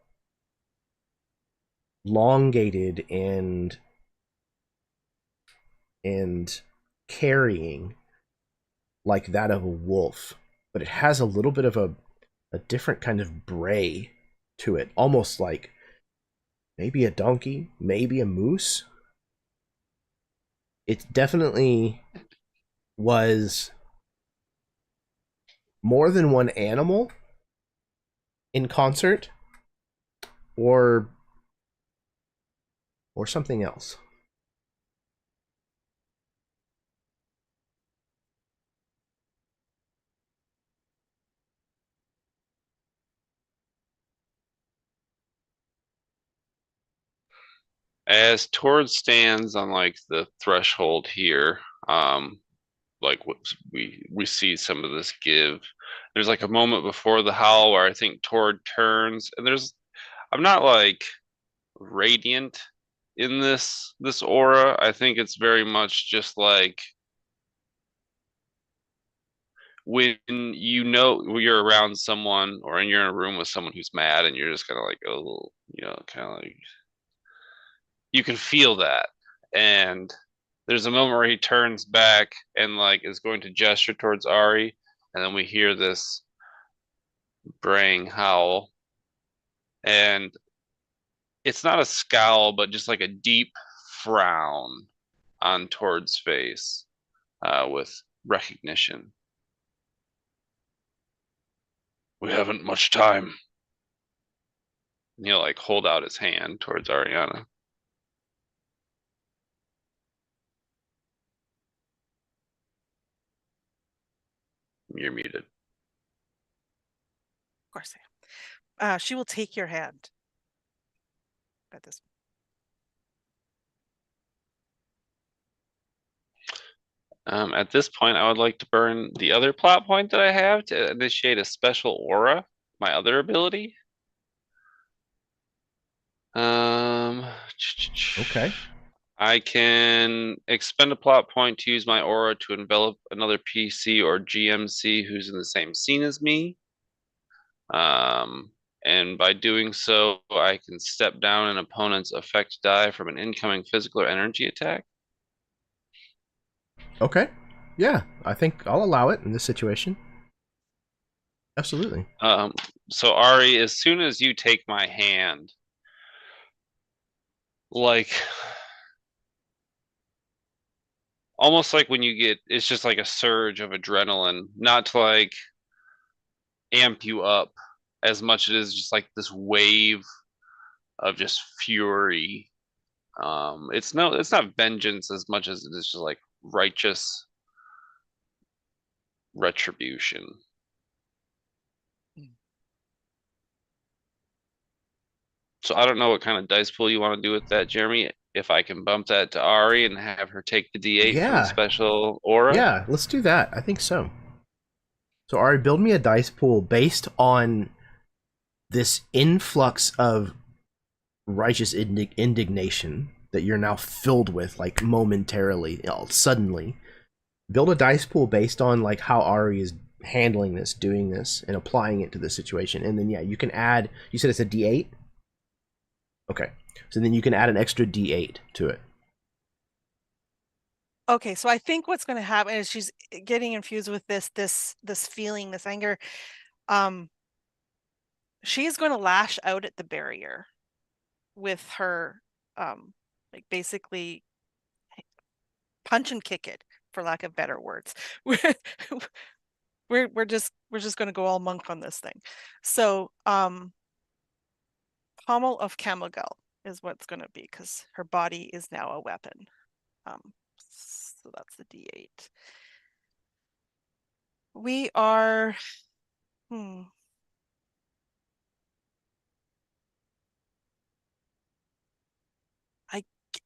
elongated and carrying like that of a wolf, but it has a little bit of a different kind of bray to it, almost like maybe a donkey, maybe a moose. It definitely was more than one animal in concert, or something else. As Tord stands on like the threshold here, like we see some of this give. There's like a moment before the howl where I think Tord turns, and I'm not like radiant in this aura. I think it's very much just like when you're around someone or you're in a room with someone who's mad, and you're just kind of like, oh, kind of like you can feel that. And there's a moment where he turns back and like is going to gesture towards Ari, and then we hear this braying howl, and it's not a scowl, but just like a deep frown on Tord's face, with recognition. We haven't much time. And he'll like hold out his hand towards Ariana. You're muted. Of course I am. She will take your hand. Got this. At this point, I would like to burn the other plot point that I have to initiate a special aura, my other ability. Okay. I can expend a plot point to use my aura to envelop another PC or GMC who's in the same scene as me. And by doing so, I can step down an opponent's effect die from an incoming physical or energy attack. Okay. Yeah, I think I'll allow it in this situation. Absolutely. So Ari, as soon as you take my hand, like almost like when you get, it's just like a surge of adrenaline, not to like amp you up as much as it is just like this wave of just fury. It's not vengeance as much as it is just like righteous retribution. So I don't know what kind of dice pool you want to do with that, Jeremy. If I can bump that to Ari and have her take the D8 for Yeah. the special aura. Yeah, let's do that. I think so. So Ari, build me a dice pool based on this influx of righteous indignation that you're now filled with, like momentarily, suddenly. Build a dice pool based on like how Ari is handling this, doing this, and applying it to the situation. And then yeah, you can add. You said it's a D8. Okay, so then you can add an extra D8 to it. Okay, so I think what's going to happen is she's getting infused with this feeling, this anger. She's going to lash out at the barrier with her, like basically punch and kick it, for lack of better words. We're just going to go all monk on this thing. So, pommel of Camagel is what's going to be, because her body is now a weapon. So that's the D8. We are,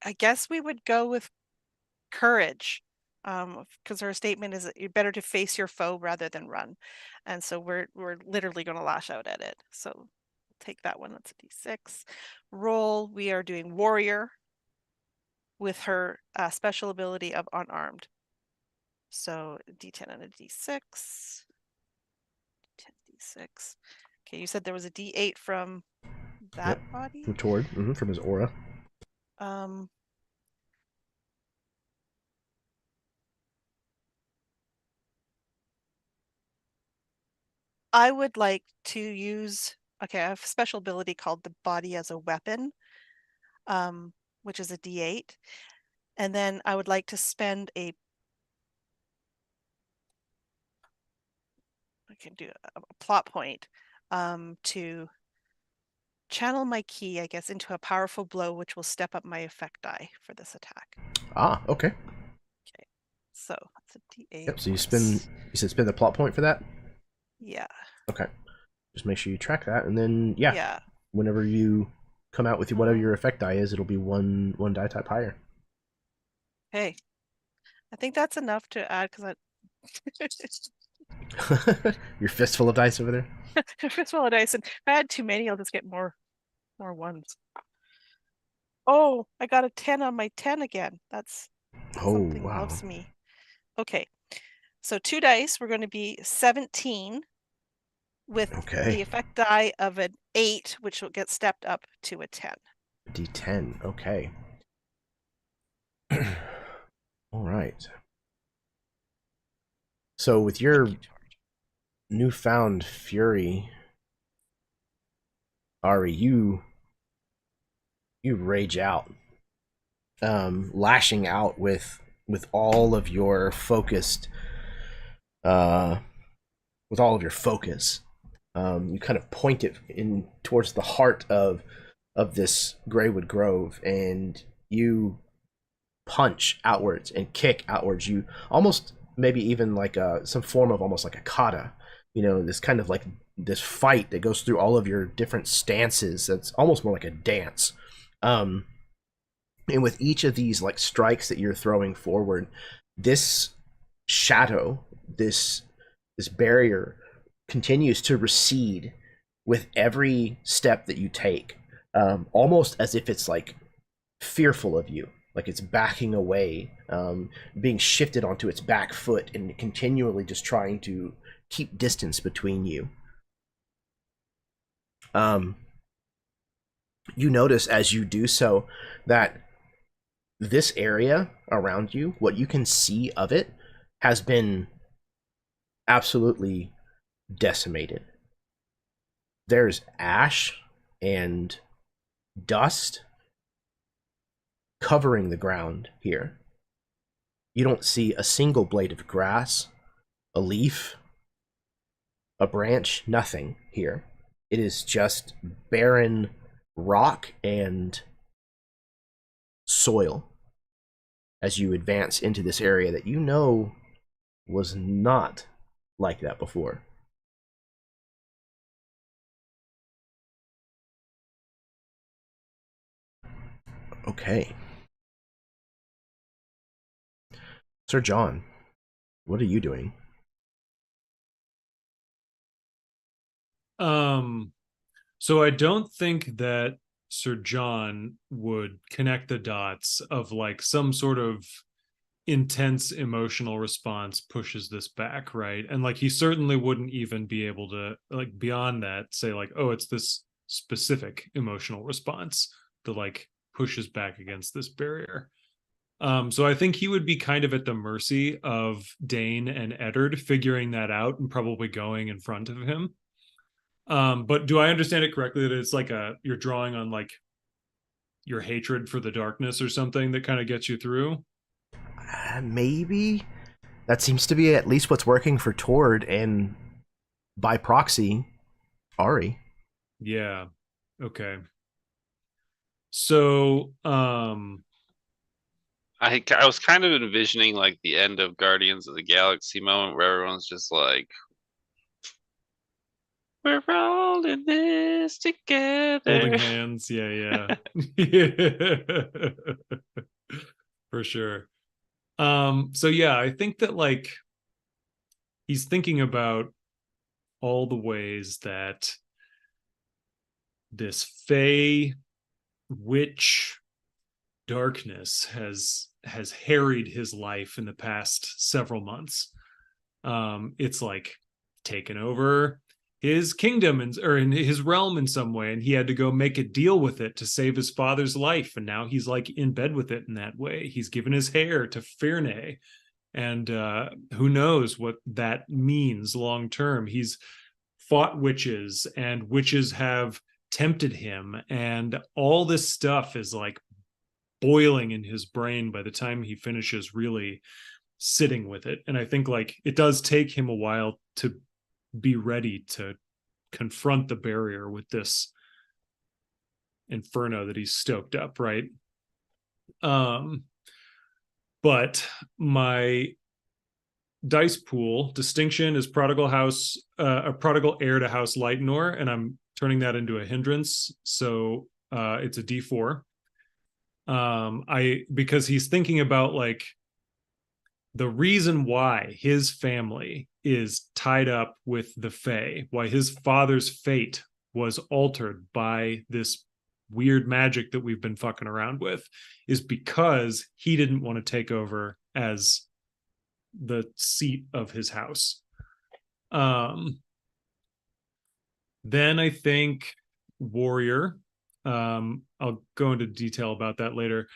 I guess we would go with courage, because her statement is that you're better to face your foe rather than run, and so we're literally going to lash out at it. So take that one. That's a D6 roll. We are doing warrior with her special ability of unarmed. So D10 and a D6. D10, D6. Okay, you said there was a D8 from that body? From Tord, from his aura. I would like to use, okay, I have a special ability called the body as a weapon, which is a D8. And then I would like to spend I can do a plot point, to channel my ki, I guess, into a powerful blow, which will step up my effect die for this attack. Ah, okay. Okay, so that's a D8. Yep. So you said spend the plot point for that. Yeah. Okay. Just make sure you track that, and then yeah. Whenever you come out with whatever your effect die is, it'll be one die type higher. Hey, I think that's enough to add, because Your fistful of dice over there. fistful of dice, and if I add too many, I'll just get more ones. Oh, I got a 10 on my 10 again. That's something loves me. Okay, so 2 dice. We're going to be 17 with the effect die of an 8, which will get stepped up to a 10. D10. Okay. All right. So with your newfound fury, Ari, you you rage out, lashing out with all of your focused, with all of your focus. You kind of point it in towards the heart of this Greywood Grove, and you punch outwards and kick outwards. You almost maybe even like some form of almost like a kata. You know, this kind of like this fight that goes through all of your different stances. That's almost more like a dance. And with each of these like strikes that you're throwing forward, this shadow, this barrier continues to recede with every step that you take, almost as if it's like fearful of you, like it's backing away, being shifted onto its back foot and continually just trying to keep distance between you. You notice as you do so that this area around you, what you can see of it, has been absolutely decimated. There's ash and dust covering the ground here. You don't see a single blade of grass, a leaf, a branch, nothing here. It is just barren rock and soil as you advance into this area that you know was not like that before. Okay. Sir John, what are you doing? So I don't think that Sir John would connect the dots of like some sort of intense emotional response pushes this back, right? And like he certainly wouldn't even be able to like beyond that say like, oh, it's this specific emotional response that like pushes back against this barrier. So I think he would be kind of at the mercy of Dane and Eddard figuring that out and probably going in front of him. But do I understand it correctly that it's like you're drawing on like your hatred for the darkness or something that kind of gets you through? Maybe. That seems to be at least what's working for Tord and by proxy, Ari. Yeah. Okay. So, I was kind of envisioning like the end of Guardians of the Galaxy moment where everyone's just like, we're all in this together. Holding hands. Yeah. For sure. So yeah, I think that like he's thinking about all the ways that this fey witch darkness has harried his life in the past several months. It's like taken over his kingdom or in his realm in some way, and he had to go make a deal with it to save his father's life, and now he's like in bed with it in that way. He's given his hair to Firne, and who knows what that means long term. He's fought witches, and witches have tempted him, and all this stuff is like boiling in his brain by the time he finishes really sitting with it. And I think like it does take him a while to be ready to confront the barrier with this inferno that he's stoked up, right? But my dice pool distinction is prodigal heir to House Lightenor, and I'm turning that into a hindrance, so it's a D4. Because he's thinking about like the reason why his family is tied up with the Fae, why his father's fate was altered by this weird magic that we've been fucking around with, is because he didn't want to take over as the seat of his house. Then I think warrior. I'll go into detail about that later.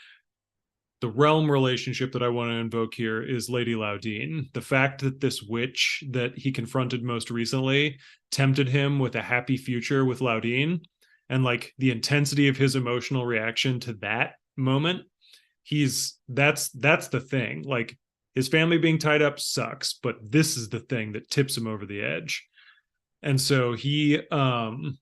The realm relationship that I want to invoke here is Lady Laudine. The fact that this witch that he confronted most recently tempted him with a happy future with Laudine and like the intensity of his emotional reaction to that moment, that's the thing. Like, his family being tied up sucks, but this is the thing that tips him over the edge. And so he kind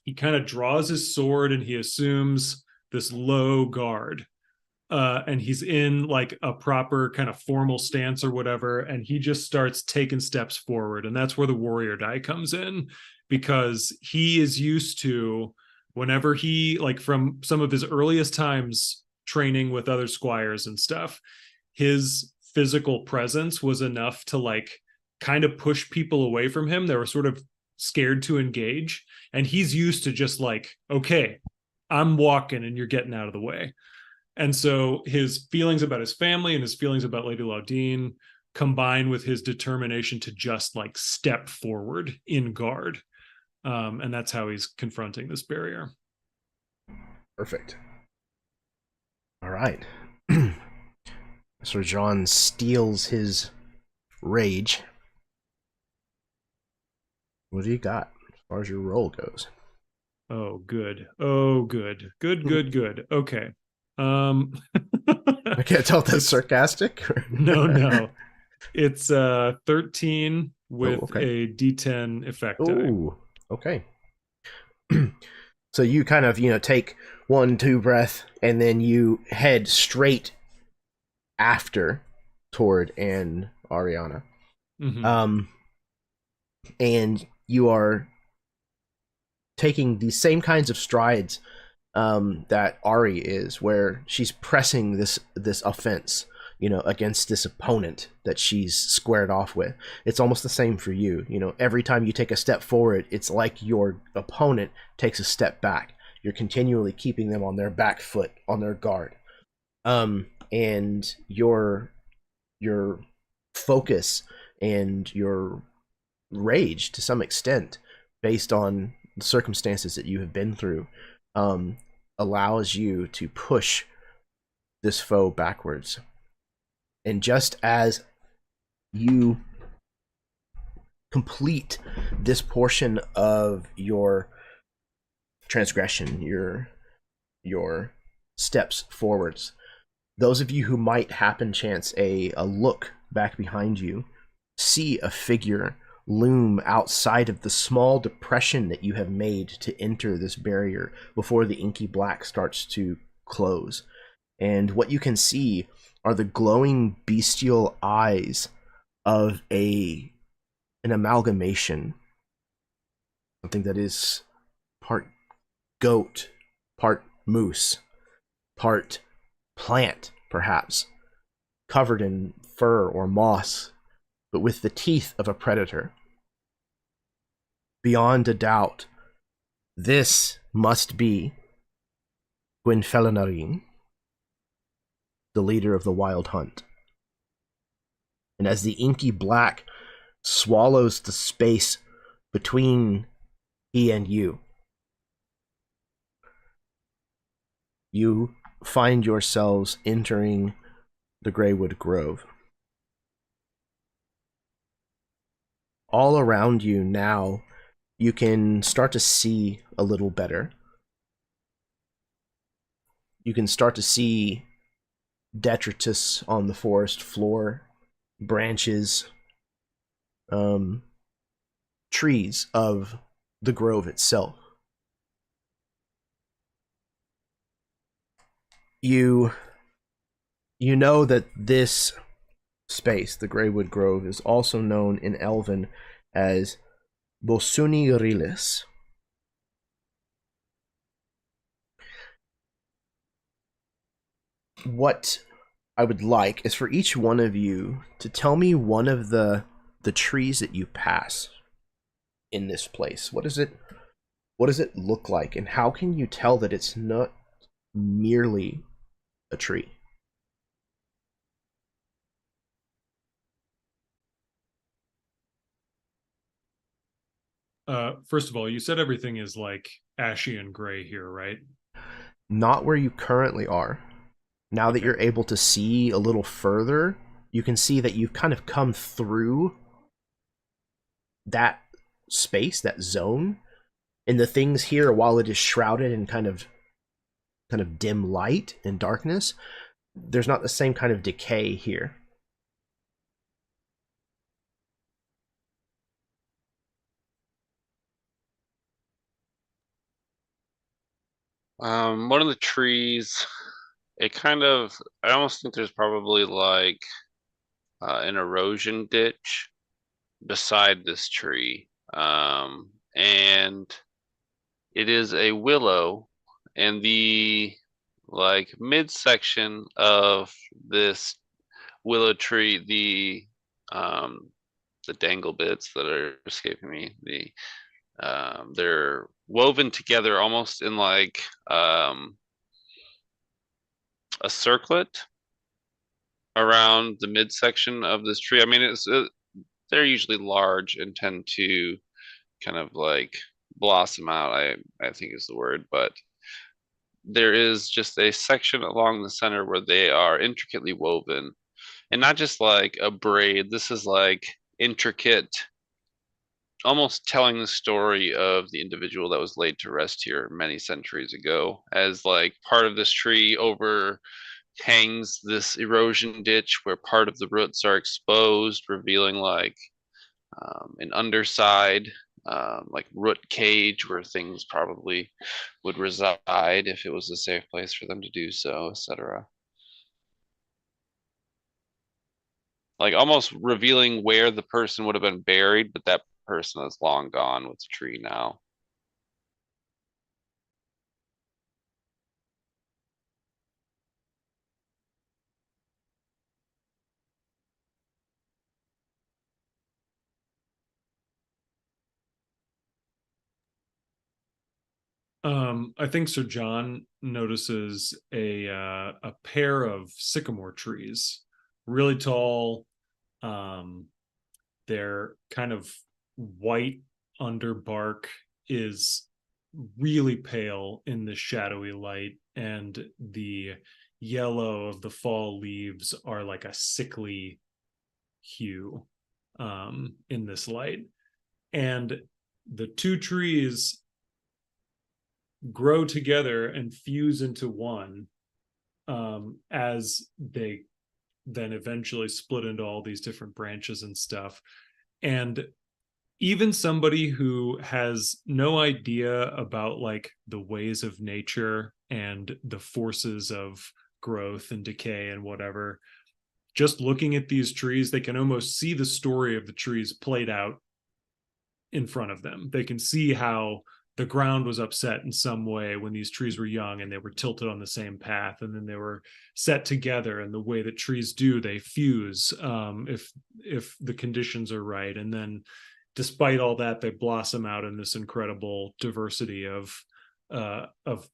of draws his sword and he assumes this low guard. And he's in like a proper kind of formal stance or whatever, and he just starts taking steps forward. And that's where the warrior die comes in, because he is used to, whenever he, like, from some of his earliest times training with other squires and stuff, his physical presence was enough to like kind of push people away from him. They were sort of scared to engage, and he's used to just like, okay, I'm walking and you're getting out of the way. And so his feelings about his family and his feelings about Lady Laudine combine with his determination to just like step forward in guard. And that's how he's confronting this barrier. Perfect. All right. So John steals his rage. What do you got as far as your roll goes? Oh, good. Oh, good. Good. Okay. I can't tell if that's sarcastic. No. It's 13 with okay. a D10 effect die. Ooh, okay. So you kind of, take 1-2 breath, and then you head straight after Tord and Ariana. Mm-hmm. And you are taking these same kinds of strides that Ari is, where she's pressing this offense, against this opponent that she's squared off with. It's almost the same for you. Every time you take a step forward, it's like your opponent takes a step back. You're continually keeping them on their back foot, on their guard. And your focus and your rage, to some extent, based on the circumstances that you have been through, allows you to push this foe backwards. And just as you complete this portion of your transgression, your steps forwards, those of you who might happen chance a look back behind you see a figure loom outside of the small depression that you have made to enter this barrier before the inky black starts to close. And what you can see are the glowing bestial eyes of an amalgamation, something that is part goat, part moose, part plant, perhaps, covered in fur or moss, but with the teeth of a predator. Beyond a doubt, this must be Gwynfelinarin, the leader of the Wild Hunt. And as the inky black swallows the space between he and you find yourselves entering the Greywood Grove. All around you now, you can start to see a little better. You can start to see detritus on the forest floor, branches, trees of the grove itself. You know that this space, the Greywood Grove, is also known in Elven as Bosuni Rilis. What I would like is for each one of you to tell me one of the trees that you pass in this place. What does it look like, and how can you tell that it's not merely a tree? First of all, you said everything is like ashy and gray here, right? Not where you currently are. Now that you're able to see a little further, you can see that you've kind of come through that space, that zone, And the things here, while it is shrouded in kind of dim light and darkness, there's not the same kind of decay here. One of the trees, it kind of, I almost think there's probably like an erosion ditch beside this tree. And it is a willow, and the like midsection of this willow tree, the dangle bits that are escaping me, they're woven together almost in like a circlet around the midsection of this tree. I mean, they're usually large and tend to kind of like blossom out, I think is the word, but there is just a section along the center where they are intricately woven, and not just like a braid. This is like intricate, almost telling the story of the individual that was laid to rest here many centuries ago. As like part of this tree overhangs this erosion ditch where part of the roots are exposed, revealing like an underside, like root cage where things probably would reside if it was a safe place for them to do so, etc. Like almost revealing where the person would have been buried, but that person is long gone with the tree now. I think Sir John notices a pair of sycamore trees, really tall. Their kind of white underbark is really pale in the shadowy light, and the yellow of the fall leaves are like a sickly hue in this light. And the two trees grow together and fuse into one as they then eventually split into all these different branches and stuff. And even somebody who has no idea about like the ways of nature and the forces of growth and decay and whatever, just looking at these trees, they can almost see the story of the trees played out in front of them. They can see how the ground was upset in some way when these trees were young and they were tilted on the same path, and then they were set together, and the way that trees do, they fuse if the conditions are right, and then despite all that, they blossom out in this incredible diversity of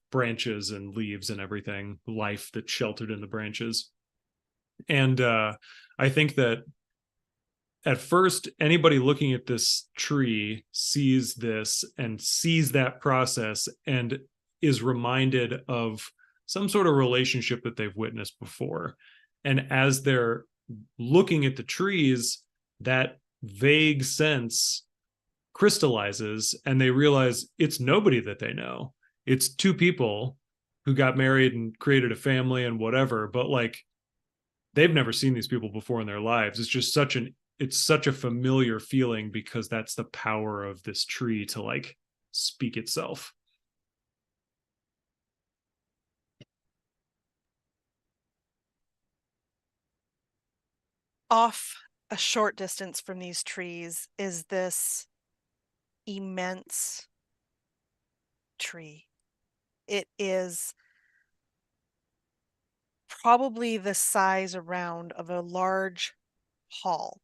branches and leaves and everything, life that's sheltered in the branches. And I think that at first, anybody looking at this tree sees this and sees that process and is reminded of some sort of relationship that they've witnessed before. And as they're looking at the trees, that vague sense crystallizes, and they realize it's nobody that they know. It's two people who got married and created a family and whatever, but like they've never seen these people before in their lives. It's such a familiar feeling because that's the power of this tree to like speak itself. Off a short distance from these trees is this immense tree. It is probably the size around of a large hall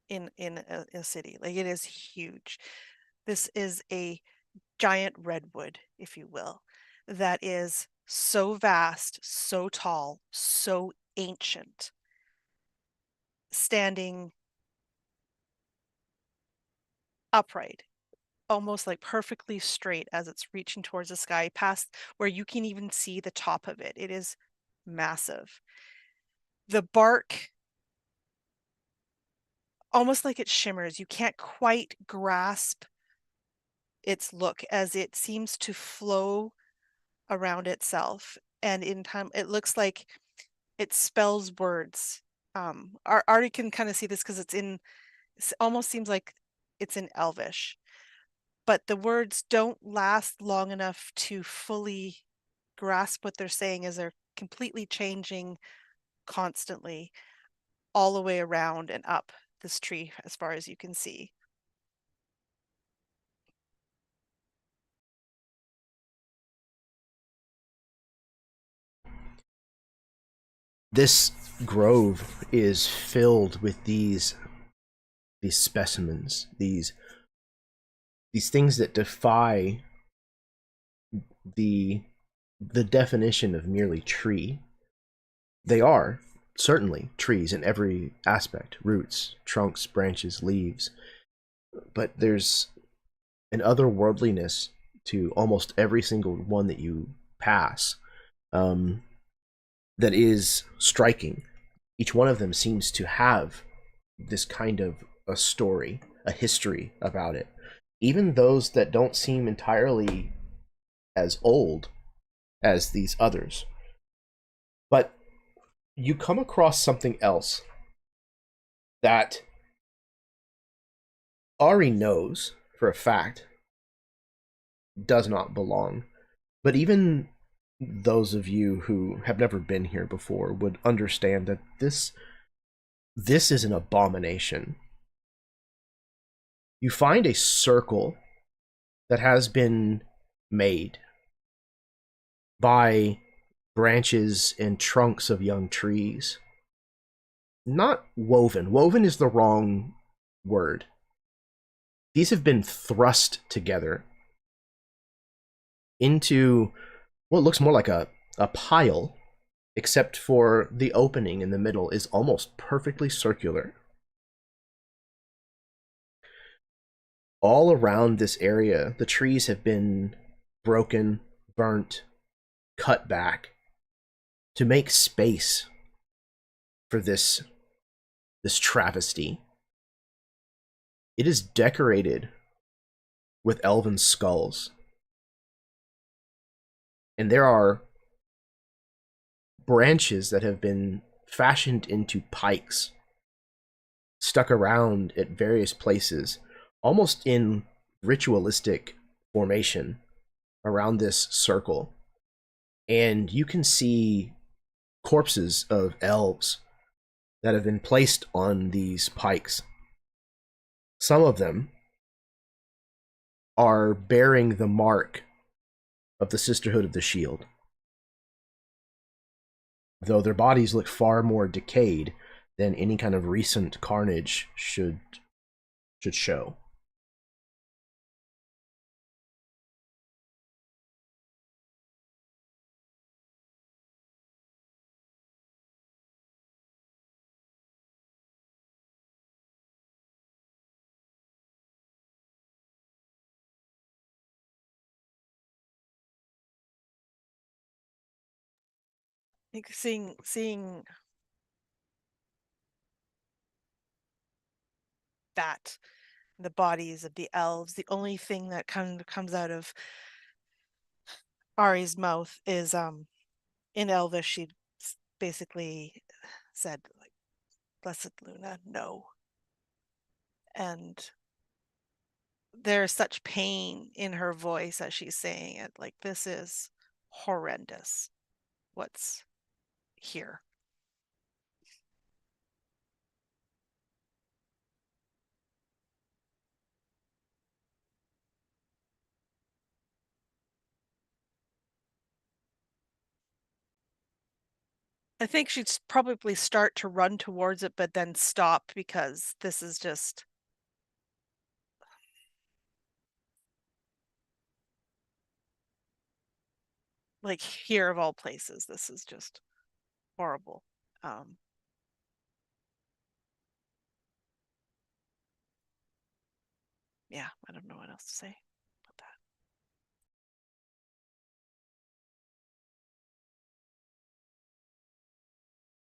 in a city. Like, it is huge. This is a giant redwood, if you will, that is so vast, so tall, so ancient, standing upright, almost like perfectly straight as it's reaching towards the sky, past where you can even see the top of it. It is massive. The bark, almost like it shimmers. You can't quite grasp its look as it seems to flow around itself, and in time it looks like it spells words. Ari can kind of see this because almost seems like it's in Elvish, but the words don't last long enough to fully grasp what they're saying, as they're completely changing constantly all the way around and up this tree as far as you can see. This grove is filled with these specimens, these things that defy the definition of merely tree. They are certainly trees in every aspect: roots, trunks, branches, leaves. But there's an otherworldliness to almost every single one that you pass, that is striking. Each one of them seems to have this kind of a story, a history about it. Even those that don't seem entirely as old as these others. But you come across something else that Ari knows for a fact does not belong. But even those of you who have never been here before would understand that this is an abomination. You find a circle that has been made by branches and trunks of young trees. Not woven. Woven is the wrong word. These have been thrust together into what looks more like a pile, except for the opening in the middle is almost perfectly circular. All around this area, the trees have been broken, burnt, cut back to make space for this travesty. It is decorated with elven skulls. And there are branches that have been fashioned into pikes, stuck around at various places, almost in ritualistic formation around this circle. And you can see corpses of elves that have been placed on these pikes. Some of them are bearing the mark of the Sisterhood of the Shield, though their bodies look far more decayed than any kind of recent carnage should show. I think seeing that, the bodies of the elves, the only thing that comes out of Ari's mouth is in Elvish. She basically said, like, "Blessed Luna, no." And there's such pain in her voice as she's saying it, like, this is horrendous what's here. I think she'd probably start to run towards it, but then stop, because this is just like, here of all places, this is just horrible. Yeah, I don't know what else to say about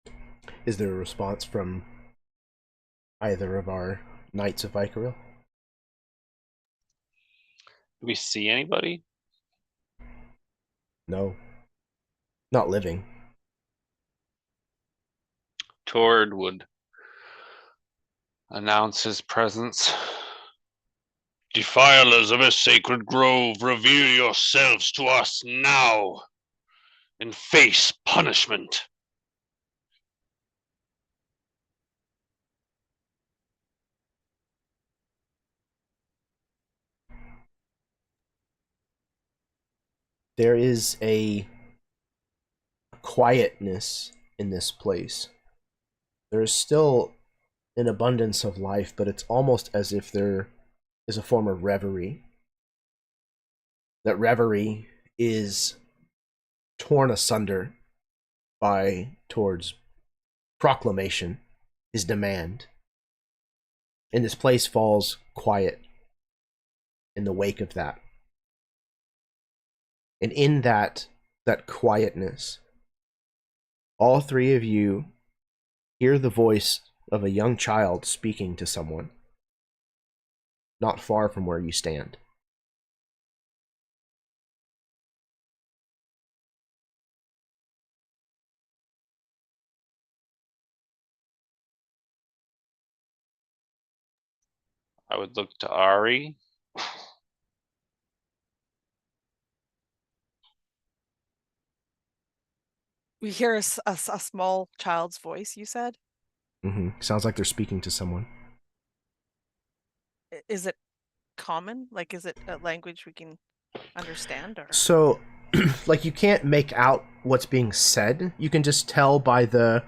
that. Is there a response from either of our Knights of Vykaril? Do we see anybody? No. Not living. Tord would announce his presence. Defilers of a sacred grove, reveal yourselves to us now and face punishment. There is a quietness in this place. There is still an abundance of life, but it's almost as if there is a form of reverie. That reverie is torn asunder by Tord's proclamation, his demand. And this place falls quiet in the wake of that. And in that quietness, all three of you hear the voice of a young child speaking to someone not far from where you stand. I would look to Ari. We hear a small child's voice, you said? Sounds like they're speaking to someone. Is it common? Like, is it a language we can understand? Or So, like, you can't make out what's being said. You can just tell by the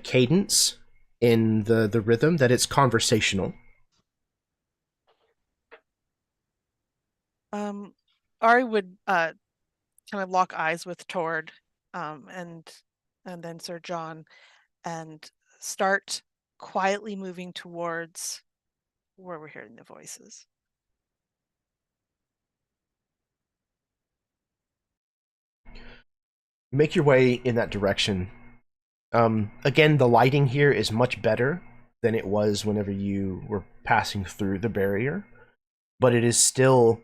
cadence in the rhythm that it's conversational. Ari would kind of lock eyes with Tord, and then Sir John, and start quietly moving towards where we're hearing the voices. Make your way in that direction. Again, the lighting here is much better than it was whenever you were passing through the barrier, but it is still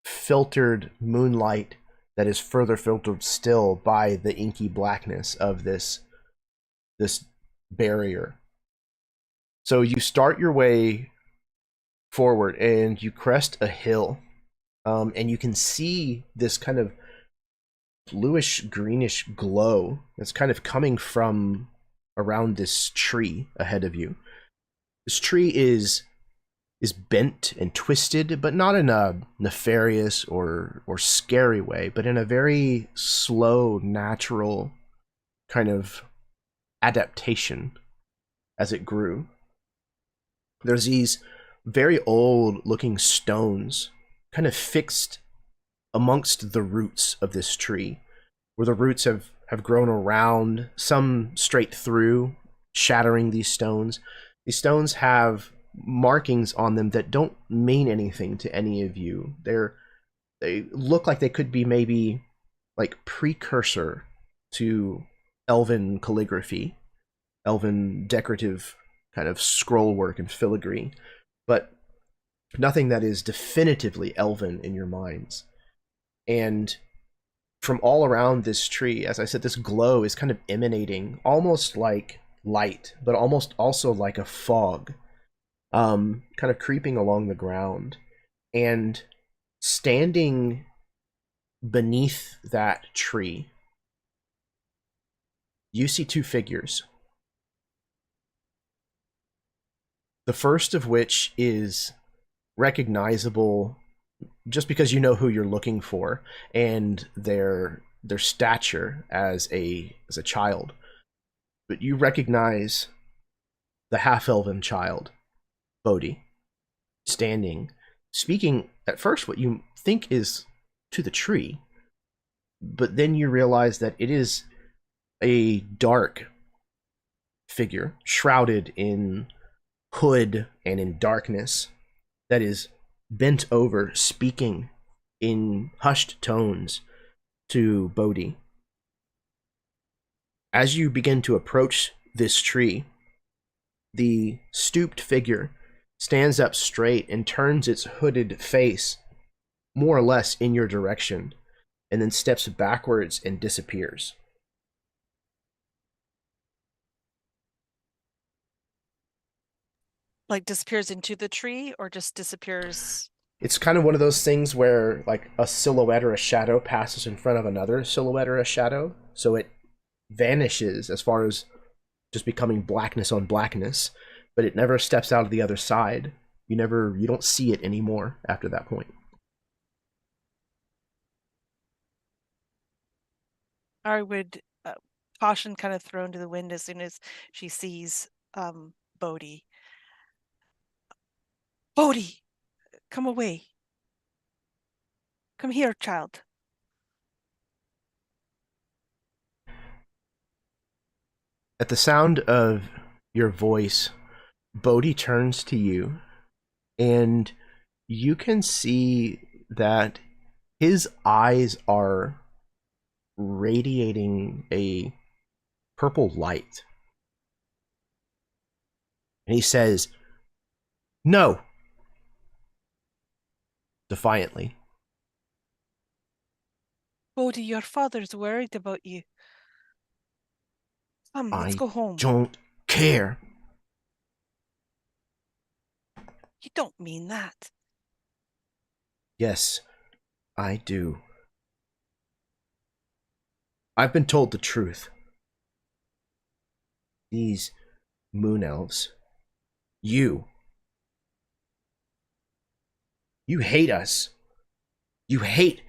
filtered moonlight that is further filtered still by the inky blackness of this barrier. So you start your way forward and you crest a hill, and you can see this kind of bluish greenish glow that's kind of coming from around this tree ahead of you. This tree is bent and twisted, but not in a nefarious or scary way, but in a very slow, natural kind of adaptation as it grew. There's these very old looking stones kind of fixed amongst the roots of this tree, where the roots have grown around, some straight through, shattering these stones. These stones have markings on them that don't mean anything to any of you. They look like they could be maybe like precursor to elven calligraphy, elven decorative kind of scroll work and filigree, but nothing that is definitively elven in your minds. And from all around this tree, as I said, this glow is kind of emanating almost like light, but almost also like a fog, kind of creeping along the ground. And standing beneath that tree, you see two figures. The first of which is recognizable just because you know who you're looking for and their stature as a child. But you recognize the half-elven child, Bodhi, standing, speaking at first what you think is to the tree, but then you realize that it is a dark figure shrouded in hood and in darkness that is bent over, speaking in hushed tones to Bodhi. As you begin to approach this tree, the stooped figure stands up straight and turns its hooded face more or less in your direction, and then steps backwards and disappears. Like disappears into the tree or just disappears? It's kind of one of those things where like a silhouette or a shadow passes in front of another silhouette or a shadow, so it vanishes as far as just becoming blackness on blackness, but it never steps out of the other side. You don't see it anymore after that point. I would caution kind of thrown to the wind as soon as she sees Bodhi. Bodhi, come away. Come here, child. At the sound of your voice, Bodhi turns to you, and you can see that his eyes are radiating a purple light. And he says, "No," defiantly. Bodhi, your father's worried about you. Come, let's go home. Don't care. You don't mean that. Yes, I do. I've been told the truth. These moon elves, you hate us. You hate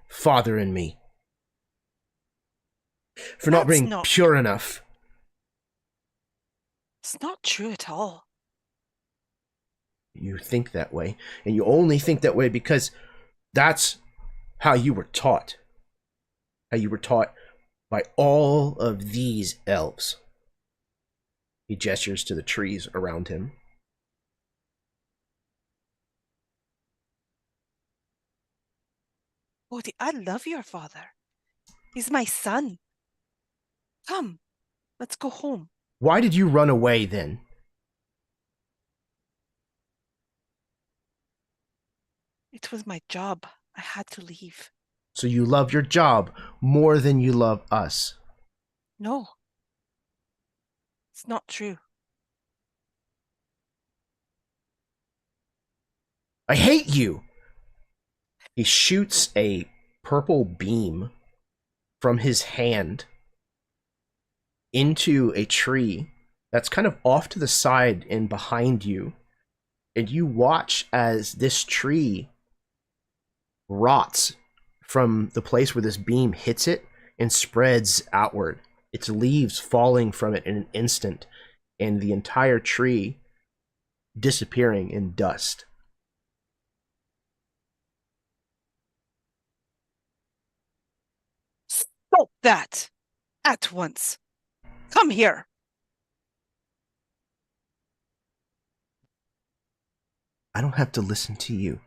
Father and me. For not being pure enough. It's not true at all. You think that way, and you only think that way because that's how you were taught. How you were taught by all of these elves. He gestures to the trees around him. Bodhi, I love your father. He's my son. Come, let's go home. Why did you run away then? It was my job. I had to leave. So you love your job more than you love us? No. It's not true. I hate you! He shoots a purple beam from his hand into a tree that's kind of off to the side and behind you. And you watch as this tree rots from the place where this beam hits it and spreads outward. Its leaves falling from it in an instant, and the entire tree disappearing in dust. Stop that! At once! Come here! I don't have to listen to you.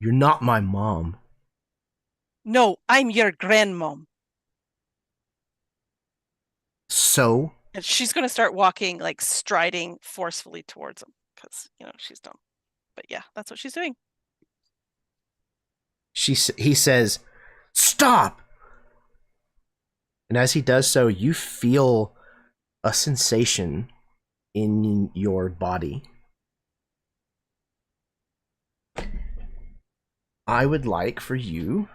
You're not my mom. No, I'm your grandmom. So? And she's going to start walking, like striding forcefully towards him because, she's dumb. But yeah, that's what she's doing. He says, "Stop!" And as he does so, you feel a sensation in your body. I would like for you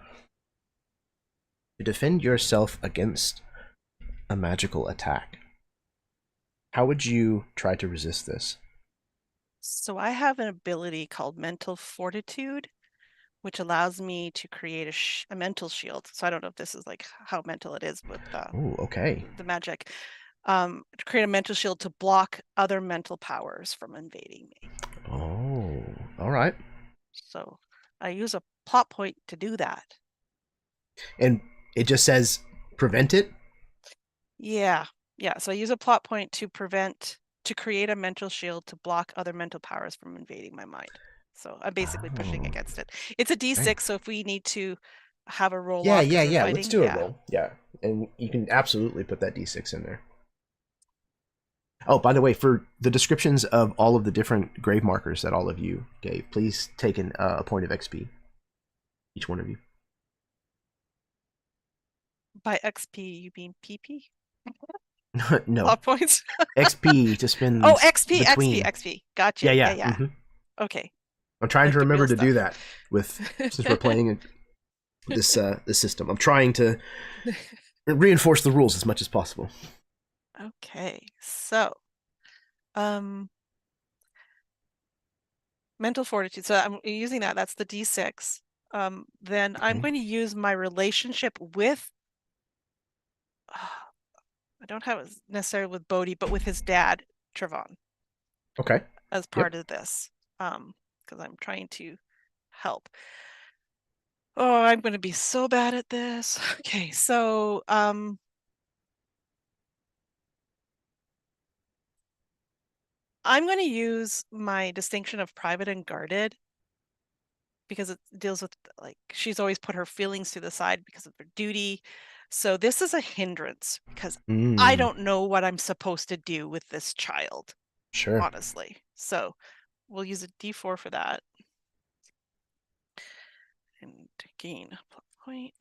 to defend yourself against a magical attack. How would you try to resist this? So I have an ability called Mental Fortitude, which allows me to create a mental shield. So I don't know if this is like how mental it is with the magic. To create a mental shield to block other mental powers from invading me. Oh, all right. So I use a plot point to do that. And it just says prevent it? Yeah. So I use a plot point to create a mental shield to block other mental powers from invading my mind. So I'm basically pushing against it. It's a D6, so if we need to have a roll off. Yeah. Let's do a roll. Yeah. And you can absolutely put that D6 in there. Oh, by the way, for the descriptions of all of the different grave markers that all of you gave, please take a point of XP. Each one of you. By XP, you mean PP? No. Plot points? XP to spend Oh, XP, between. XP. Gotcha. Yeah. Mhm. Okay. I'm trying Like to the remember real to do stuff. that since we're playing this system. I'm trying to reinforce the rules as much as possible. Okay, so mental fortitude. So I'm using that. That's the D6. Then I'm Okay. going to use my relationship with. I don't have it necessarily with Bodhi, but with his dad, Trevon, Okay. as part of this. Because I'm trying to help. Oh, I'm going to be so bad at this. Okay, so I'm going to use my distinction of private and guarded because it deals with, like, she's always put her feelings to the side because of her duty. So this is a hindrance because I don't know what I'm supposed to do with this child, Sure. honestly. So we'll use a D4 for that. And gain a plot point.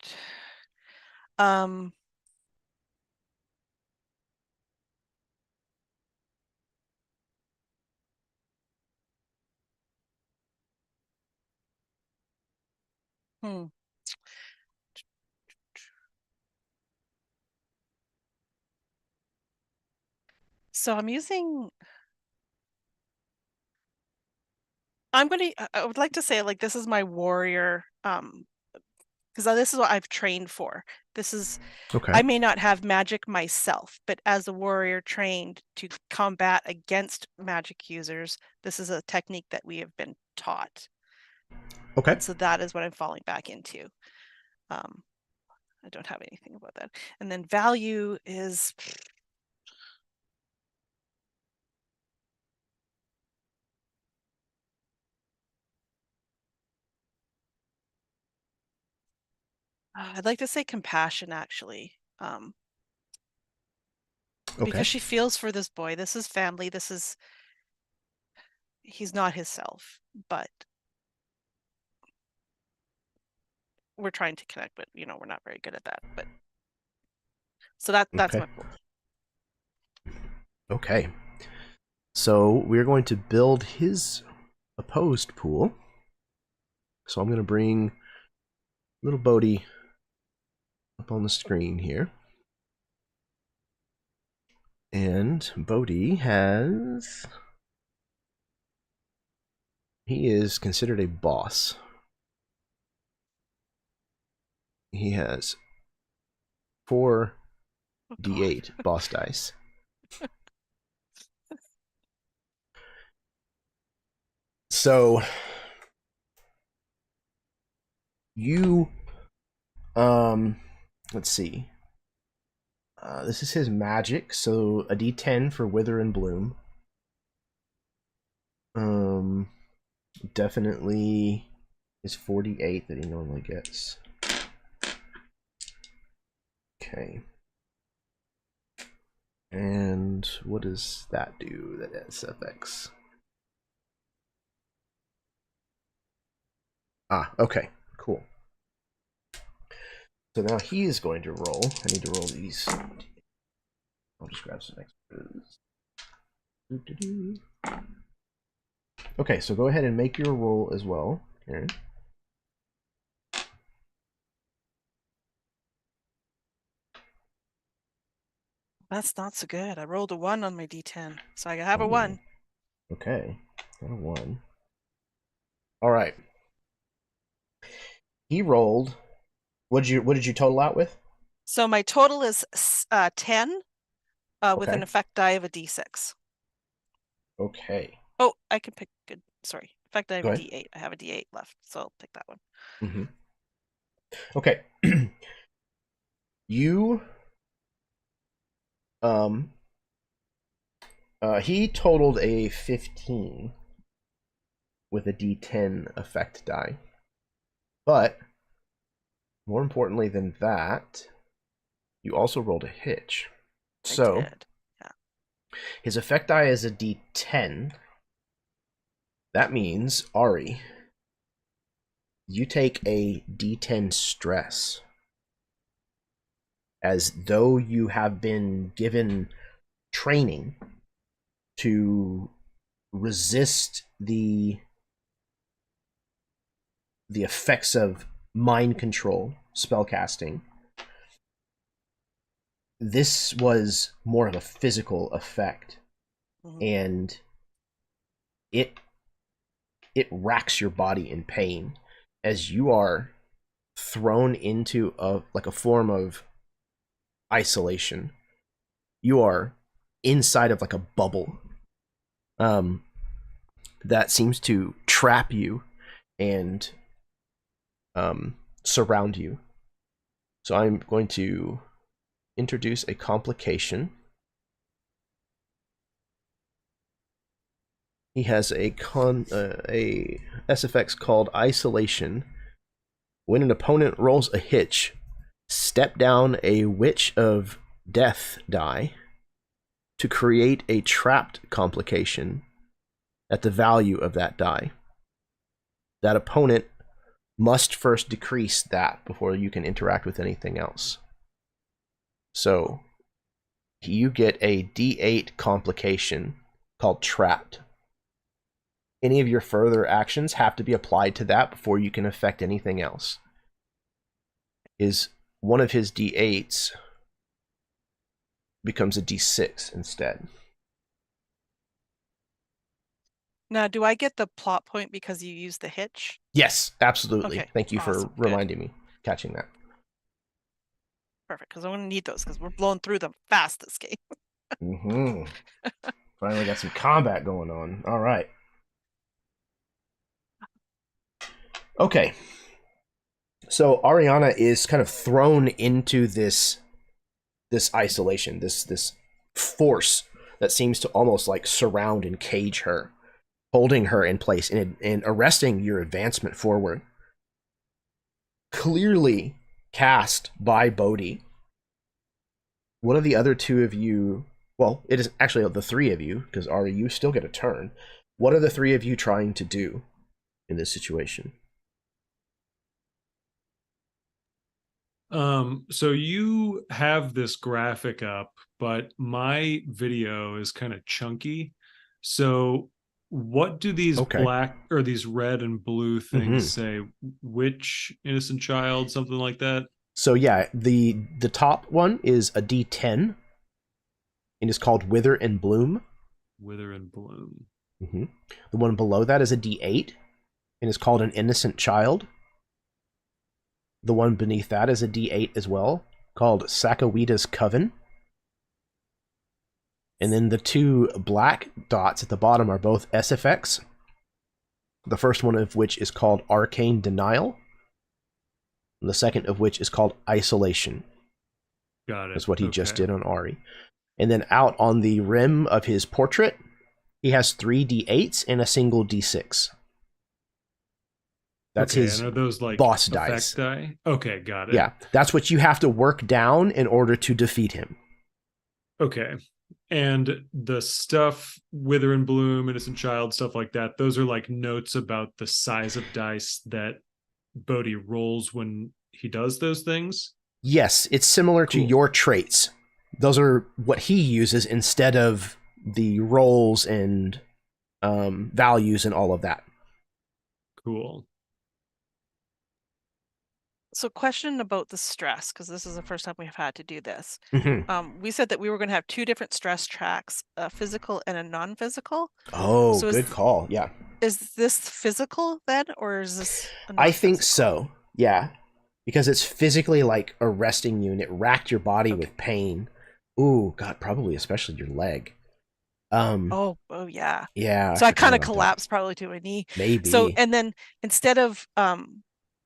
So I'm using. I would like to say, like, this is my warrior, because this is what I've trained for. This is, Okay. I may not have magic myself, but as a warrior trained to combat against magic users, this is a technique that we have been taught. Okay. And so that is what I'm falling back into. I don't have anything about that. And then value is. I'd like to say compassion, actually. Okay. Because she feels for this boy. This is family. He's not himself, but we're trying to connect, but we're not very good at that. But so that's Okay. my pool. Okay. So we're going to build his opposed pool. So I'm going to bring little Bodhi up on the screen here. And Bodhi he is considered a boss. He has 4 D8 boss dice. So you let's see. This is his magic, so a D10 for Wither and Bloom. Definitely is 48 that he normally gets. Okay. And what does that do? That is FX. Okay, cool. So now he is going to roll. I need to roll these. I'll just grab some extras. Okay, so go ahead and make your roll as well, Karen. That's not so good. I rolled a 1 on my D10, so I have a 1. Okay, got a 1. All right. He rolled. What did you total out with? So my total is 10 with Okay. an effect die of a D6. Okay. Oh, I can pick good. Sorry, effect die of Go a ahead. D8. I have a D8 left, so I'll pick that one. Mm-hmm. Okay. You he totaled a 15 with a D10 effect die. But more importantly than that, you also rolled a hitch. So I did. Yeah. His effect die is a D10. That means, Ari, you take a D10 stress. As though you have been given training to resist the effects of mind control spellcasting. This was more of a physical effect, and it racks your body in pain as you are thrown into a form of isolation. You are inside of like a bubble that seems to trap you and surround you. So I'm going to introduce a complication. He has a SFX called Isolation. When an opponent rolls a hitch, step down a Witch of Death die to create a trapped complication at the value of that die. That opponent must first decrease that before you can interact with anything else. So you get a D8 complication called Trapped. Any of your further actions have to be applied to that before you can affect anything else. One of his D8s becomes a D6 instead. Now, do I get the plot point because you used the hitch? Yes, absolutely. Okay, Thank you awesome. for reminding me, catching that. Perfect, because I'm going to need those because we're blowing through them fast this game. Finally got some combat going on. All right. Okay. So Ariana is kind of thrown into this isolation, this force that seems to almost like surround and cage her, holding her in place and arresting your advancement forward. Clearly cast by Bodhi. What are the other two of you? Well, it is actually the three of you, because Ari, you still get a turn. What are the three of you trying to do in this situation? So you have this graphic up, but my video is kind of chunky. So what do these black or these red and blue things say? Which innocent child, something like that? So yeah, the top one is a D10 and is called Wither and Bloom. Wither and Bloom. The one below that is a D8 and is called an Innocent Child. The one beneath that is a D8 as well, called Sakawita's Coven. And then the two black dots at the bottom are both SFX. The first one of which is called Arcane Denial. And the second of which is called Isolation. Got it. That's what he just did on Ari. And then out on the rim of his portrait, he has 3 D8s and a single D6. That's his and are those like boss dice. Die? Okay, got it. Yeah, that's what you have to work down in order to defeat him. Okay. And the stuff, Wither and Bloom, Innocent Child, stuff like that, those are like notes about the size of dice that Bodhi rolls when he does those things? Yes, it's similar to your traits. Those are what he uses instead of the rolls and values and all of that. Cool. So question about the stress, because this is the first time we've had to do this. We said that we were going to have 2 different stress tracks, a physical and a non-physical. Oh, so good call. Yeah. Is this physical then, or is this I think so. Yeah. Because it's physically like arresting you and it racked your body with pain. Ooh, God, probably especially your leg. Oh yeah. Yeah. So I kind of collapsed probably to a knee. Maybe. So, and then instead of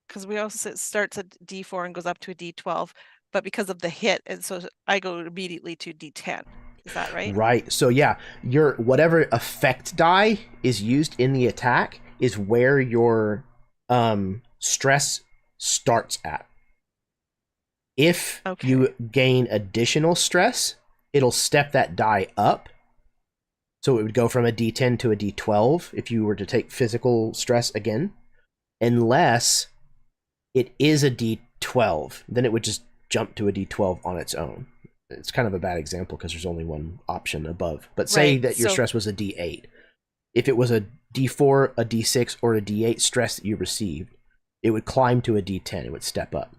because we also starts at D4 and goes up to a D12, but because of the hit, and so I go immediately to D10. Is that right? Right. So yeah, your whatever effect die is used in the attack is where your stress starts at. If you gain additional stress, it'll step that die up So it would go from a D10 to a D12 if you were to take physical stress again, unless it is a D12. Then it would just jump to a D12 on its own. It's kind of a bad example because there's only one option above. But say Right, that your so- stress was a D8. If it was a D4, a D6, or a D8 stress that you received, it would climb to a D10. It would step up.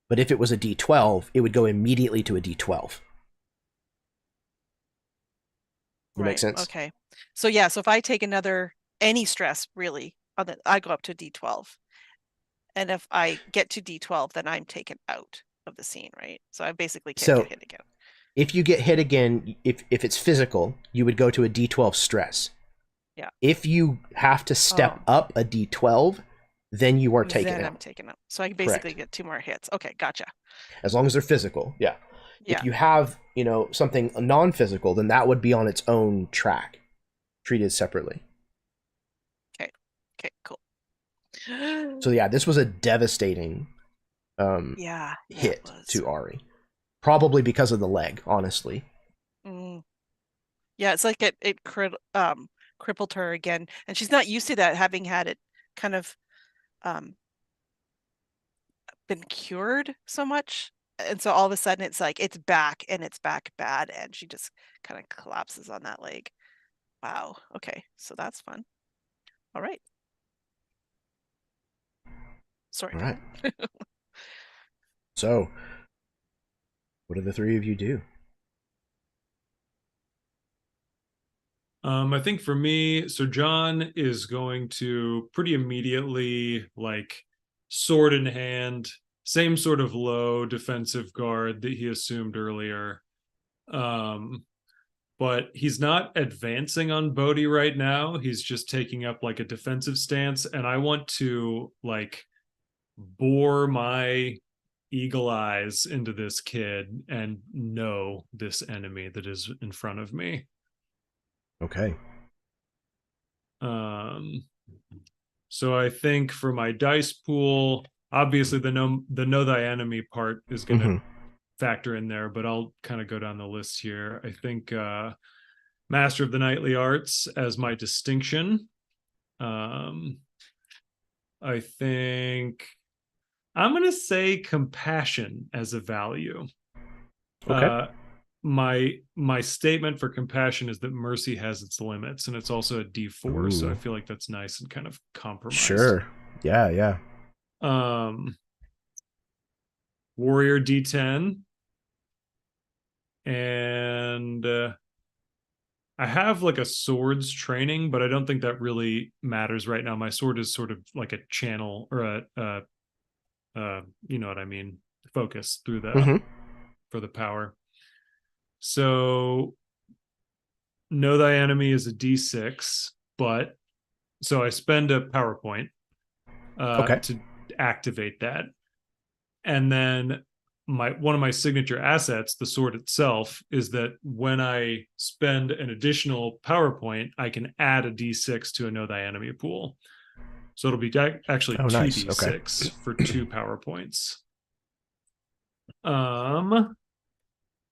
But if it was a D12, it would go immediately to a D12. That makes sense? Okay. So yeah, so if I take any stress really, I go up to D12. And if I get to D12, then I'm taken out of the scene, right? So I basically can't get hit again. If you get hit again, if it's physical, you would go to a D12 stress. Yeah. If you have to step up a D12, then you are taken Then out. I'm taken out. So I basically get 2 more hits. Okay, gotcha. As long as they're physical, yeah. Yeah. If you have, something non-physical, then that would be on its own track, treated separately. Okay, cool. So yeah, this was a devastating hit to Ari. Probably because of the leg, honestly. Yeah, it's like it crippled her again, and she's not used to that, having had it kind of been cured so much. And so all of a sudden it's like it's back, and it's back bad, and she just kind of collapses on that leg. Wow. Okay, so that's fun. All right. Sorry. All right. So, what do the three of you do? I think for me, Sir John is going to pretty immediately, sword in hand, same sort of low defensive guard that he assumed earlier. But he's not advancing on Bodhi right now. He's just taking up a defensive stance, and I want to bore my eagle eyes into this kid and know this enemy that is in front of me. Okay. So I think for my dice pool, obviously the know thy enemy part is going to factor in there, but I'll kind of go down the list here. I think Master of the Knightly Arts as my distinction. I think I'm going to say compassion as a value. Okay. My statement for compassion is that mercy has its limits, and it's also a D4. So I feel like that's nice and kind of compromised. Sure. Yeah. Warrior D10, and I have a swords training, but I don't think that really matters right now. My sword is sort of like a channel or you know what I mean, focus through the for the power. So know thy enemy is a D6, but so I spend a PowerPoint to activate that. And then one of my signature assets, the sword itself, is that when I spend an additional PowerPoint, I can add a D6 to a know thy enemy pool. So it'll be actually 2d6 for 2 PowerPoints.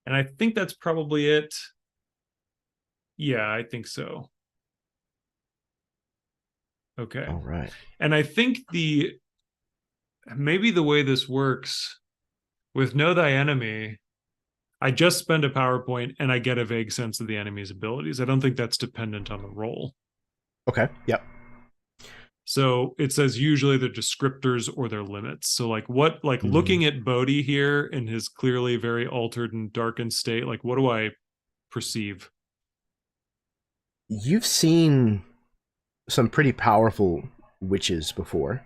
And I think that's probably it. Yeah, I think so. Okay. All right. And I think maybe the way this works with Know Thy Enemy, I just spend a PowerPoint and I get a vague sense of the enemy's abilities. I don't think that's dependent on the roll. Okay. Yep. So it says usually their descriptors or their limits. So looking at Bodhi here in his clearly very altered and darkened state, what do I perceive? You've seen some pretty powerful witches before.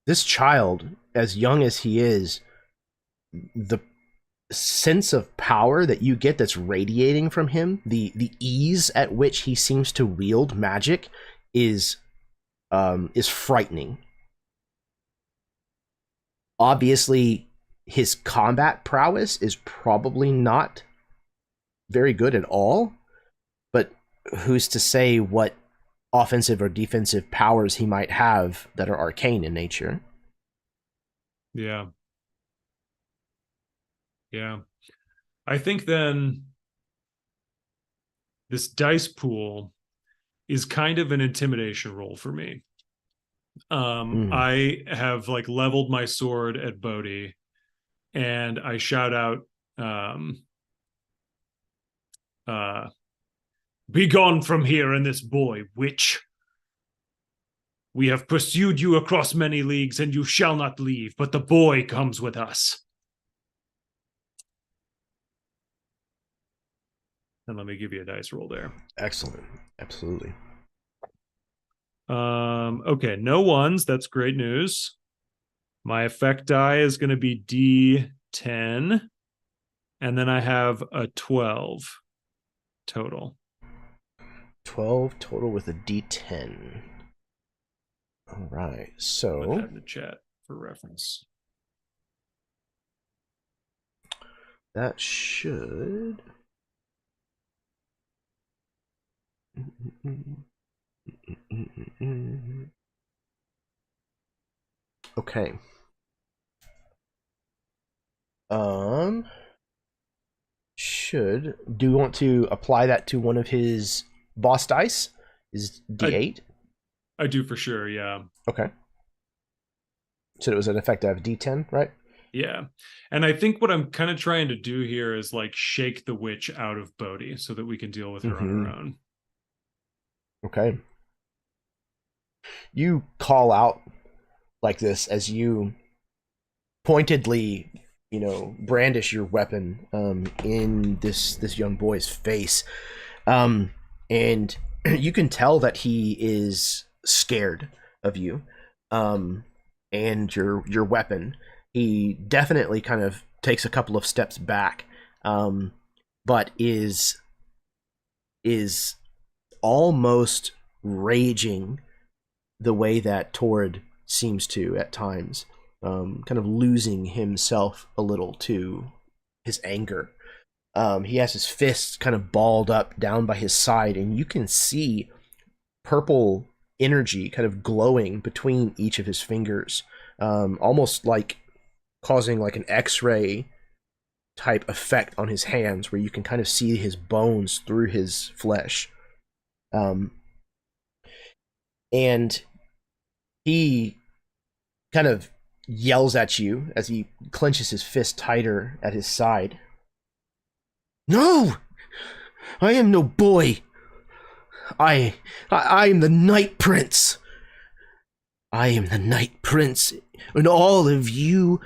This child, as young as he is, the sense of power that you get that's radiating from him, the ease at which he seems to wield magic is frightening. Obviously, his combat prowess is probably not very good at all, but who's to say what offensive or defensive powers he might have that are arcane in nature? Yeah. I think then this dice pool is kind of an intimidation roll for me. I have like leveled my sword at Bodhi, and I shout out, "Be gone from here and this boy, witch. We have pursued you across many leagues, and you shall not leave, but the boy comes with us." And let me give you a dice roll there. Excellent. Absolutely. Okay, no ones. That's great news. My effect die is going to be D10, and then I have a 12 total. 12 total with a D10. All right, Put so that in the chat for reference. that should... Okay. Do you want to apply that to one of his boss dice? Is D8? I do for sure, yeah. Okay. So it was an effective D10, right? Yeah. And I think what I'm kind of trying to do here is like shake the witch out of Bodhi so that we can deal with her on her own. Okay. You call out like this as you pointedly, brandish your weapon in this young boy's face, and you can tell that he is scared of you, and your weapon. He definitely kind of takes a couple of steps back, but is almost raging the way that Torrid seems to at times, kind of losing himself a little to his anger. He has his fists kind of balled up down by his side, and you can see purple energy kind of glowing between each of his fingers, almost like causing like an X-ray type effect on his hands, where you can kind of see his bones through his flesh. And he kind of yells at you as he clenches his fist tighter at his side. "No! I am no boy! I am the Night Prince! I am the Night Prince, and all of you,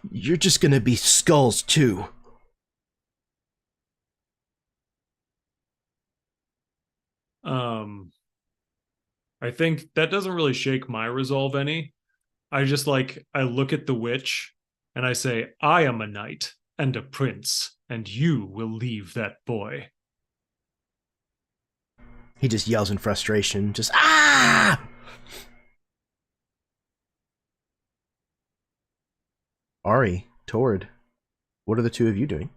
you're just gonna be skulls too." I think that doesn't really shake my resolve any. I look at the witch and I say, "I am a knight and a prince, and you will leave that boy." He just yells in frustration, just, "Ah!" Ari, Tord, what are the two of you doing?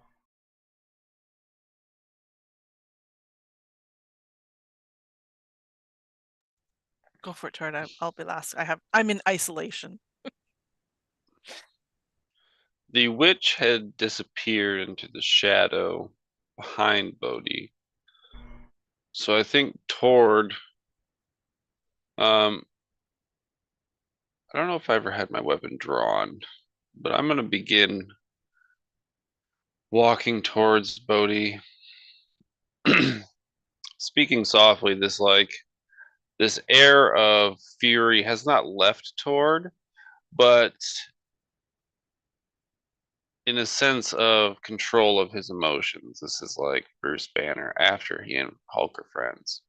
Go for it, Tord. I'll be last. I'm in isolation. The witch had disappeared into the shadow behind Bodhi. So I think Tord, I don't know if I ever had my weapon drawn, but I'm going to begin walking towards Bodhi. Speaking softly, this air of fury has not left Tord, but in a sense of control of his emotions. This is like Bruce Banner after he and Hulk are friends.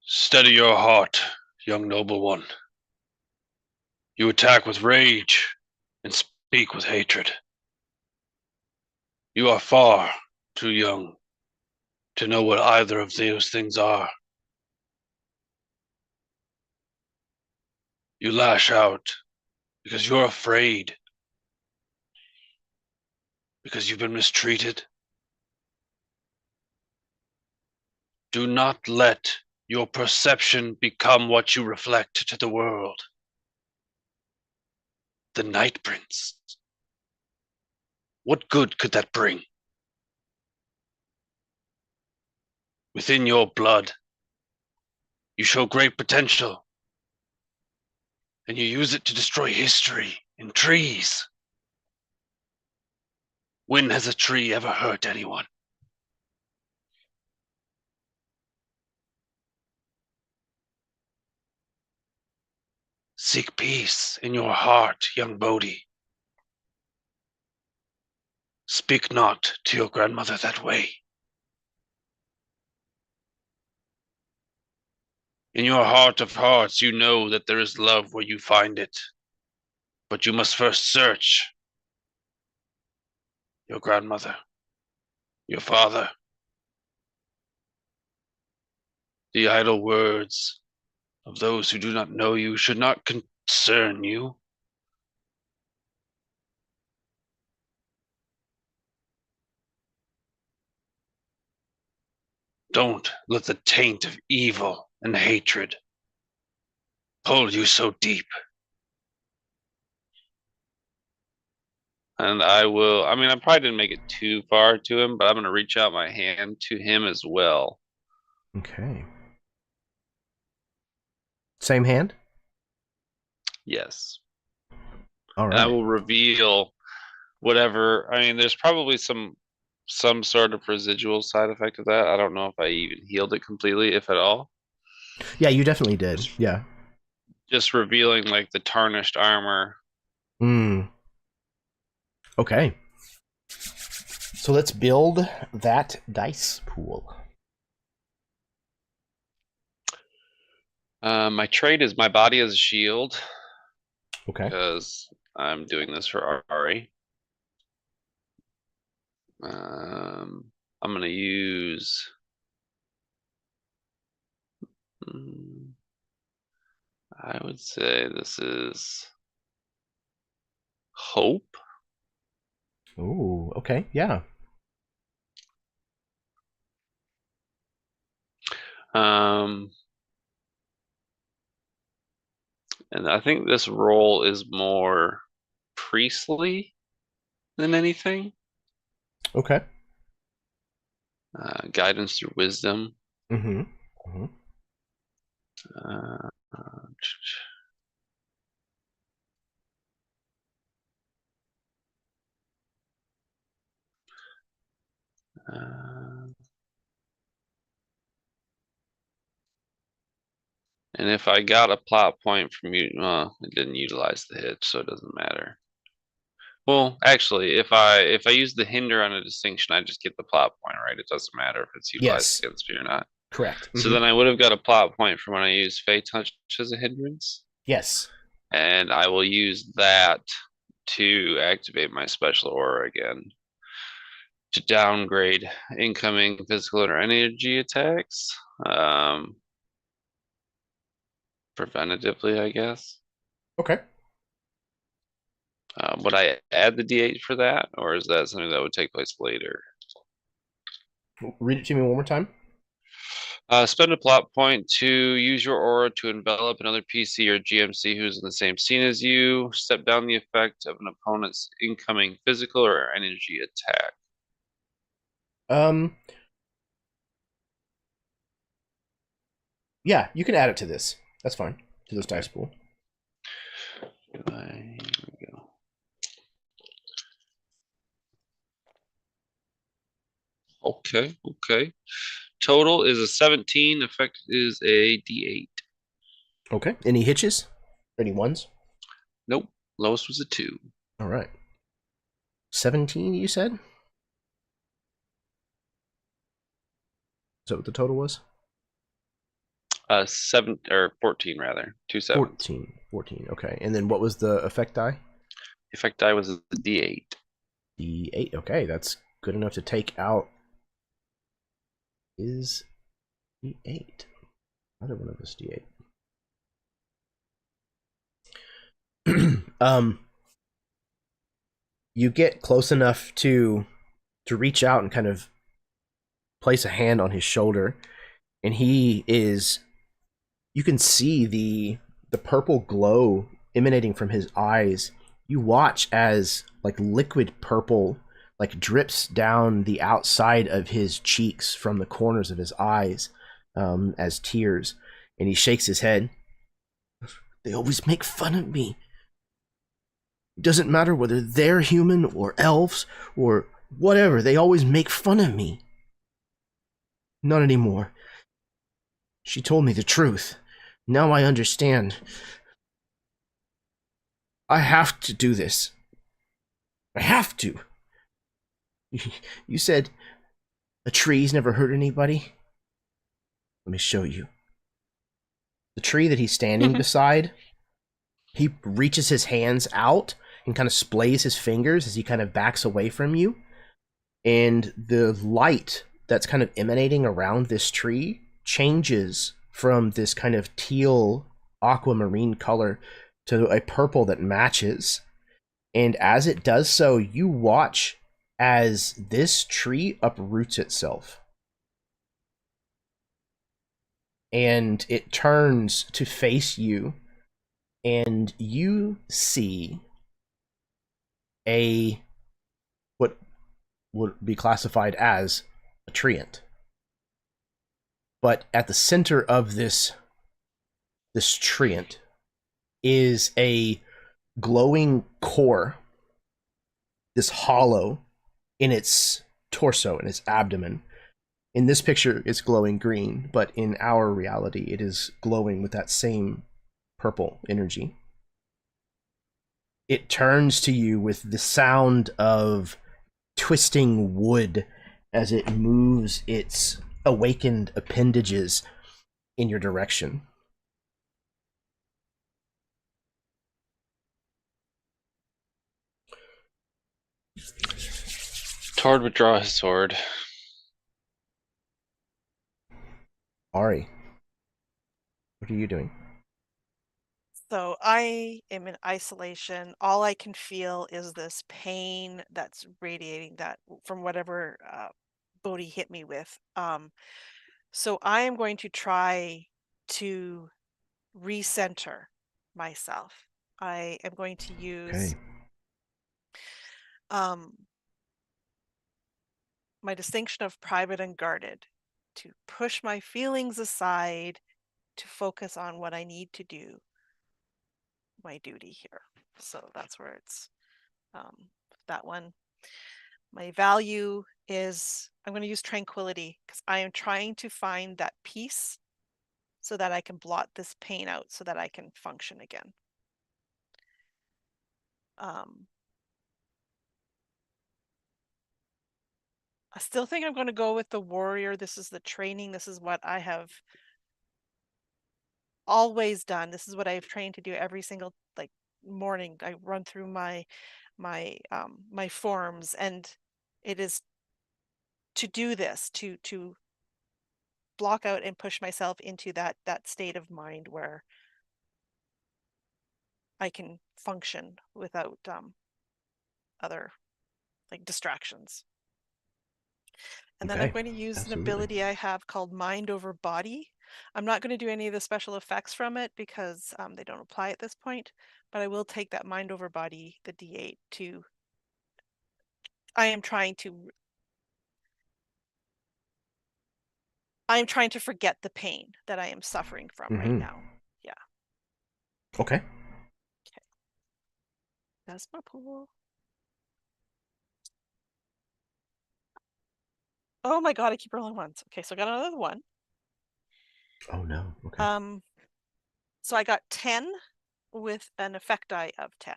Steady your heart, young noble one. You attack with rage and speak with hatred. You are far too young to know what either of those things are. You lash out because you're afraid, because you've been mistreated. Do not let your perception become what you reflect to the world. The Night Prince What good could that bring? Within your blood, you show great potential, and you use it to destroy history and trees. When has a tree ever hurt anyone? Seek peace in your heart, young Bodhi. Speak not to your grandmother that way. In your heart of hearts, you know that there is love where you find it. But you must first search your grandmother, your father. The idle words of those who do not know you should not concern you. Don't let the taint of evil and hatred pull you so deep. And I probably didn't make it too far to him, but I'm going to reach out my hand to him as well. Okay. Same hand? Yes. All And I right. will reveal whatever. There's probably some sort of residual side effect of that. I don't know if I even healed it completely, if at all. Yeah, you definitely did. Yeah. Just revealing like the tarnished armor. Okay. So let's build that dice pool. My trait is my body as a shield. Okay. Because I'm doing this for Ari. I'm going to use... I would say this is hope. Ooh, okay, yeah. And I think this role is more priestly than anything. Okay. Guidance through wisdom. Mm-hmm. Mm-hmm. And if I got a plot point from you, well, it didn't utilize the hit, so it doesn't matter. Well, actually, if I use the hinder on a distinction, I just get the plot point, right? It doesn't matter if it's utilized against me or not. Correct. So then I would have got a plot point from when I use Fey Touch as a hindrance. Yes. And I will use that to activate my special aura again. To downgrade incoming physical or energy attacks. Preventatively, I guess. Okay. Would I add the D8 for that, or is that something that would take place later? Read it to me one more time. Spend a plot point to use your aura to envelop another PC or GMC who's in the same scene as you. Step down the effect of an opponent's incoming physical or energy attack. Yeah, you can add it to this. That's fine. To this dice pool. Here we go. Okay. Total is a 17. Effect is a D8. Okay. Any hitches? Any ones? Nope. Lowest was a 2. All right. 17, you said? Is that what the total was? 14 rather. 2 sevens. 14. Okay. And then what was the effect die? Effect die was a D8. D8. Okay, that's good enough to take out. Is D8. Another one of us D8. You get close enough to reach out and kind of place a hand on his shoulder, and he is. You can see the purple glow emanating from his eyes. You watch as like liquid purple like drips down the outside of his cheeks from the corners of his eyes as tears, and he shakes his head. They always make fun of me. It doesn't matter whether they're human or elves or whatever, they always make fun of me. Not anymore. She told me the truth. Now I understand. I have to do this. I have to. You said a tree's never hurt anybody? Let me show you. The tree that he's standing beside, he reaches his hands out and kind of splays his fingers as he kind of backs away from you. And the light that's kind of emanating around this tree changes from this kind of teal aquamarine color to a purple that matches. And as it does so, you watch as this tree uproots itself. And it turns to face you, and you see what would be classified as a treant. But at the center of this treant is a glowing core, this hollow in its torso, in its abdomen. In this picture, it's glowing green, but in our reality, it is glowing with that same purple energy. It turns to you with the sound of twisting wood as it moves its awakened appendages in your direction. Tord would draw his sword. Ari, what are you doing? So I am in isolation. All I can feel is this pain that's radiating that from whatever Bodhi hit me with. So I am going to try to recenter myself. I am going to use my distinction of private and guarded to push my feelings aside to focus on what I need to do, my duty here. So that's where it's that one. My value is I'm going to use tranquility because I am trying to find that peace so that I can blot this pain out so that I can function again. I still think I'm going to go with the warrior. This is the training. This is what I have always done. This is what I've trained to do every single morning. I run through my forms, and it is to do this, to block out and push myself into that state of mind where I can function without other distractions. And then I'm going to use an ability I have called Mind Over Body. I'm not going to do any of the special effects from it because they don't apply at this point, but I will take that Mind Over Body, the D8, to... I'm trying to forget the pain that I am suffering from right now. Yeah. Okay. That's my pool. Oh my god, I keep rolling ones. Okay, so I got another one. Oh no. Okay. So I got 10 with an effect die of 10.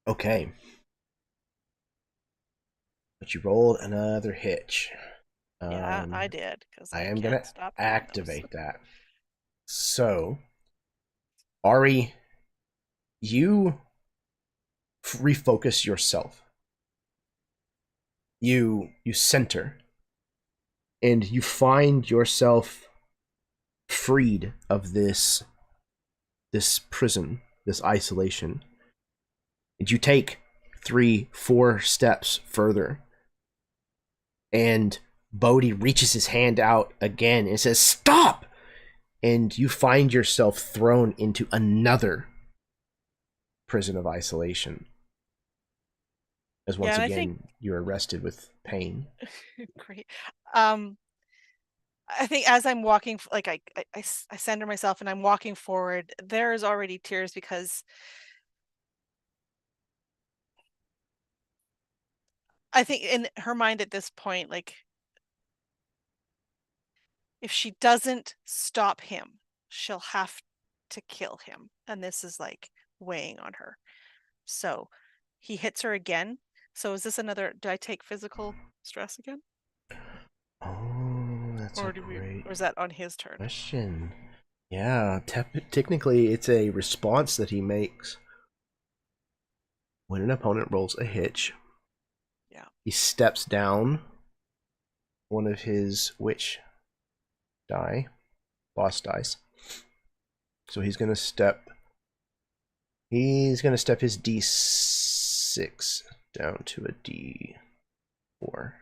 Okay. But you rolled another hitch. Yeah, I did. I am going to activate that. So, Ari, you refocus yourself. You center. And you find yourself freed of this prison, this isolation. And you take 3-4 steps further. And Bodhi reaches his hand out again and says, "Stop!" And you find yourself thrown into another prison of isolation. As once and I again, think you're arrested with pain. great. I think as I'm walking, like I center myself and I'm walking forward, there's already tears because I think in her mind at this point, like if she doesn't stop him, she'll have to kill him. And this is like weighing on her. So he hits her again. So is this another, do I take physical stress again? Oh, that's Or a great or is that on his turn? question. Yeah, technically it's a response that he makes when an opponent rolls a hitch. Yeah. He steps down one of his witch die, boss dice. So he's gonna step his D6 down to a D4.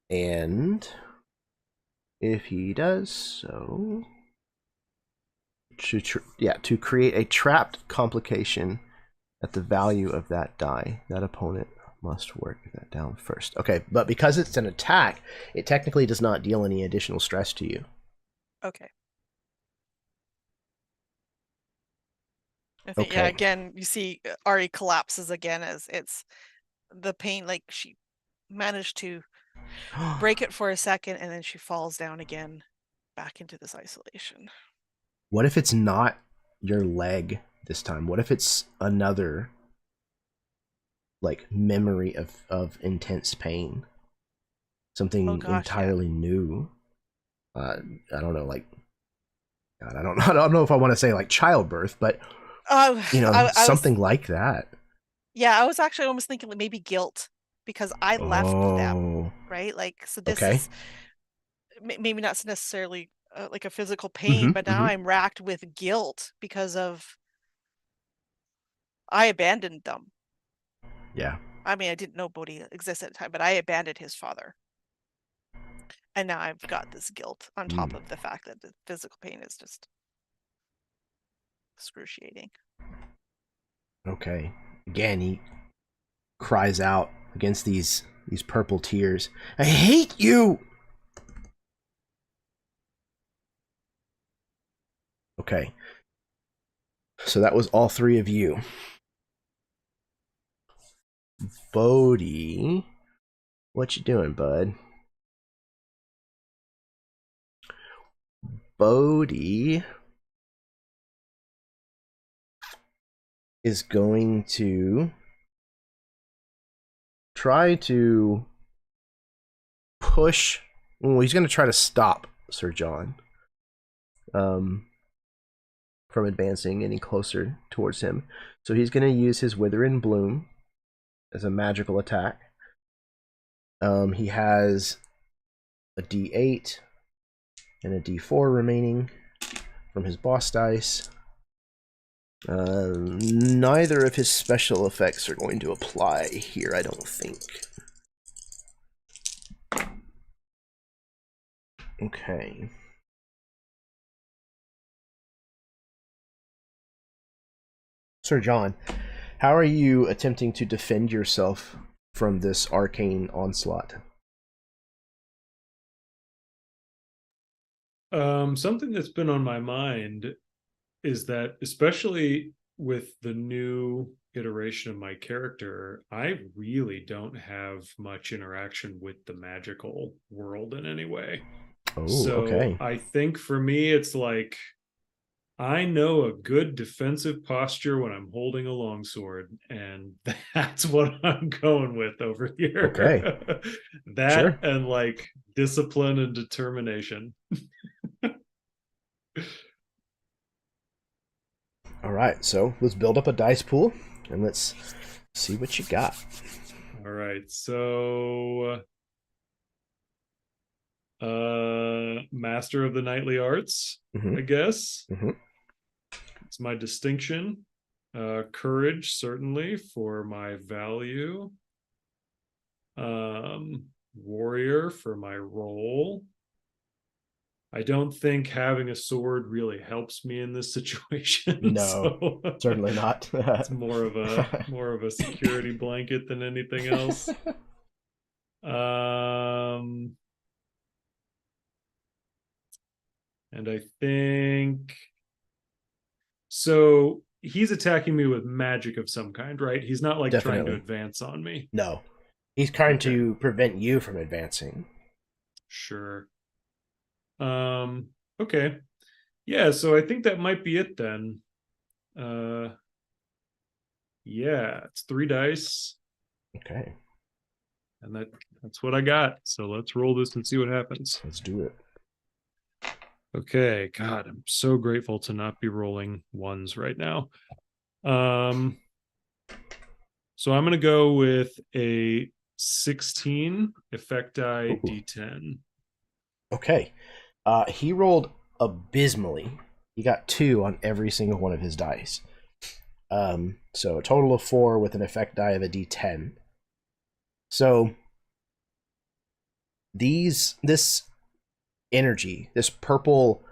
And if he does so, to create a trapped complication at the value of that die, that opponent must work that down first. Okay, but because it's an attack, it technically does not deal any additional stress to you. Okay. I think, yeah, again, you see Ari collapses again as it's the pain, like she managed to break it for a second and then she falls down again back into this isolation. What if it's not your leg this time? What if it's another like memory of intense pain? Something entirely new. I don't know, like God, I don't know if I want to say like childbirth, but something like that. Yeah, I was actually almost thinking like maybe guilt because I left them, right? Like, so this is maybe not necessarily like a physical pain, but now I'm racked with guilt because of I abandoned them. Yeah. I mean, I didn't know Bodhi existed at the time, but I abandoned his father. And now I've got this guilt on top of the fact that the physical pain is just excruciating. Okay. Again, he cries out against these purple tears. I hate you! Okay. So that was all three of you. Bodhi, what you doing, bud? Bodhi is going to try to push. Well, he's going to try to stop Sir John from advancing any closer towards him. So he's going to use his Wither in Bloom as a magical attack. He has a D8 and a D4 remaining from his boss dice. Neither of his special effects are going to apply here, I don't think. Okay. Sir John, how are you attempting to defend yourself from this arcane onslaught? Something that's been on my mind is that, especially with the new iteration of my character, I really don't have much interaction with the magical world in any way. Oh, so okay. I think for me, it's like I know a good defensive posture when I'm holding a longsword, and that's what I'm going with over here. Okay. That Sure. and like discipline and determination. All right, so let's build up a dice pool and let's see what you got. All right, so Master of the Knightly Arts, I guess. It's my distinction. Courage, certainly, for my value. Warrior for my role. I don't think having a sword really helps me in this situation. No, So certainly not. it's more of a security blanket than anything else. And I think so. He's attacking me with magic of some kind, right? He's not like trying to Definitely. advance on me. No. He's trying Okay. to prevent you from advancing. Sure. Okay. Yeah, so I think that might be it then. Yeah, it's 3 dice. Okay, And that's what I got. So let's roll this and see what happens. let's do it. Okay, God, I'm so grateful to not be rolling ones right now. So I'm gonna go with a 16 effect die Ooh. D10. Okay. He rolled abysmally. He got 2 on every single one of his dice. So a total of 4 with an effect die of a D10. So this energy, this purple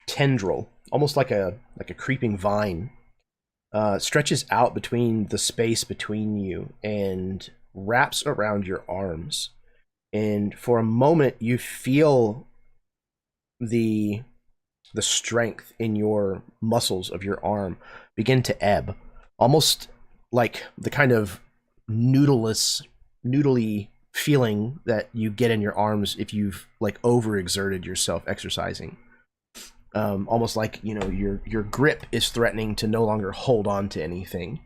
tendril, almost like a creeping vine, stretches out between the space between you and wraps around your arms. And for a moment, you feel the strength in your muscles of your arm begin to ebb, almost like the kind of noodly feeling that you get in your arms if you've like overexerted yourself exercising. Almost like, you know, your grip is threatening to no longer hold on to anything.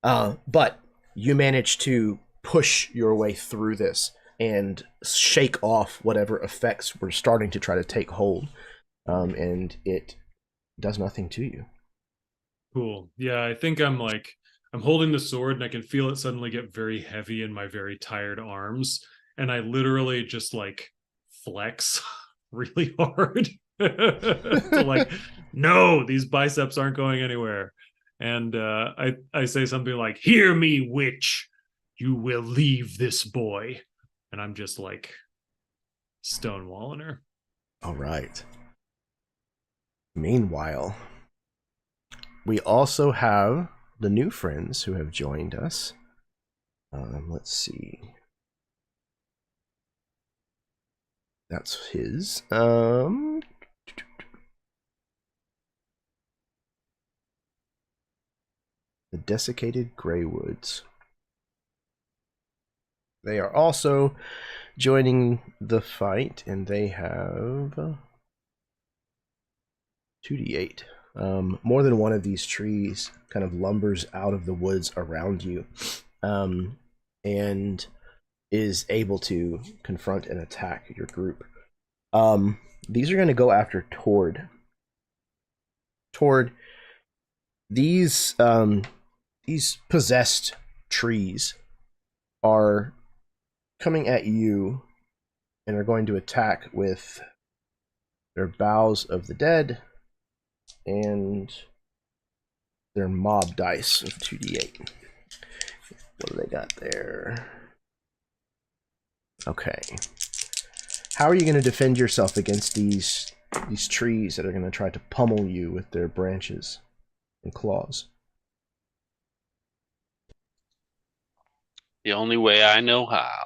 But you manage to push your way through this and shake off whatever effects were starting to try to take hold. And it does nothing to you. Cool. Yeah, I think I'm holding the sword and I can feel it suddenly get very heavy in my very tired arms. And I literally just like flex really hard to like, no, these biceps aren't going anywhere. And I say something like, hear me, witch, you will leave this boy. And I'm just like stonewalling her. All right. Meanwhile, we also have the new friends who have joined us. Let's see. That's his. The Desiccated Greywoods. They are also joining the fight, and they have 2d8. More than one of these trees kind of lumbers out of the woods around you, and is able to confront and attack your group. These are going to go after Tord. Tord, these possessed trees are coming at you and are going to attack with their Boughs of the Dead and their mob dice of 2d8. What do they got there? Okay. How are you going to defend yourself against these trees that are going to try to pummel you with their branches and claws? The only way I know how.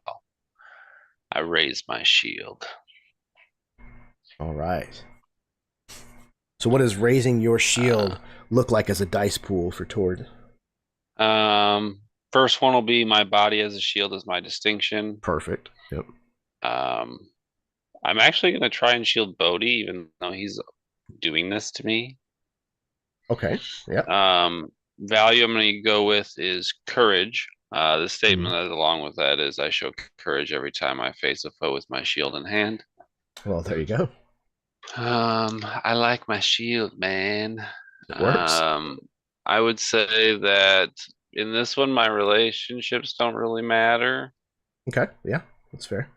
I raise my shield. All right. So what does raising your shield look like as a dice pool for Tord? First one will be my body as a shield as my distinction. Perfect. Yep. I'm actually going to try and shield Bodhi, even though he's doing this to me. Okay. Yeah. Value I'm going to go with is courage. The statement that along with that is I show courage every time I face a foe with my shield in hand. Well, there you go. I like my shield, man. It works. I would say that in this one, my relationships don't really matter. Okay. Yeah, that's fair.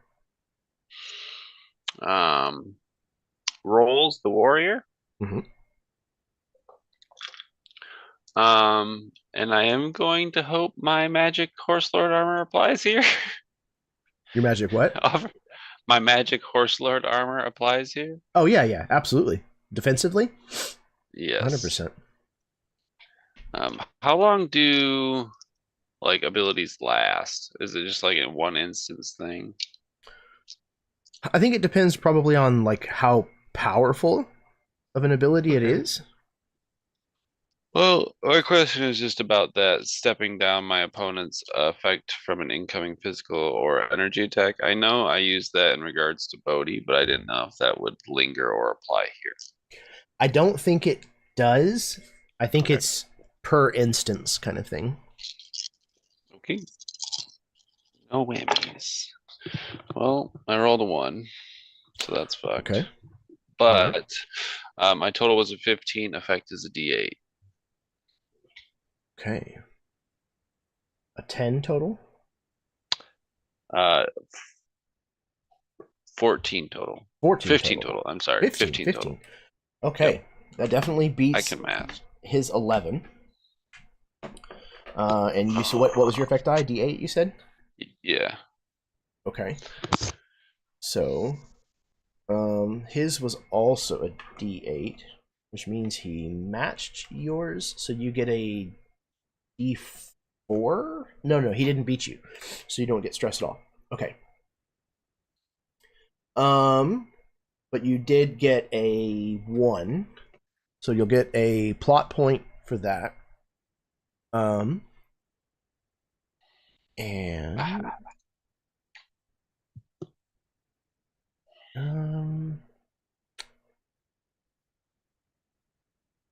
Rolls the warrior. Mm-hmm. And I am going to hope my magic horse lord armor applies here. Your magic what? My magic horse lord armor applies here? Oh, yeah, absolutely. Defensively? Yes. 100%. How long do like abilities last? Is it just like in one instance thing? I think it depends probably on like how powerful of an ability it Okay. is. Well, my question is just about that stepping down my opponent's effect from an incoming physical or energy attack. I know I used that in regards to Bodhi, but I didn't know if that would linger or apply here. I don't think it does. I think Okay. it's per instance kind of thing. Okay. No whammies. Well, I rolled a 1, so that's fucked. Okay. But my total was a 15. Effect is a D8. Okay. A 10 total? 14 total. 14 15 total. total. I'm sorry. 15 total. Okay. Yep. That definitely beats I can math. his 11. And you, so what was your effect die? D8, you said? Yeah. Okay. So, his was also a D8, which means he matched yours, so you get a D4? No, he didn't beat you, so you don't get stressed at all. Okay. But you did get a 1, so you'll get a plot point for that. And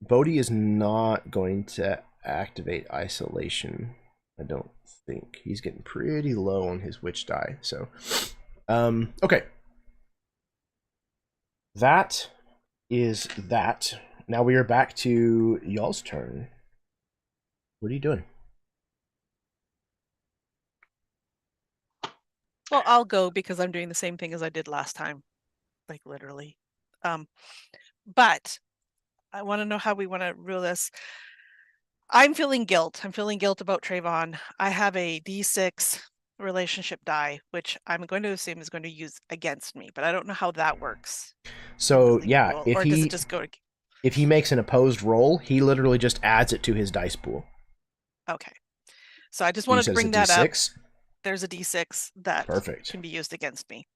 Bodhi is not going to activate isolation. I don't think. He's getting pretty low on his witch die. So, okay. That is that. Now we are back to y'all's turn. What are you doing? Well, I'll go because I'm doing the same thing as I did last time, like literally. But I want to know how we want to rule this. I'm feeling guilt. I'm feeling guilt about Trayvon. I have a D6 relationship die, which I'm going to assume is going to use against me, but I don't know how that works. So yeah, Roll. if or does it just go to... if he makes an opposed roll, he literally just adds it to his dice pool. Okay. So I just wanted to bring that up. There's a D6 that can be used against me.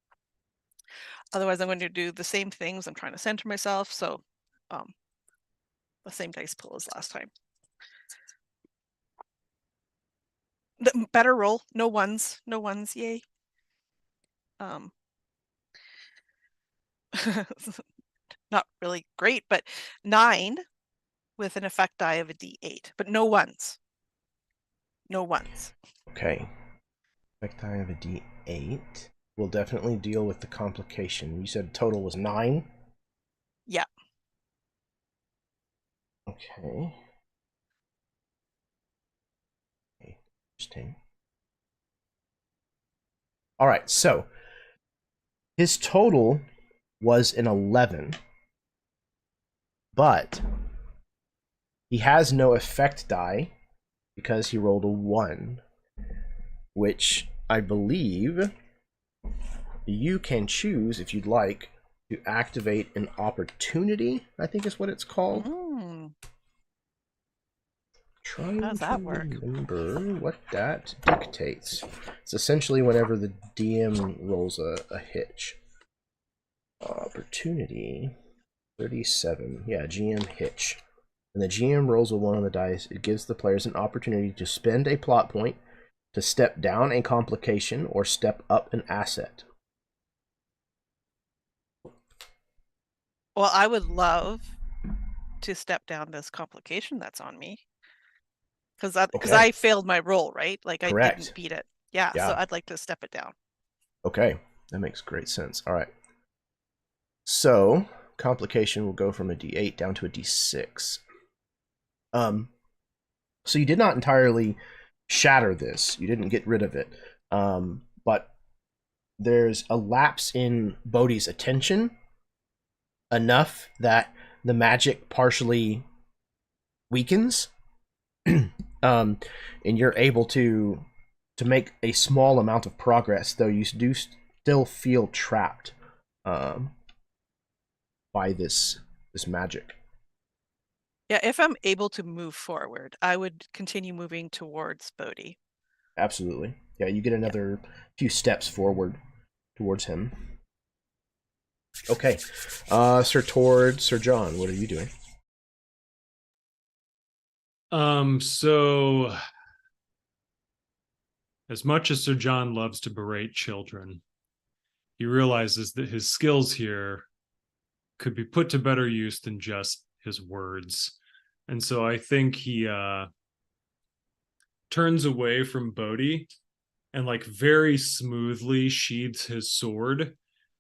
Otherwise, I'm going to do the same things. I'm trying to center myself, so the same dice pool as last time. The better roll. No ones. No ones. Yay. Not really great, but 9 with an effect die of a D8, but no ones. No ones. Okay. Effect die of a D8. We'll definitely deal with the complication. You said total was 9? Yeah. Okay. Interesting. All right, so his total was an 11, but he has no effect die because he rolled a 1, which I believe you can choose, if you'd like, to activate an opportunity, I think is what it's called. How does that work? Remember what that dictates. It's essentially whenever the DM rolls a hitch. Opportunity 37. Yeah, GM hitch. When the GM rolls a 1 on the dice, it gives the players an opportunity to spend a plot point, to step down a complication, or step up an asset. Well, I would love to step down this complication that's on me. Because I failed my roll, right? Like Correct. I didn't beat it. Yeah, so I'd like to step it down. Okay, that makes great sense. All right. So, complication will go from a D8 down to a D6. So you did not entirely shatter this. You didn't get rid of it. But there's a lapse in Bodhi's attention enough that the magic partially weakens. And you're able to make a small amount of progress, though you do still feel trapped by this magic. Yeah, if I'm able to move forward, I would continue moving towards Bodhi. Absolutely. Yeah, you get another few steps forward towards him. Okay. Sir Tord, Sir John, what are you doing? So as much as Sir John loves to berate children, he realizes that his skills here could be put to better use than just his words. And so I think he turns away from Bodhi and like very smoothly sheathes his sword.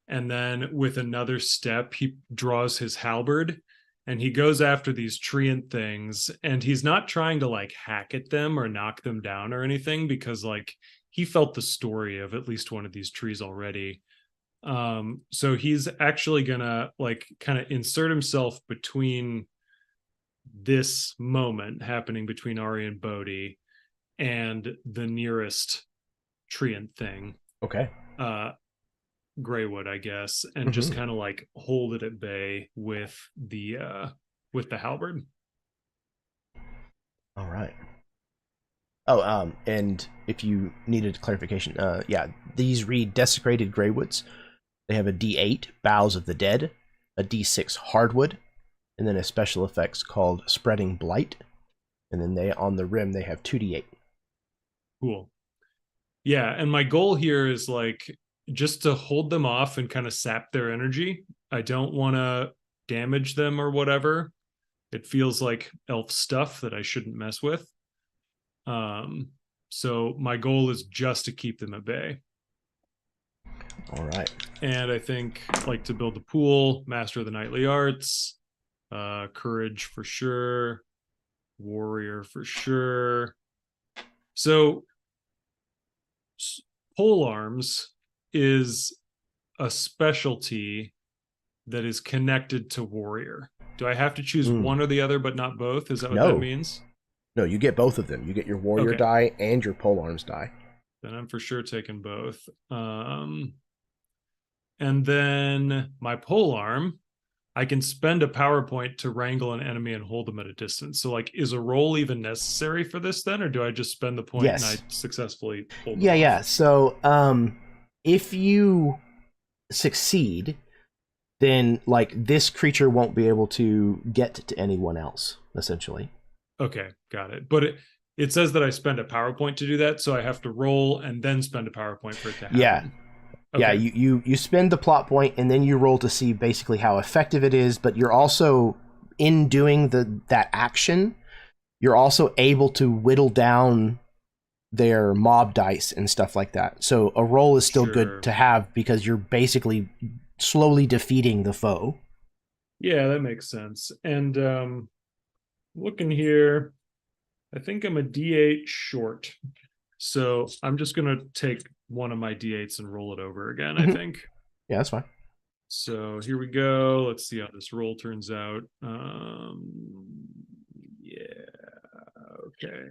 And then with another step, he draws his halberd and he goes after these treant things. And he's not trying to like hack at them or knock them down or anything, because like he felt the story of at least one of these trees already. So he's actually gonna like kind of insert himself between this moment happening between Ari and Bodhi and the nearest treant thing. Okay. Greywood, I guess, and just kind of like hold it at bay with the halberd. All right. Oh, and if you needed clarification, yeah, these read Desecrated Greywoods. They have a D8, Boughs of the Dead, a D6 Hardwood, and then a special effects called Spreading Blight. And then they on the rim they have 2D8. Cool. Yeah, and my goal here is like just to hold them off and kind of sap their energy. I don't want to damage them or whatever. It feels like elf stuff that I shouldn't mess with. So my goal is just to keep them at bay. All right. And I think like to build the pool, master of the knightly arts, courage for sure, warrior for sure. So pole arms is a specialty that is connected to warrior. Do I have to choose one or the other but not both? Is that what that means? No, you get both of them. You get your warrior die and your polearms die. Then I'm for sure taking both. And then my polearm, I can spend a power point to wrangle an enemy and hold them at a distance. So like, is a roll even necessary for this then, or do I just spend the point and I successfully hold them off? Yeah. So if you succeed, then like this creature won't be able to get to anyone else, essentially. Okay, got it. But it says that I spend a power point to do that, so I have to roll and then spend a power point for it to happen. Yeah. Okay. Yeah, you spend the plot point and then you roll to see basically how effective it is, but you're also, in doing that action, you're also able to whittle down their mob dice and stuff like that. So a roll is still good to have because you're basically slowly defeating the foe. Yeah, that makes sense. And looking here, I think I'm a D8 short. So I'm just going to take one of my D8s and roll it over again, I think. Yeah, that's fine. So here we go. Let's see how this roll turns out. Okay.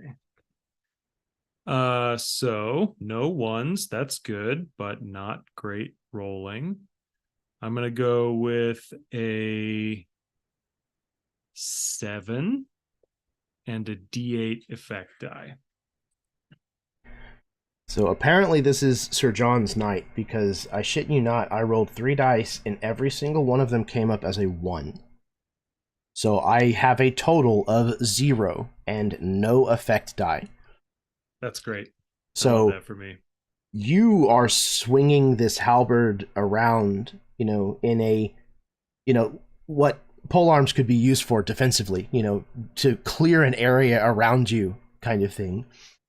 So no ones. That's good, but not great rolling. I'm going to go with a 7 and a D8 effect die. So apparently this is Sir John's night, because I shit you not, I rolled 3 dice and every single one of them came up as a 1. So I have a total of 0 and no effect die. That's great. So that for me. You are swinging this halberd around, in a, what polearms could be used for defensively, to clear an area around you kind of thing.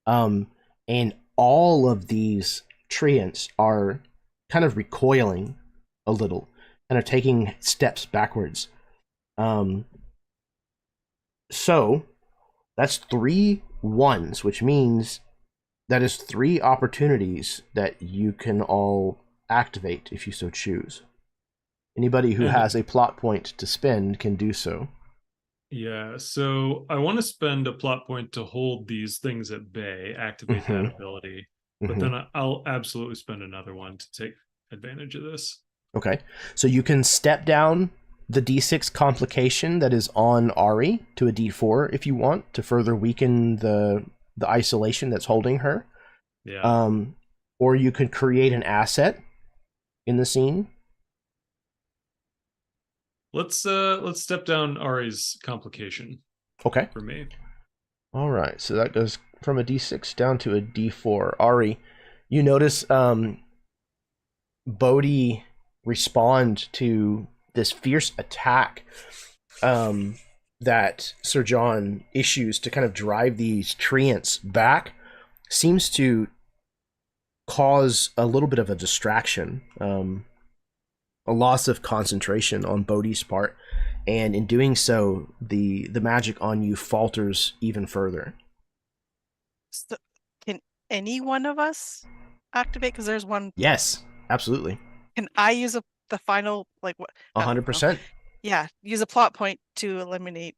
And all of these treants are kind of recoiling a little, kind of taking steps backwards. So that's 3 1s, which means that is 3 opportunities that you can all activate if you so choose. Anybody who has a plot point to spend can do so. Yeah, so I want to spend a plot point to hold these things at bay, activate that ability, but then I'll absolutely spend another one to take advantage of this. Okay. So you can step down the D6 complication that is on Ari to a D4 if you want to further weaken the isolation that's holding her. Yeah. Or you could create an asset in the scene. Let's step down Ari's complication Okay. for me. All right. So that goes from a D6 down to a D4. Ari, you notice Bodhi respond to this fierce attack that Sir John issues to kind of drive these treants back seems to cause a little bit of a distraction, a loss of concentration on Bodhi's part, and in doing so, the magic on you falters even further. So can any one of us activate? Because there's one. Yes, absolutely. Can I use the final, like, what? 100%. Yeah, use a plot point to eliminate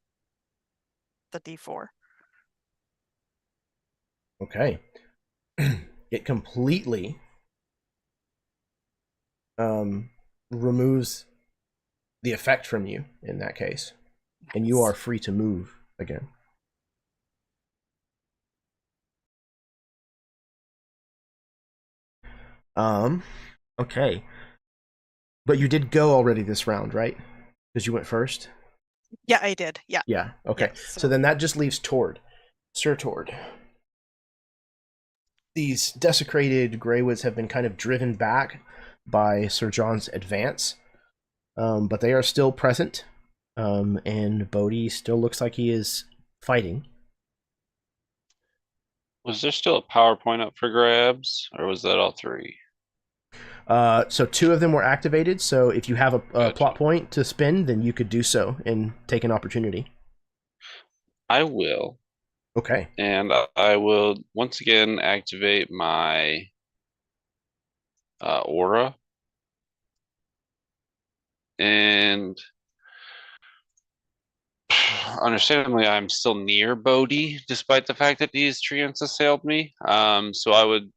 the D4. Okay. It completely removes the effect from you in that case. And you are free to move again. Okay. But you did go already this round, right? Because you went first? Yeah, I did. Yeah. Yeah, okay. Yeah, so then that just leaves Tord. Sir Tord. These desecrated Greywoods have been kind of driven back by Sir John's advance, but they are still present, and Bodhi still looks like he is fighting. Was there still a PowerPoint up for grabs, or was that all three? So 2 of them were activated, so if you have a Gotcha. plot point to spend, then you could do so and take an opportunity. I will. Okay. And I will once again activate my aura. And understandably, I'm still near Bodhi, despite the fact that these treants assailed me. So I would,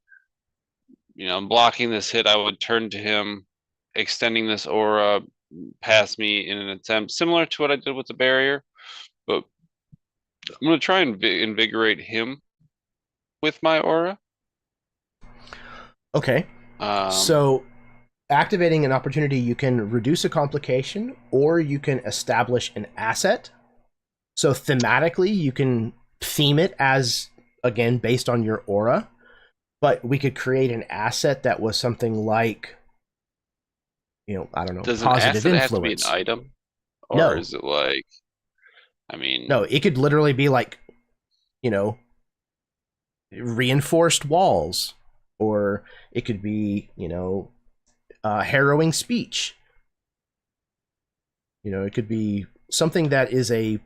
blocking this hit, I would turn to him, extending this aura past me in an attempt similar to what I did with the barrier. But I'm going to try and invigorate him with my aura. Okay. So activating an opportunity, you can reduce a complication or you can establish an asset. So thematically, you can theme it as, again, based on your aura, but we could create an asset that was something like, I don't know, Does an positive asset influence. have to be an item? Or No. is it like, No, it could literally be like, reinforced walls, or it could be, harrowing speech. It could be something that is a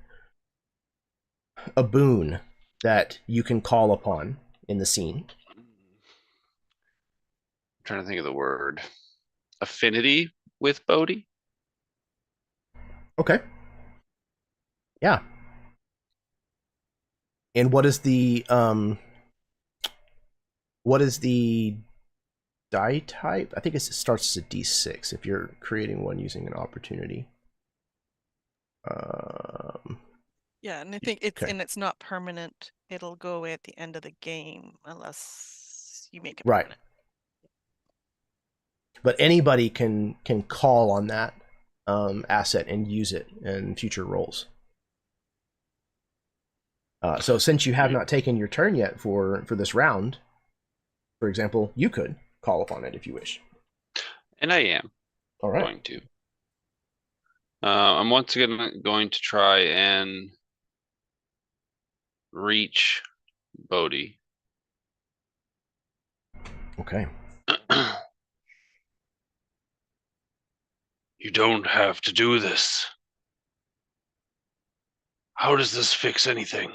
boon that you can call upon in the scene. I'm trying to think of the word. Affinity with Bodhi? Okay. Yeah. And what is the die type? I think it starts as a D6 if you're creating one using an opportunity. Yeah, and I think it's Okay. and it's not permanent. It'll go away at the end of the game unless you make it Right. permanent. But anybody can call on that asset and use it in future rolls. So since you have not taken your turn yet for this round, for example, you could call upon it if you wish. And I am All right. going to. I'm once again going to try and reach Bodhi. Okay. You don't have to do this. How does this fix anything?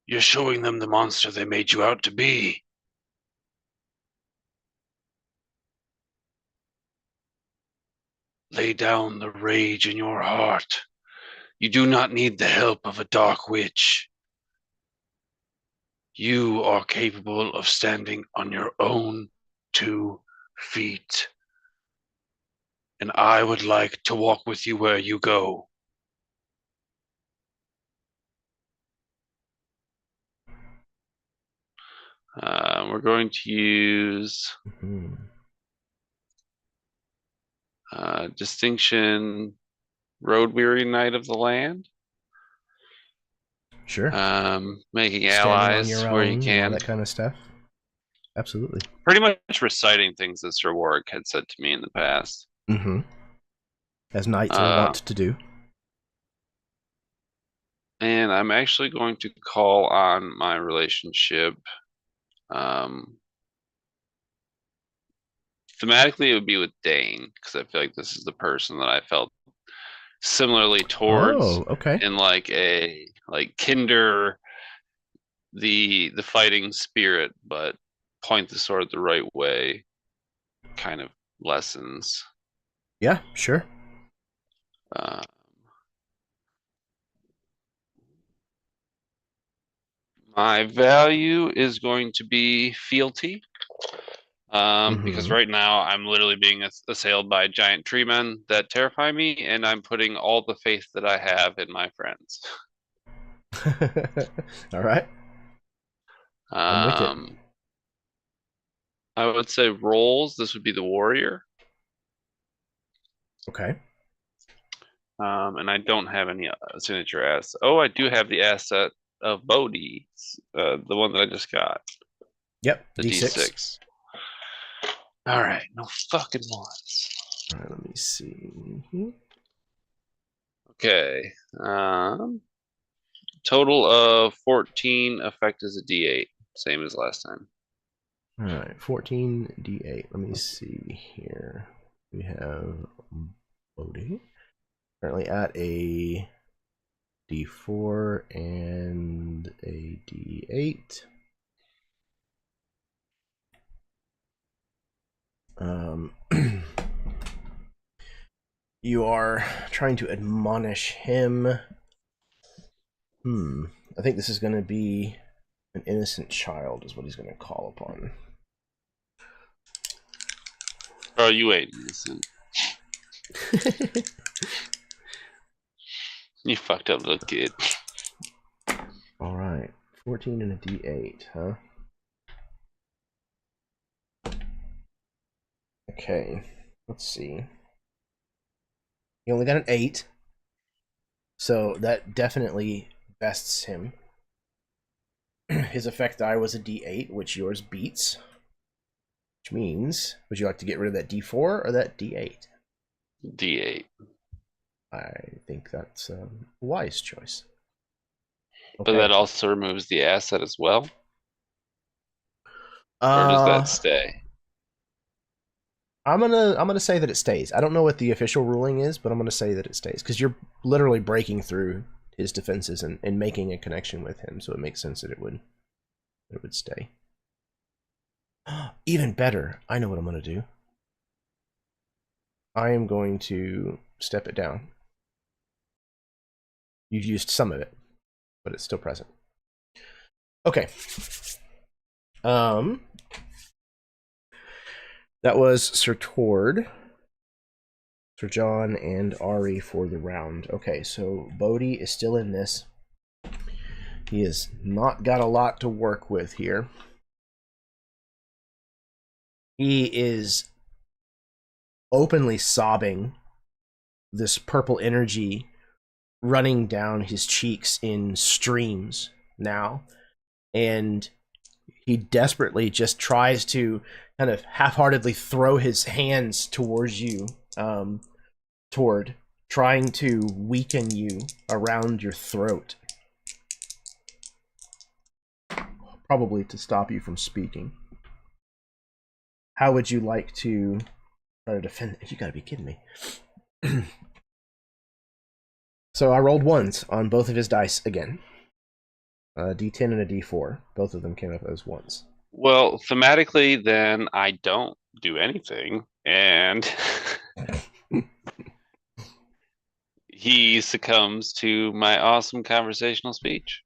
You're showing them the monster they made you out to be. Lay down the rage in your heart. You do not need the help of a dark witch. You are capable of standing on your own 2 feet. And I would like to walk with you where you go. We're going to use Mhm. distinction, road weary knight of the land. Sure. Making Standing allies on your where own you and all can. that kind of stuff. Absolutely. Pretty much reciting things that Sir Warwick had said to me in the past. Mm-hmm. As knights are wont to do. And I'm actually going to call on my relationship. Thematically, it would be with Dane, because I feel like this is the person that I felt similarly towards. Oh, okay. In like a kinder the fighting spirit, but point the sword the right way kind of lessons. Yeah, sure. My value is going to be fealty. Because right now I'm literally being assailed by giant tree men that terrify me, and I'm putting all the faith that I have in my friends. All right. I'm with it. I would say roles, this would be the warrior. Okay. And I don't have any signature assets. Oh, I do have the asset of Bodhi, the one that I just got. Yep. The D6. D6. All right, no fucking ones. All right, let me see. Okay. Total of 14. Effect is a D8, same as last time. All right, 14 D8. Let me see here. We have Bodhi. Currently at a D4 and a D8. You are trying to admonish him. I think this is going to be an innocent child is what he's going to call upon. Oh, you ain't innocent. You fucked up little kid. All right, 14 and a D8, huh? Okay, let's see. He only got an 8, so that definitely bests him. His effect die was a D8, which yours beats. Which means, would you like to get rid of that D4 or that D8? D8. I think that's a wise choice. Okay. But that also removes the asset as well? Or does that stay? I'm gonna say that it stays. I don't know what the official ruling is, but I'm gonna say that it stays because you're literally breaking through his defenses and making a connection with him, so it makes sense that it would stay. Even better, I know what I'm gonna do. I am going to step it down. You've used some of it, but it's still present. Okay. That was Sir Tord, Sir John, and Ari for the round. Okay, so Bodhi is still in this. He has not got a lot to work with here. He is openly sobbing, this purple energy running down his cheeks in streams now, and he desperately just tries to kind of half-heartedly throw his hands towards you, toward trying to weaken you around your throat, probably to stop you from speaking. How would you like to try to defend? You gotta be kidding me. So I rolled ones on both of his dice again. A D10 and a D4. Both of them came up as ones. Well, thematically, then I don't do anything, and he succumbs to my awesome conversational speech.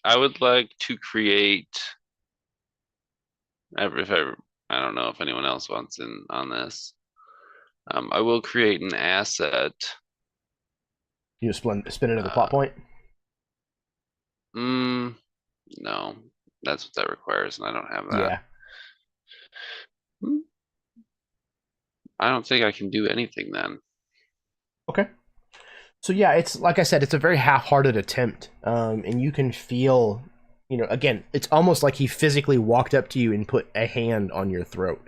I would like to create. I don't know if anyone else wants in on this. I will create an asset. You spin another plot point? No, that's what that requires, and I don't have that. Yeah. I don't think I can do anything then. Okay. So yeah, it's like I said, it's a very half-hearted attempt, and you can feel, again, it's almost like he physically walked up to you and put a hand on your throat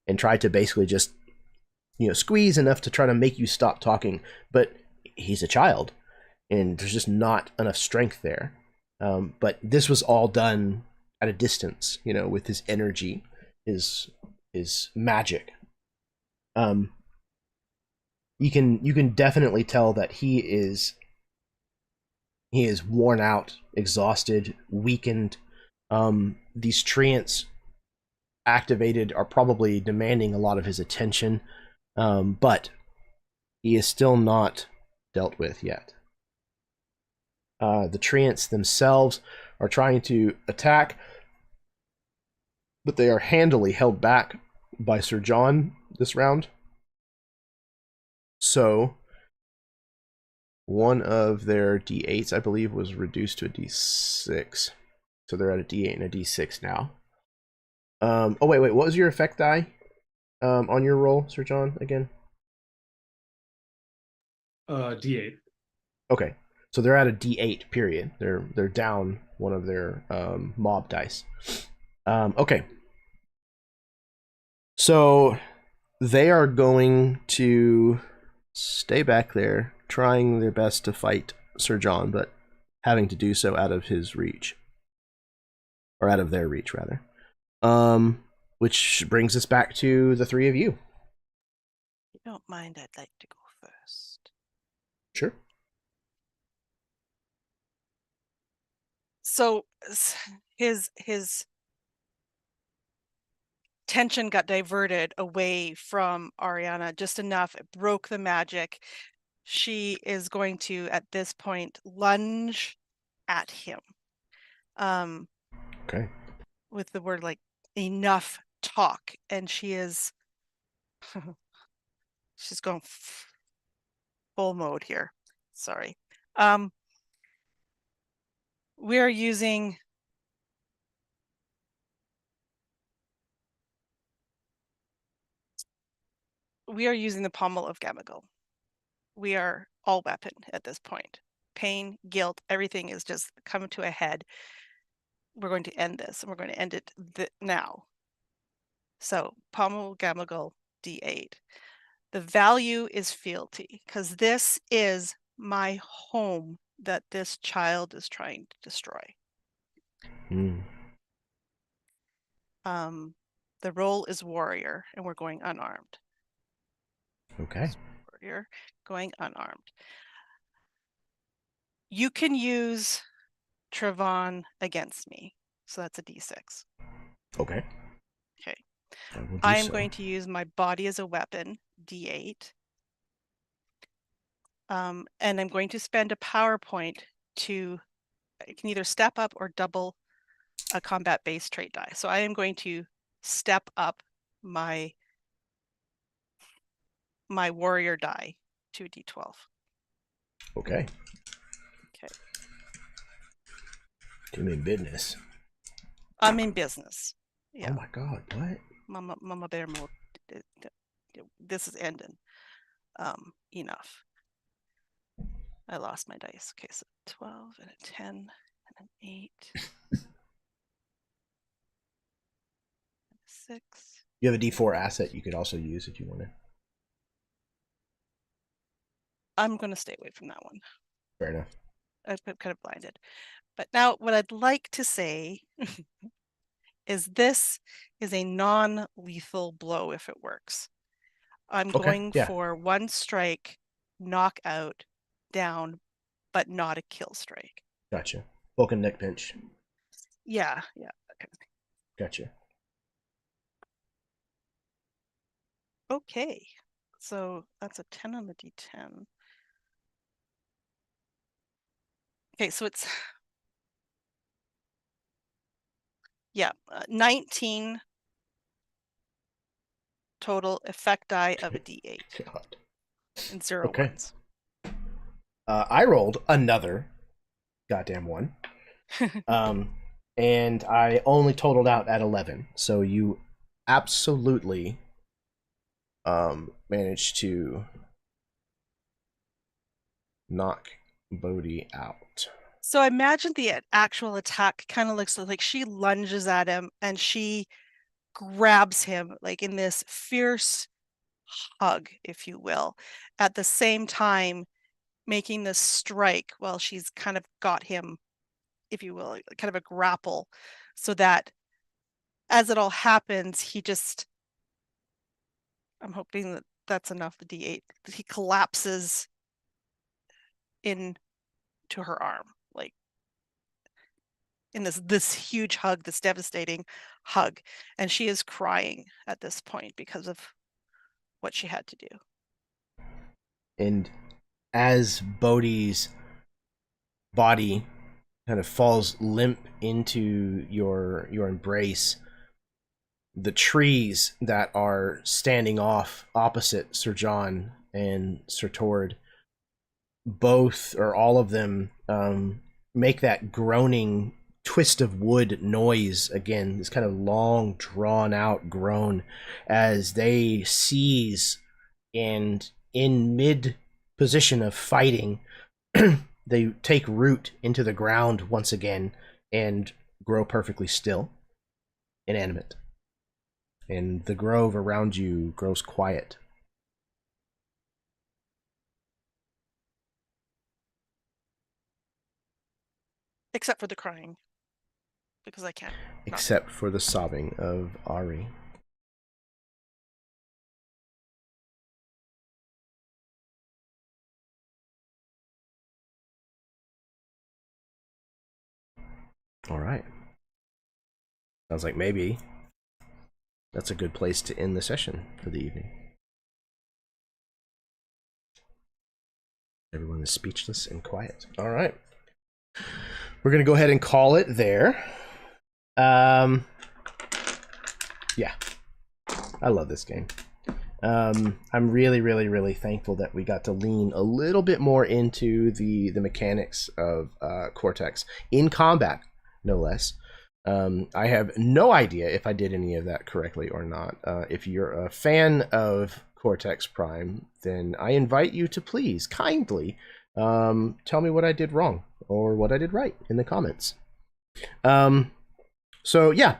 and tried to basically just, squeeze enough to try to make you stop talking. But he's a child, and there's just not enough strength there. But this was all done at a distance, with his energy, his magic. You can definitely tell that he is worn out, exhausted, weakened. These treants activated are probably demanding a lot of his attention, but he is still not dealt with yet. The treants themselves are trying to attack, but they are handily held back by Sir John this round. So one of their d8s, I believe, was reduced to a d6. So they're at a d8 and a d6 now. Oh, wait. What was your effect die on your roll, Sir John, again? D8. Okay. So they're at a d8, period. They're down one of their mob dice. Okay. So they are going to stay back there, trying their best to fight Sir John, but having to do so out of his reach. Or out of their reach, rather. Which brings us back to the three of you. If you don't mind, I'd like to go first. Sure. So his tension got diverted away from Ariana just enough. It broke the magic. She is going to, at this point, lunge at him. Okay. With the word like enough talk, and she is she's going full mode here. Sorry. We are using the pommel of Camagel. We are all weapon at this point. Pain, guilt, everything is just coming to a head. We're going to end this, and we're going to end it now. So pommel Camagel D8. The value is fealty, because this is my home that this child is trying to destroy. The role is warrior, and we're going unarmed. Okay. Warrior going unarmed. You can use Trevon against me, so that's a d6. Okay. Okay. I am going to use my body as a weapon, d8. And I'm going to spend a power point to, I can either step up or double a combat base trait die. So I am going to step up my warrior die to a d12. Okay. Okay. You in business. I'm in business. Yeah. Oh my god, what? Mama bear mode. This is ending. Enough. I lost my dice. Okay, so 12 and a 10 and an 8. 6. You have a d4 asset you could also use if you wanted. I'm going to stay away from that one. Fair enough. I'm kind of blinded. But now what I'd like to say is this is a non-lethal blow if it works. I'm going for one strike, knockout, down, but not a kill strike. Gotcha. Vulcan neck pinch. Yeah. Okay. Gotcha. Okay. So that's a 10 on the d10. Okay, so it's Yeah, 19 total effect die of a D8 God. and 0 Okay. ones. I rolled another goddamn one. And I only totaled out at 11. So you absolutely managed to knock Bodhi out. So I imagine the actual attack kind of looks like she lunges at him and she grabs him like in this fierce hug, if you will, at the same time making this strike while she's kind of got him, if you will, kind of a grapple, so that as it all happens, he just, I'm hoping that that's enough, the D8, that he collapses into her arm, like in this huge hug, this devastating hug. And she is crying at this point because of what she had to do. And as Bodhi's body kind of falls limp into your embrace, the trees that are standing off opposite Sir John and Sir Tord, both or all of them, make that groaning twist of wood noise again, this kind of long drawn out groan as they seize, and in mid position of fighting they take root into the ground once again and grow perfectly still, inanimate, and the grove around you grows quiet. Except for the crying, because I can't. Except for the sobbing of Ari. All right. Sounds like maybe that's a good place to end the session for the evening. Everyone is speechless and quiet. All right. We're going to go ahead and call it there. Yeah. I love this game. I'm really, really, really thankful that we got to lean a little bit more into the mechanics of Cortex in combat, no less. I have no idea if I did any of that correctly or not. If you're a fan of Cortex Prime, then I invite you to please kindly tell me what I did wrong or what I did right in the comments. So yeah,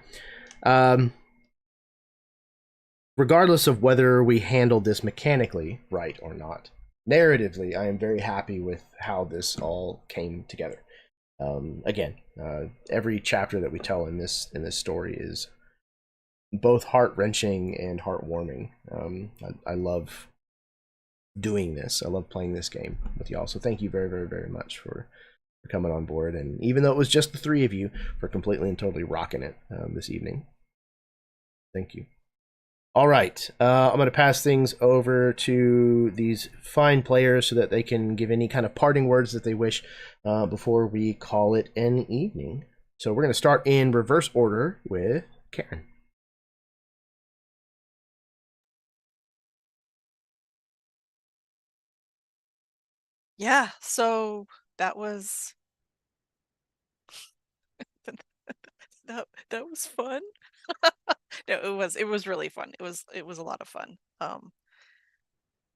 regardless of whether we handled this mechanically right or not, narratively, I am very happy with how this all came together. Again, every chapter that we tell in this story is both heart-wrenching and heartwarming. I love doing this. I love playing this game with y'all. So thank you very, very, very much for coming on board. And even though it was just the three of you, for completely and totally rocking it this evening. Thank you. All right, I'm going to pass things over to these fine players so that they can give any kind of parting words that they wish before we call it an evening. So we're going to start in reverse order with Karen. Yeah, so that was that was fun. No, it was really fun. It was a lot of fun.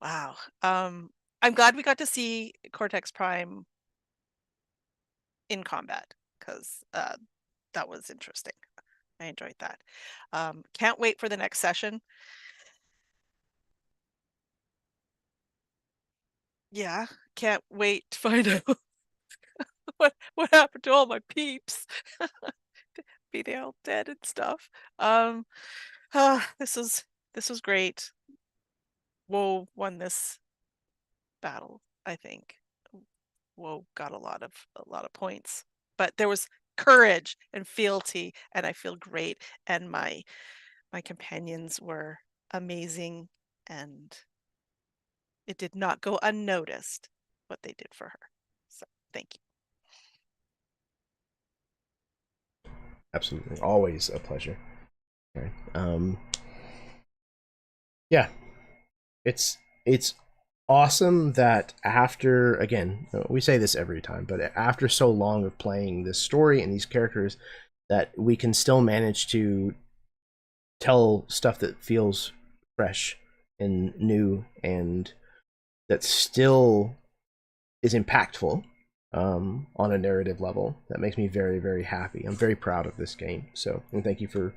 Wow. I'm glad we got to see Cortex Prime in combat, because that was interesting. I enjoyed that. Can't wait for the next session. Yeah, can't wait to find out what happened to all my peeps. Be they all dead and stuff. This was great. Woe won this battle, I think. Woe got a lot of points, but there was courage and fealty, and I feel great. And my companions were amazing, and it did not go unnoticed what they did for her. So thank you. Absolutely, always a pleasure. Okay. Yeah, it's awesome that after, again, we say this every time, but after so long of playing this story and these characters, that we can still manage to tell stuff that feels fresh and new and that still is impactful on a narrative level. That makes me very, very happy. I'm very proud of this game. So, and thank you for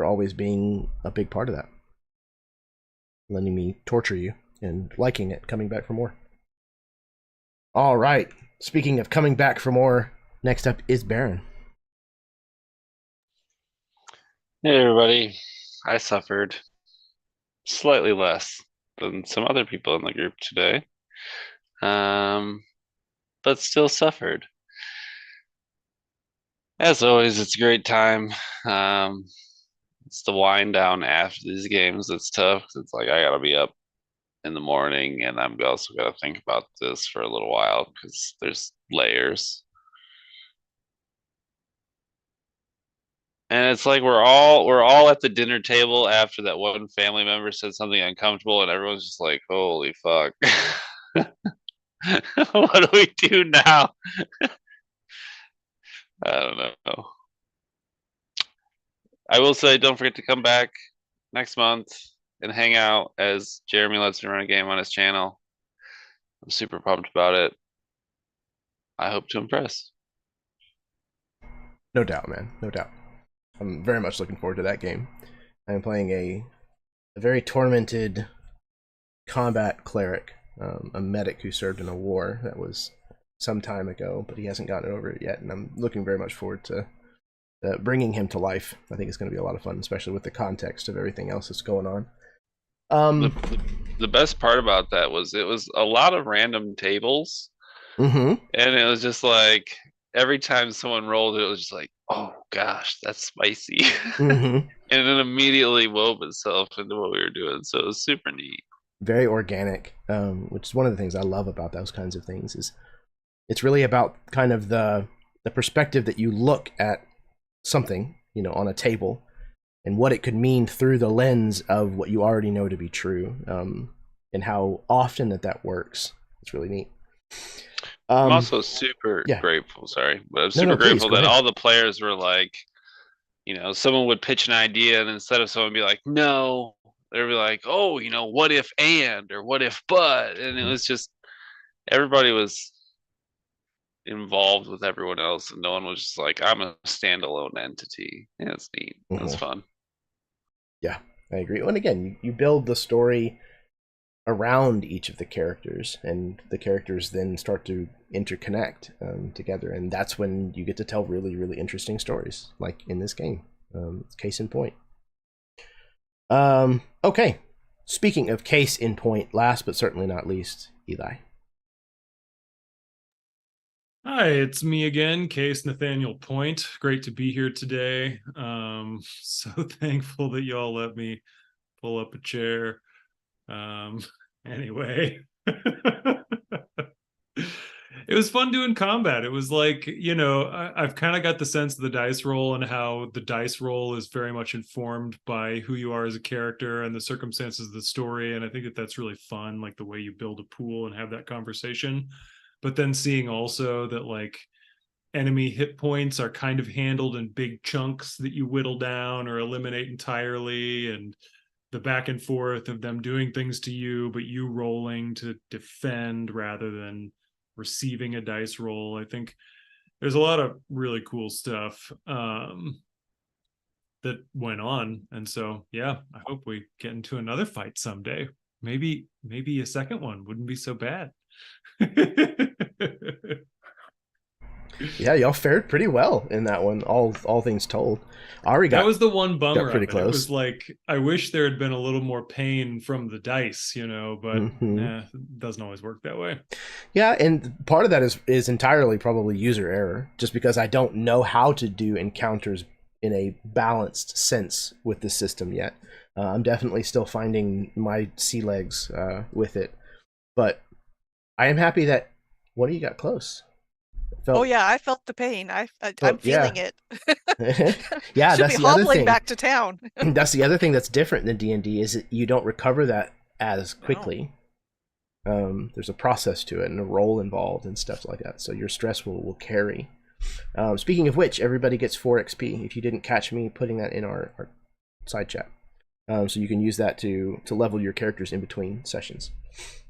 always being a big part of that. Letting me torture you and liking it, coming back for more. All right. Speaking of coming back for more, next up is Baron. Hey everybody, I suffered slightly less than some other people in the group today, but still suffered. As always, it's a great time. It's the wind down after these games that's tough, 'cause it's like I gotta be up in the morning, and I'm also gotta think about this for a little while because there's layers. And it's like we're all at the dinner table after that one family member said something uncomfortable, and everyone's just like, "Holy fuck, what do we do now?" I don't know. I will say, don't forget to come back next month and hang out as Jeremy lets me run a game on his channel. I'm super pumped about it. I hope to impress. No doubt, man. No doubt. I'm very much looking forward to that game. I'm playing a very tormented combat cleric, a medic who served in a war that was some time ago, but he hasn't gotten over it yet, and I'm looking very much forward to bringing him to life. I think it's going to be a lot of fun, especially with the context of everything else that's going on. The best part about that was it was a lot of random tables, Mm-hmm. and it was just like every time someone rolled it was just like, oh gosh, that's spicy. Mm-hmm. And it immediately wove itself into what we were doing, so it was super neat. Very organic, which is one of the things I love about those kinds of things. Is it's really about kind of the perspective that you look at something, you know, on a table, and what it could mean through the lens of what you already know to be true, and how often that works. It's really neat. I'm also super grateful. Sorry, but I'm super grateful that all the players were like, you know, someone would pitch an idea, and instead of someone be like, no, they'd be like, oh, you know, what if and, or what if but, and it was just everybody was involved with everyone else, and no one was just like, I'm a standalone entity. Yeah, it's neat. It was fun. Yeah, I agree. And again, you build the story around each of the characters, and the characters then start to interconnect together, and that's when you get to tell really, really interesting stories, like in this game. Case in point. Okay, speaking of case in point, last but certainly not least, Eli. Hi, it's me again, Case Nathaniel Point. Great to be here today. So thankful that y'all let me pull up a chair. Anyway, it was fun doing combat. It was like, you know, I've kind of got the sense of the dice roll and how the dice roll is very much informed by who you are as a character and the circumstances of the story. And I think that that's really fun, like the way you build a pool and have that conversation. But then seeing also that like enemy hit points are kind of handled in big chunks that you whittle down or eliminate entirely, and the back and forth of them doing things to you, but you rolling to defend rather than receiving a dice roll. I think there's a lot of really cool stuff that went on. And so, yeah, I hope we get into another fight someday. Maybe a second one wouldn't be so bad. Yeah, y'all fared pretty well in that one, all things told. Ari got, that was the one bummer pretty of it. Close. It was like, I wish there had been a little more pain from the dice, you know, but it doesn't always work that way. Yeah, and part of that is entirely probably user error, just because I don't know how to do encounters in a balanced sense with the system yet. I'm definitely still finding my sea legs with it, but I am happy that one of you got close. Felt, Oh yeah, I felt the pain. I'm yeah. feeling it. Yeah, Should that's be the other hobbling thing. back to town. That's the other thing that's different than D&D is that you don't recover that as No. quickly. There's a process to it and a role involved and stuff like that. So your stress will carry. Speaking of which, everybody gets 4 XP. If you didn't catch me putting that in our side chat. So you can use that to level your characters in between sessions.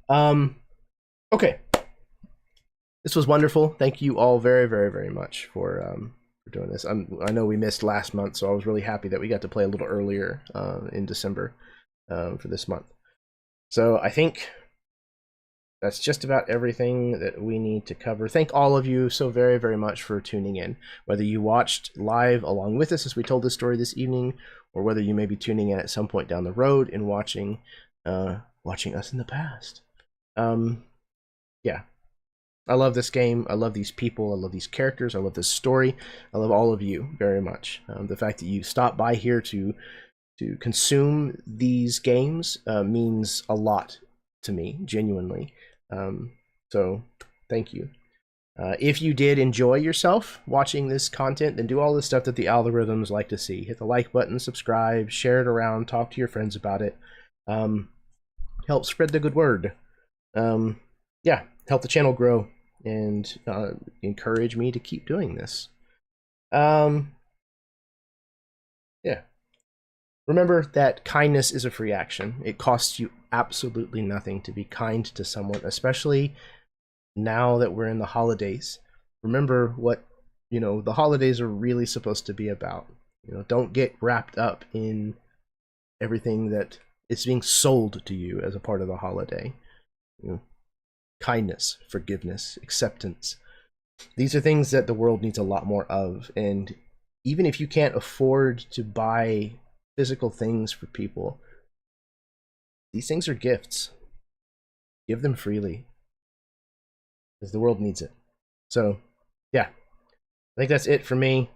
Okay. This was wonderful. Thank you all very, very, very much for doing this. I know we missed last month, so I was really happy that we got to play a little earlier in December for this month. So I think that's just about everything that we need to cover. Thank all of you so very, very much for tuning in. Whether you watched live along with us as we told this story this evening, or whether you may be tuning in at some point down the road and watching us in the past. Yeah. I love this game. I love these people. I love these characters. I love this story. I love all of you very much. The fact that you stopped by here to consume these games means a lot to me, genuinely. So thank you. If you did enjoy yourself watching this content, then do all the stuff that the algorithms like to see. Hit the like button, subscribe, share it around, talk to your friends about it. Help spread the good word. Yeah, help the channel grow and encourage me to keep doing this. Yeah. Remember that kindness is a free action. It costs you absolutely nothing to be kind to someone, especially now that we're in the holidays. Remember what, the holidays are really supposed to be about. Don't get wrapped up in everything that is being sold to you as a part of the holiday. Kindness, forgiveness, acceptance. These are things that the world needs a lot more of. And even if you can't afford to buy physical things for people, these things are gifts. Give them freely, because the world needs it. So, yeah. I think that's it for me.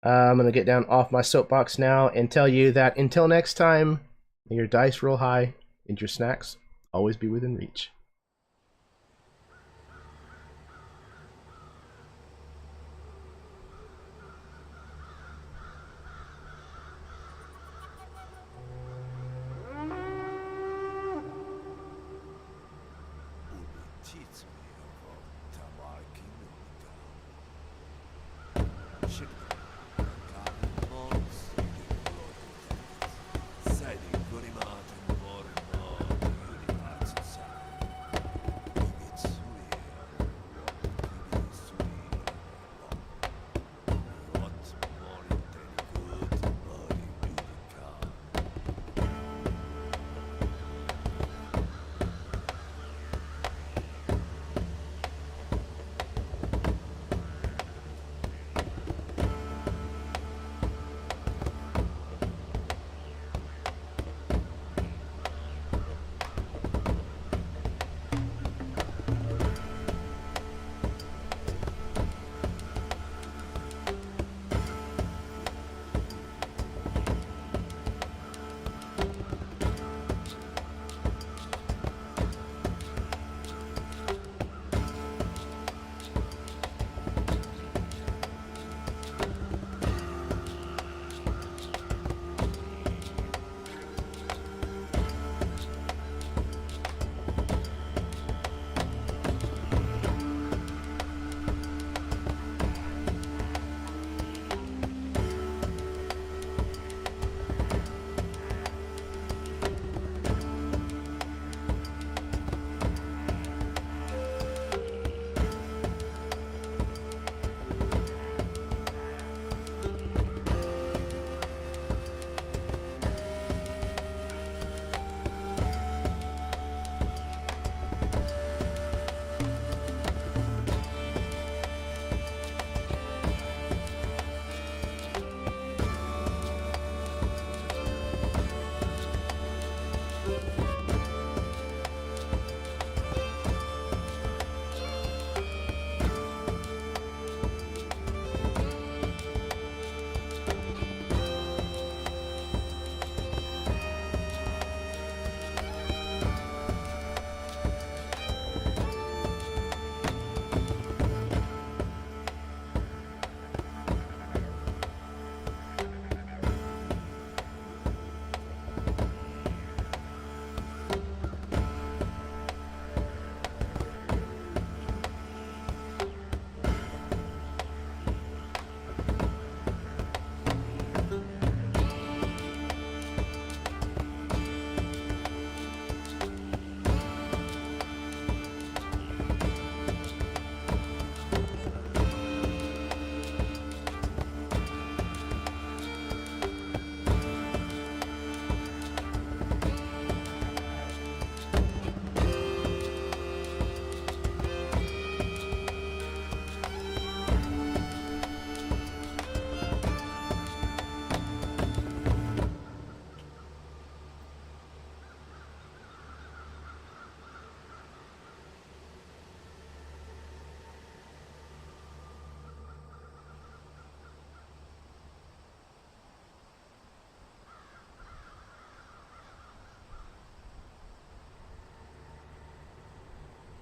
I'm going to get down off my soapbox now and tell you that until next time, may your dice roll high and your snacks always be within reach. птиц